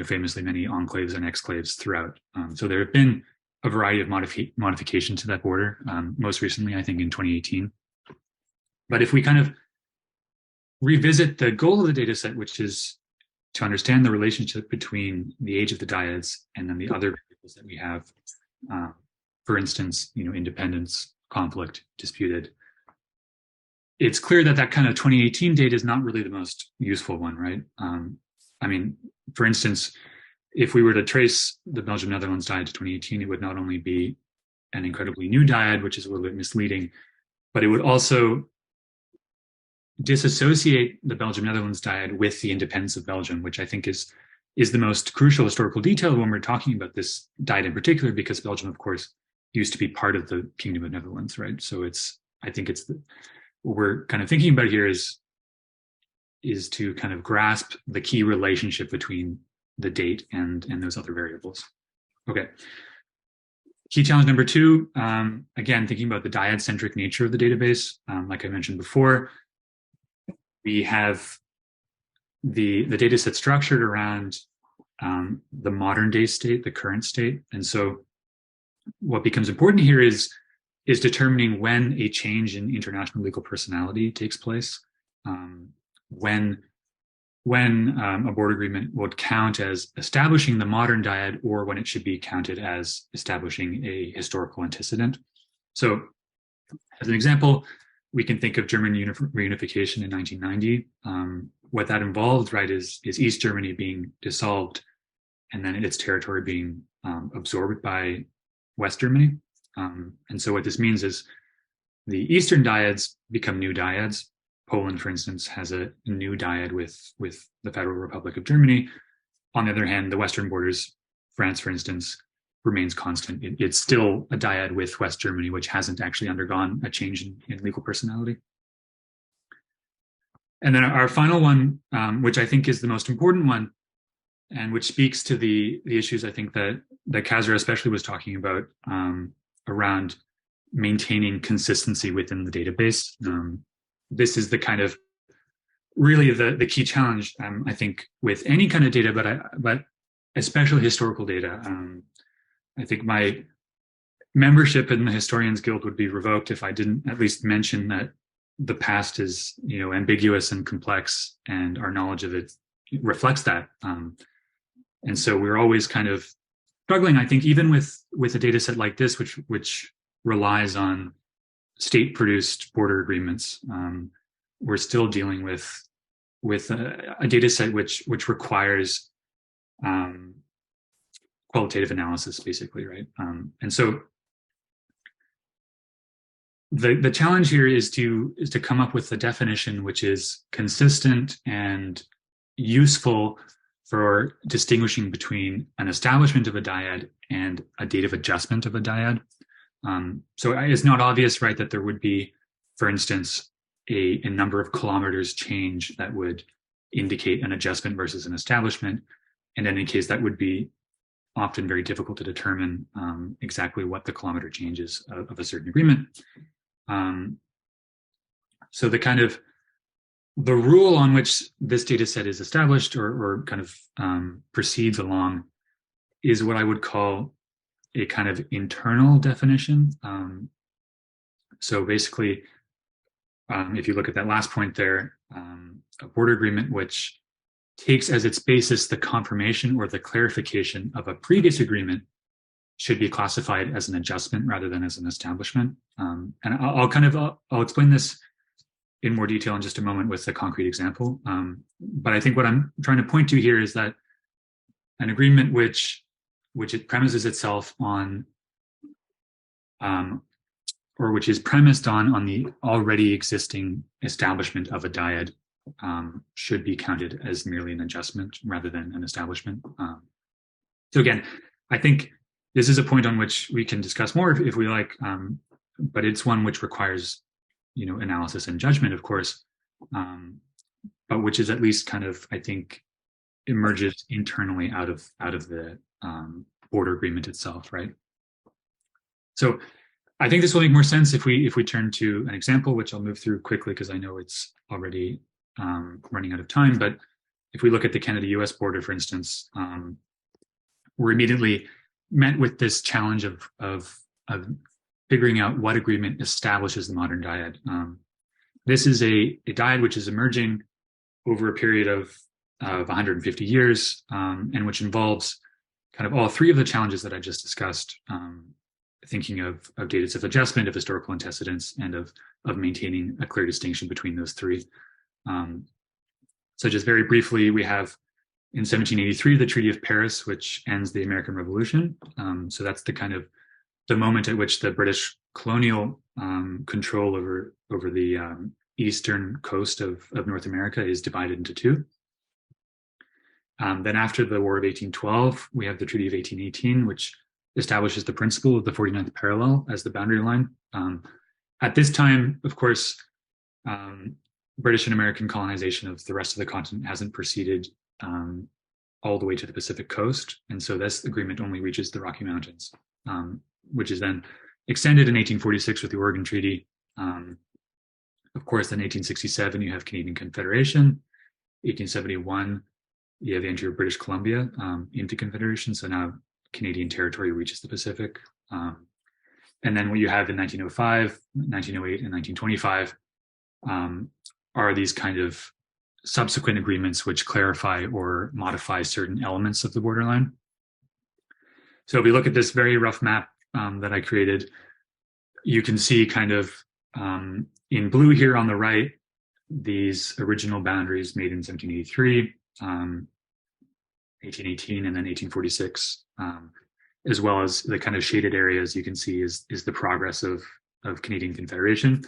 famously many enclaves and exclaves throughout. So there have been a variety of modifications to that border, most recently, I think, in 2018. But if we kind of revisit the goal of the data set, which is to understand the relationship between the age of the dyads and then the other variables that we have, for instance, independence, conflict, disputed, it's clear that kind of 2018 data is not really the most useful one, right? I mean, for instance, if we were to trace the Belgium-Netherlands dyad to 2018, it would not only be an incredibly new dyad, which is a little bit misleading, but it would also disassociate the Belgium-Netherlands dyad with the independence of Belgium, which I think is the most crucial historical detail when we're talking about this dyad in particular, because Belgium, of course, used to be part of the Kingdom of Netherlands, right? So I think what we're kind of thinking about here is to kind of grasp the key relationship between the date and those other variables. Okay. Key challenge number two, again, thinking about the dyad-centric nature of the database. Like I mentioned before, we have the data set structured around the modern day state, the current state. And so what becomes important here is determining when a change in international legal personality takes place, when a border agreement would count as establishing the modern dyad, or when it should be counted as establishing a historical antecedent. So as an example, we can think of German reunification in 1990. What that involved, right, is East Germany being dissolved and then its territory being absorbed by West Germany. And so what this means is the Eastern dyads become new dyads. Poland, for instance, has a new dyad with the Federal Republic of Germany. On the other hand, the Western borders, France, for instance, remains constant. It's still a dyad with West Germany, which hasn't actually undergone a change in legal personality. And then our final one, which I think is the most important one, and which speaks to the issues I think that Kazra especially was talking about around maintaining consistency within the database. This is the kind of really the key challenge, I think, with any kind of data, but especially historical data. I think my membership in the Historians Guild would be revoked if I didn't at least mention that the past is, ambiguous and complex, and our knowledge of it reflects that. And so we're always kind of struggling, I think, even with a data set like this, which relies on state-produced border agreements. We're still dealing with a data set which requires qualitative analysis, basically, right? And so the challenge here is to come up with a definition which is consistent and useful for distinguishing between an establishment of a dyad and a date of adjustment of a dyad. So it's not obvious, right, that there would be, for instance, a number of kilometers change that would indicate an adjustment versus an establishment. And in any case, that would be often very difficult to determine exactly what the kilometer change is of a certain agreement. So the rule on which this data set is established or kind of proceeds along is what I would call a kind of internal definition. So basically, if you look at that last point there, a border agreement which takes as its basis the confirmation or the clarification of a previous agreement should be classified as an adjustment rather than as an establishment. And I'll explain this in more detail in just a moment with a concrete example. But I think what I'm trying to point to here is that an agreement which it premises itself on, or which is premised on the already existing establishment of a dyad, should be counted as merely an adjustment rather than an establishment. So again, I think this is a point on which we can discuss more if we like, but it's one which requires, analysis and judgment, of course, but which is at least kind of, I think, emerges internally out of the border agreement itself, right? So I think this will make more sense if we turn to an example, which I'll move through quickly because I know it's already running out of time. But if we look at the Canada-US border, for instance, we're immediately met with this challenge of figuring out what agreement establishes the modern dyad. This is a dyad which is emerging over a period of 150 years, and which involves kind of all three of the challenges that I just discussed, thinking of dates of adjustment, of historical antecedents, and of maintaining a clear distinction between those three. So just very briefly, we have in 1783, the Treaty of Paris, which ends the American Revolution. So that's the moment at which the British colonial control over the eastern coast of North America is divided into two. Then after the War of 1812, we have the Treaty of 1818, which establishes the principle of the 49th parallel as the boundary line. At this time, of course, British and American colonization of the rest of the continent hasn't proceeded all the way to the Pacific coast. And so this agreement only reaches the Rocky Mountains, which is then extended in 1846 with the Oregon Treaty. Of course, in 1867, you have Canadian Confederation. 1871, you have the entry of British Columbia into Confederation. So now Canadian territory reaches the Pacific. And then what you have in 1905, 1908, and 1925 are these kind of subsequent agreements which clarify or modify certain elements of the borderline. So if we look at this very rough map that I created, you can see kind of in blue here on the right, these original boundaries made in 1783, 1818, and then 1846, as well as the kind of shaded areas you can see is the progress of Canadian Confederation.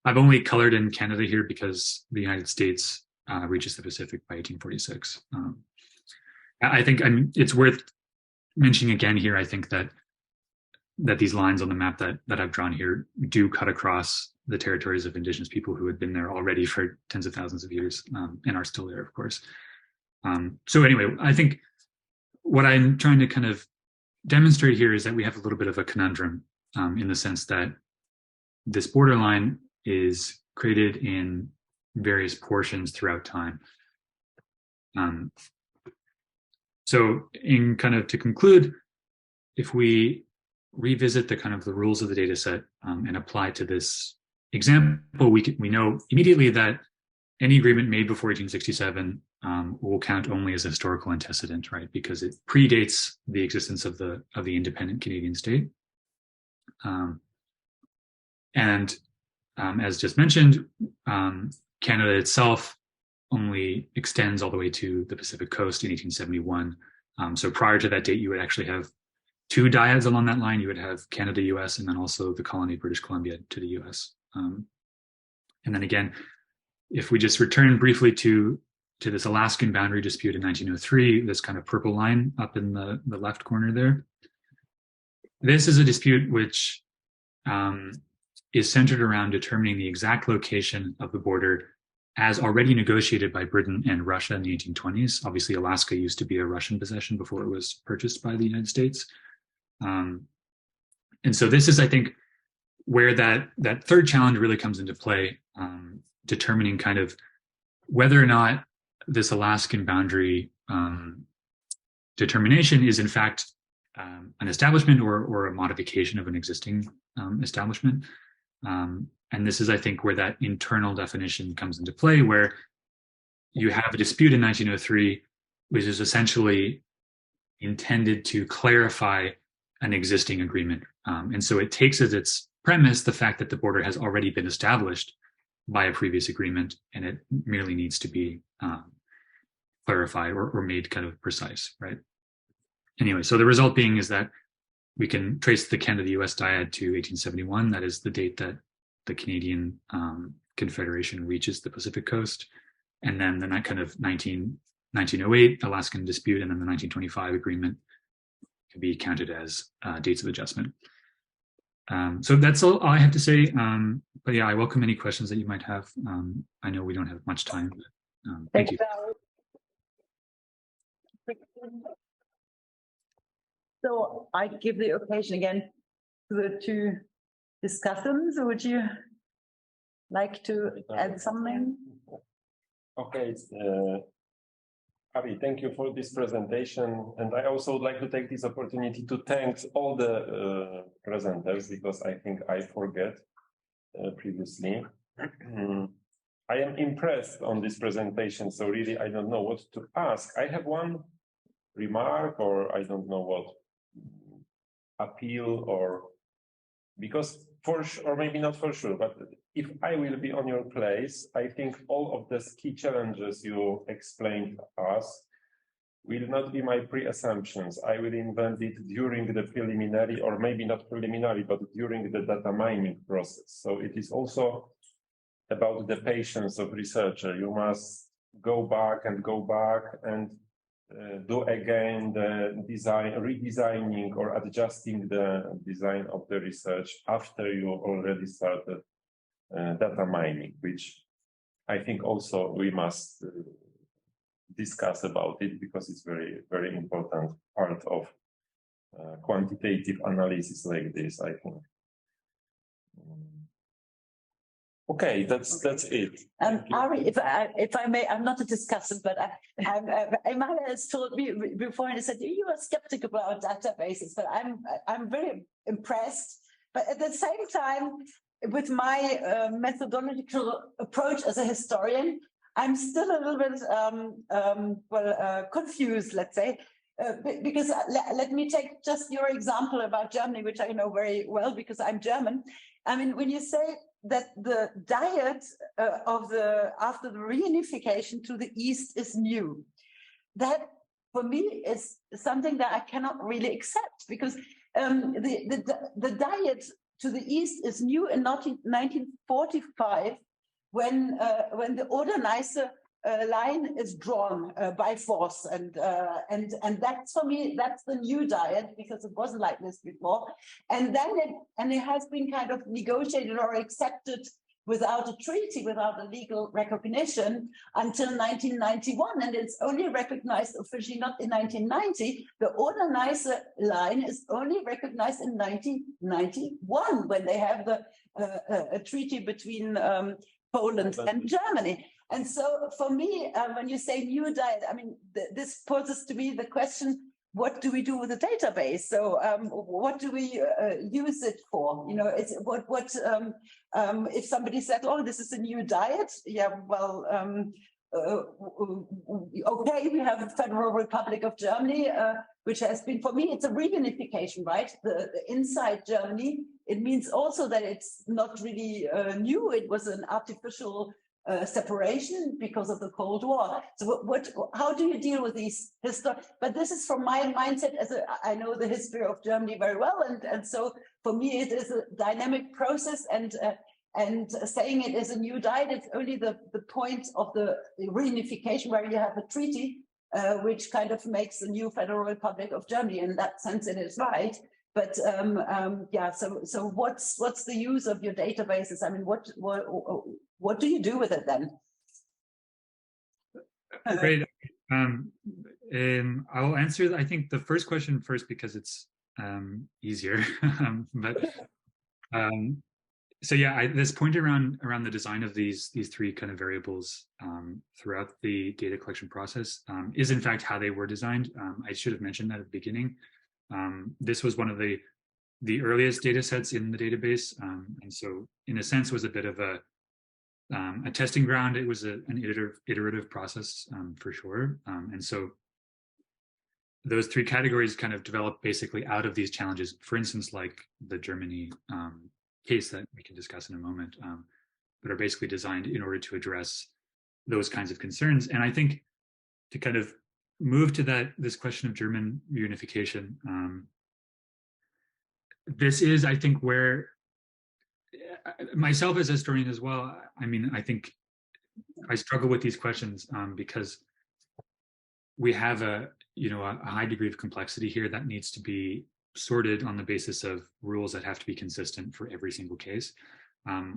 I've only colored in Canada here because the United States reaches the Pacific by 1846. I think it's worth mentioning again here, I think that these lines on the map that I've drawn here do cut across the territories of Indigenous people who had been there already for tens of thousands of years and are still there, of course. So anyway, I think what I'm trying to kind of demonstrate here is that we have a little bit of a conundrum in the sense that this borderline is created in various portions throughout time. So in kind of to conclude, if we revisit the kind of the rules of the data set and apply to this example, we know immediately that any agreement made before 1867 will count only as a historical antecedent, right? Because it predates the existence of the independent Canadian state. As just mentioned, Canada itself only extends all the way to the Pacific coast in 1871. So prior to that date, you would actually have two dyads along that line. You would have Canada, US, and then also the colony of British Columbia to the US. And then again, if we just return briefly to this Alaskan boundary dispute in 1903, this kind of purple line up in the left corner there, this is a dispute which is centered around determining the exact location of the border as already negotiated by Britain and Russia in the 1820s. Obviously, Alaska used to be a Russian possession before it was purchased by the United States. And so this is, I think, where that third challenge really comes into play, determining kind of whether or not this Alaskan boundary determination is in fact an establishment or a modification of an existing establishment. And this is, I think, where that internal definition comes into play, where you have a dispute in 1903, which is essentially intended to clarify an existing agreement. And so it takes as its premise the fact that the border has already been established by a previous agreement, and it merely needs to be clarified or made kind of precise, right? Anyway, so the result being is that we can trace the Canada-US dyad to 1871. That is the date that the Canadian Confederation reaches the Pacific coast. And then the kind of 1908 Alaskan dispute, and then the 1925 agreement can be counted as dates of adjustment. So that's all I have to say. But yeah, I welcome any questions that you might have. I know we don't have much time. But, thank you. So I give the occasion again to the two discussants. Would you like to add something? Okay, Ari, thank you for this presentation. And I also would like to take this opportunity to thank all the presenters, because I think I forget previously. I am impressed on this presentation, so really I don't know what to ask. I have one remark, or I don't know what appeal, or because for sure, or maybe not for sure, but if I will be on your place, I think all of the key challenges you explained to us will not be my pre-assumptions. I will invent it during the preliminary, or maybe not preliminary, but during the data mining process. So it is also about the patience of researcher. You must go back and do again the redesigning or adjusting the design of the research after you already started data mining, which I think also we must discuss about it, because it's very, very important part of quantitative analysis like this, I think. Okay, that's it. Ari, if I may, I'm not a discussant, but Emanuel has told me before, and he said you are skeptical about databases, but I'm very impressed. But at the same time, with my methodological approach as a historian, I'm still a little bit confused, let's say, because let me take just your example about Germany, which I know very well because I'm German. I mean, when you say that the diet after the reunification to the east is new, that for me is something that I cannot really accept, because the diet to the east is new in 1945 when the Oder-Neiße line is drawn by force, and that's, for me, that's the new diet, because it wasn't like this before. And then it has been kind of negotiated or accepted without a treaty, without a legal recognition until 1991. And it's only recognized officially not in 1990. The Oder-Neiße line is only recognized in 1991 when they have a treaty between Poland and Germany. And so for me, when you say new diet, I mean, this poses to me the question, what do we do with the database? So what do we use it for? You know, it's if somebody said, oh, this is a new diet. Yeah, well, okay, we have the Federal Republic of Germany, which has been, for me, it's a reunification, right? The inside Germany, it means also that it's not really new. It was an artificial separation because of the Cold War. So how do you deal with these but this is from my mindset as I know the history of Germany very well. And so for me, it is a dynamic process, and saying it is a new diet, it's only the point of the reunification where you have a treaty, which kind of makes the new Federal Republic of Germany. In that sense, it is right. But yeah, so what's the use of your databases? I mean, what do you do with it then? Great. I'll answer, I think, the first question first because it's easier. So yeah, this point around the design of these three kind of variables throughout the data collection process is in fact how they were designed. I should have mentioned that at the beginning. This was one of the earliest data sets in the database, and so in a sense was a bit of a testing ground. It was an iterative process for sure, and so those three categories kind of developed basically out of these challenges. For instance, like the Germany case that we can discuss in a moment, that are basically designed in order to address those kinds of concerns. And I think to kind of move to this question of German reunification, this is, I think, where myself as a historian as well, I mean, I think I struggle with these questions because we have a high degree of complexity here that needs to be sorted on the basis of rules that have to be consistent for every single case,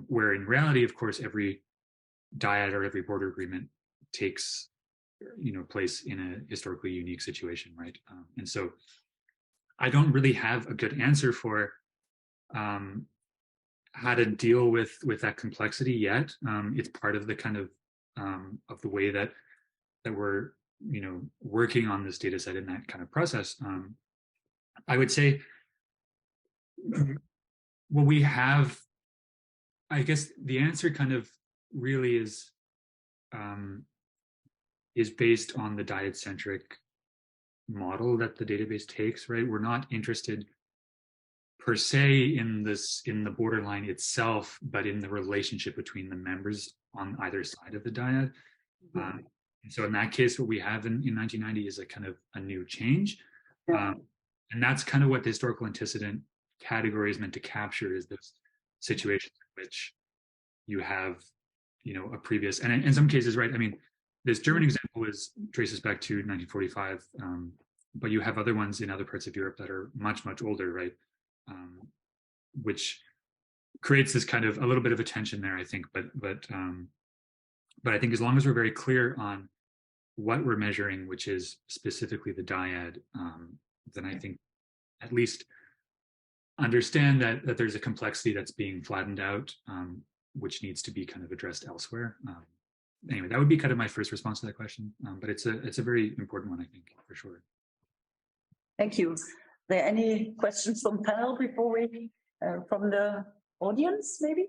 where in reality, of course, every dyad or every border agreement takes place in a historically unique situation, right? And so I don't really have a good answer for how to deal with that complexity yet. It's part of the kind of the way that we're working on this data set in that kind of process. I would say what we have, I guess the answer kind of really is based on the dyad-centric model that the database takes, right? We're not interested per se in the borderline itself, but in the relationship between the members on either side of the dyad. And so in that case, what we have in 1990 is a kind of a new change. And that's kind of what the historical antecedent category is meant to capture, is this situation in which you have, a previous, and in some cases, right, I mean, this German example traces back to 1945, but you have other ones in other parts of Europe that are much, much older, right? Which creates this kind of a little bit of a tension there, I think, but I think as long as we're very clear on what we're measuring, which is specifically the dyad, then I think at least understand that there's a complexity that's being flattened out, which needs to be kind of addressed elsewhere. Anyway, that would be kind of my first response to that question, but it's a very important one, I think, for sure. Thank you. Are there any questions from panel before we, from the audience, maybe?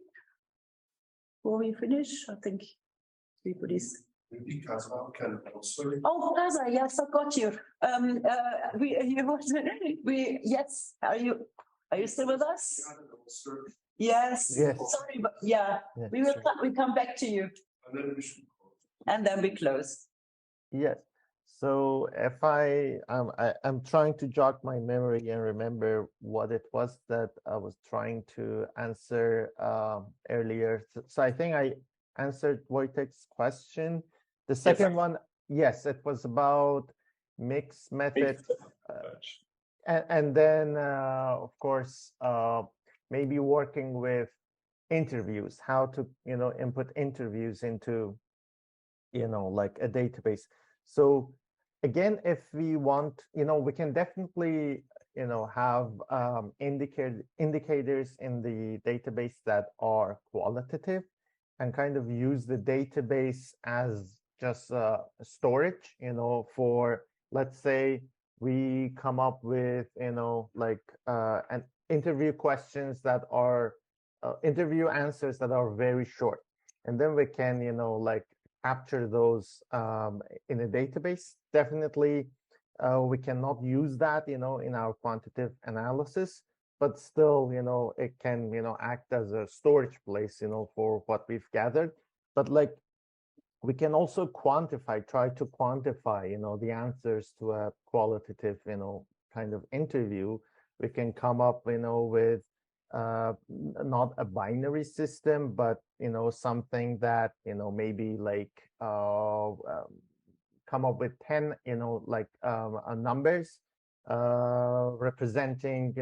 Before we finish, I think everybody's. Maybe Kaza can answer. Oh, Kaza, yes, I got you. Yes, are you still with us? Yes. Yes. Sorry, but yeah, we will. We come back to you. And then we close. Yes. So if I'm trying to jog my memory and remember what it was that I was trying to answer earlier. So I think I answered Wojtek's question. The second one, yes, it was about mixed method. And then, of course, maybe working with interviews, how to, input interviews into, like a database. So again, if we want, we can definitely, have indicators in the database that are qualitative and kind of use the database as just storage, for, let's say, we come up with, like an interview questions that are interview answers that are very short. And then we can, like capture those in a database. Definitely, we cannot use that, in our quantitative analysis, but still, it can, act as a storage place, for what we've gathered. But like, we can also try to quantify, the answers to a qualitative, kind of interview. We can come up, with not a binary system, but, something that, maybe like come up with 10, like numbers representing,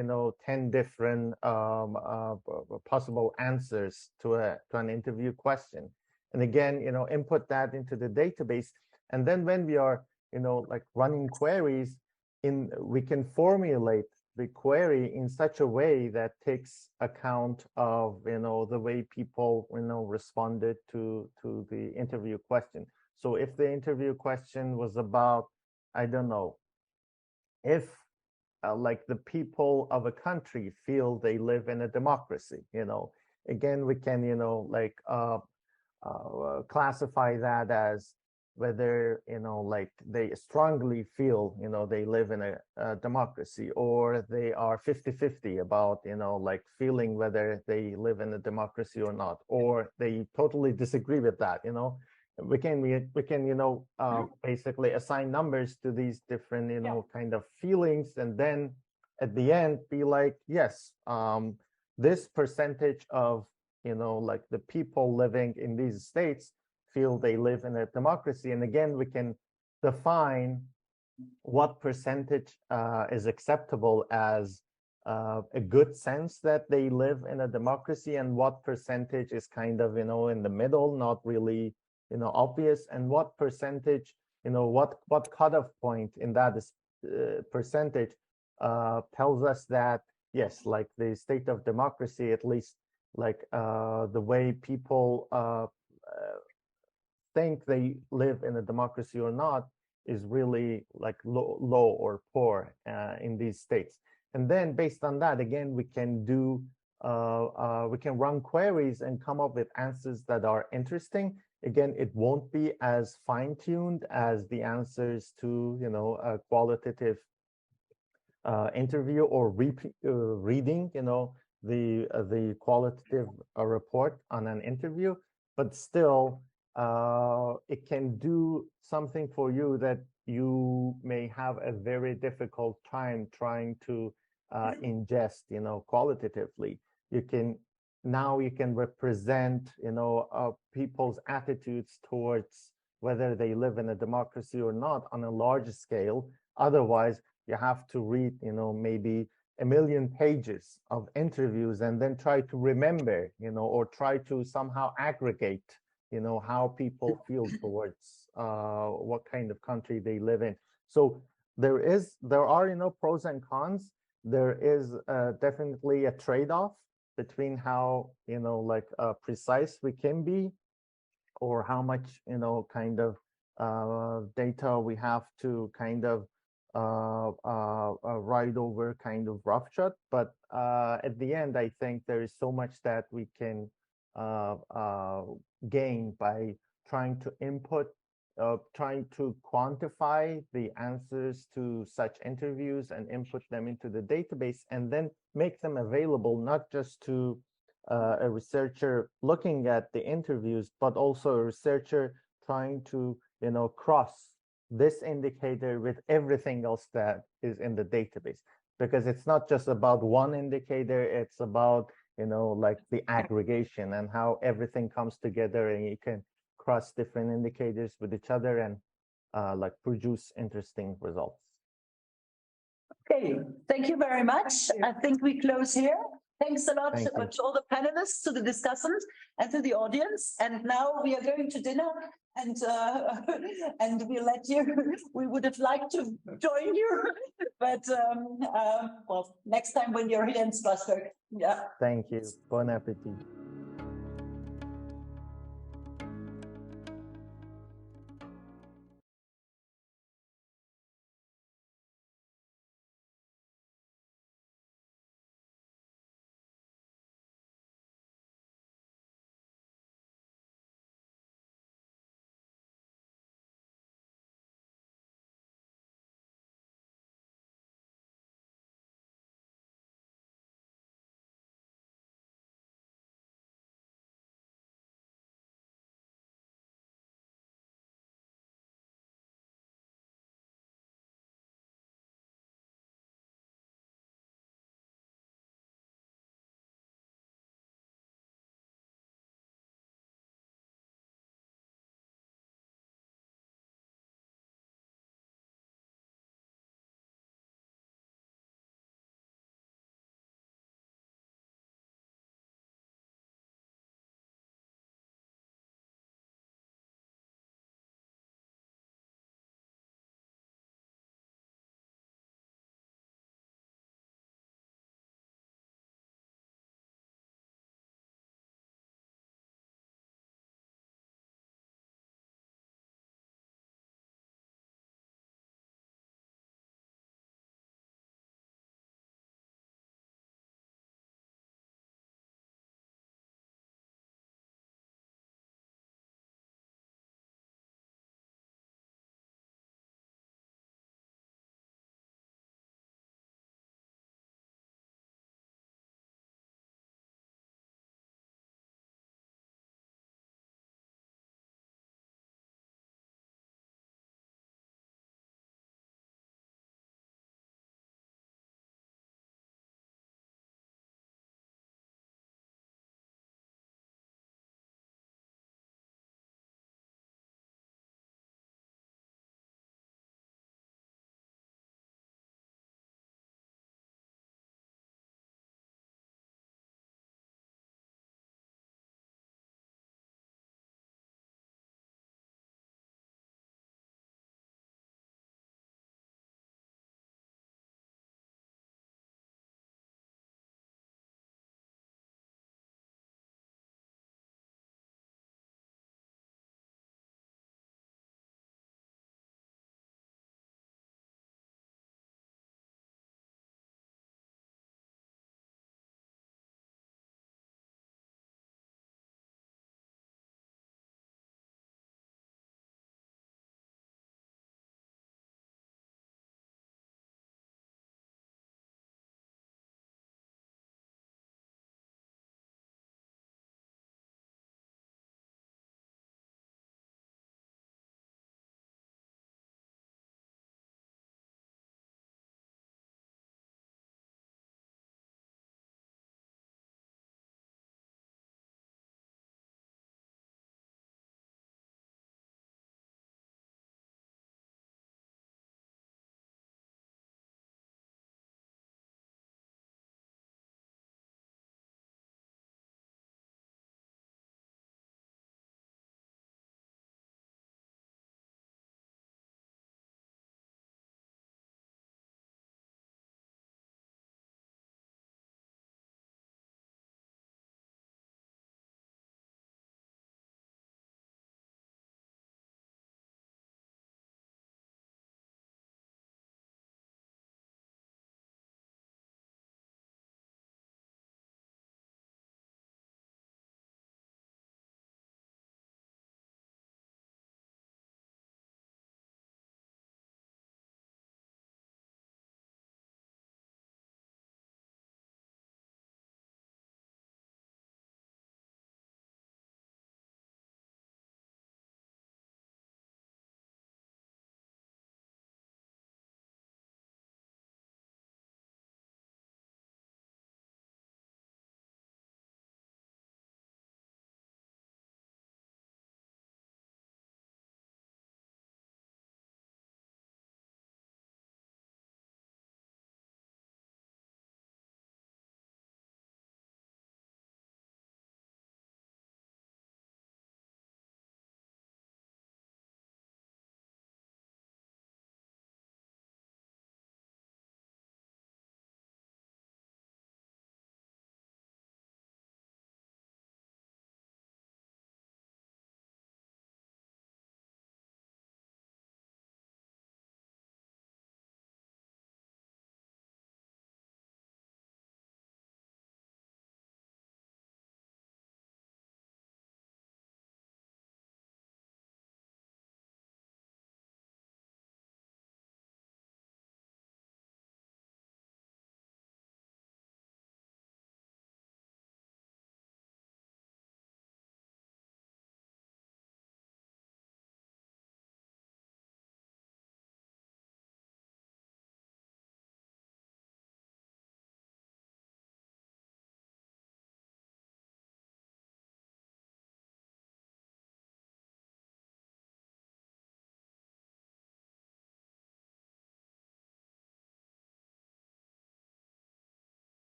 10 different possible answers to an interview question. And again, input that into the database. And then when we are, like running queries, we can formulate the query in such a way that takes account of, the way people, responded to the interview question. So if the interview question was about, I don't know, if like the people of a country feel they live in a democracy, again, we can, like classify that as whether, like they strongly feel, they live in a democracy, or they are 50-50 about, like feeling whether they live in a democracy or not, or they totally disagree with that, we can, basically assign numbers to these different, kind of feelings, and then at the end be like, yes, this percentage of, like the people living in these states feel they live in a democracy. And again, we can define what percentage is acceptable as a good sense that they live in a democracy, and what percentage is kind of, in the middle, not really, obvious, and what percentage, what cutoff point in that is, percentage tells us that, yes, like the state of democracy, at least like the way people think they live in a democracy or not, is really like low or poor in these states. And then based on that, again, we can do, we can run queries and come up with answers that are interesting. Again, it won't be as fine-tuned as the answers to, a qualitative interview, or reading, the qualitative report on an interview, but still, it can do something for you that you may have a very difficult time trying to ingest, qualitatively. You can represent, people's attitudes towards whether they live in a democracy or not on a large scale. Otherwise, you have to read, maybe 1 million pages of interviews and then try to remember, or try to somehow aggregate, how people feel towards what kind of country they live in. So there are, pros and cons. There is definitely a trade-off between how, like precise we can be, or how much, kind of data we have to kind of ride over kind of roughshod. But at the end, I think there is so much that we can gain by trying to input, trying to quantify the answers to such interviews and input them into the database, and then make them available not just to a researcher looking at the interviews, but also a researcher trying to, cross this indicator with everything else that is in the database. Because it's not just about one indicator, it's about, like the aggregation and how everything comes together, and you can cross different indicators with each other and like produce interesting results. Okay, thank you very much. I think we close here. Thanks a lot Thank you. to all the panelists, to the discussants, and to the audience. And now we are going to dinner, and we'll let you. We would have liked to join you, but well, next time when you're here in Strasbourg. Yeah. Thank you. Bon appetit.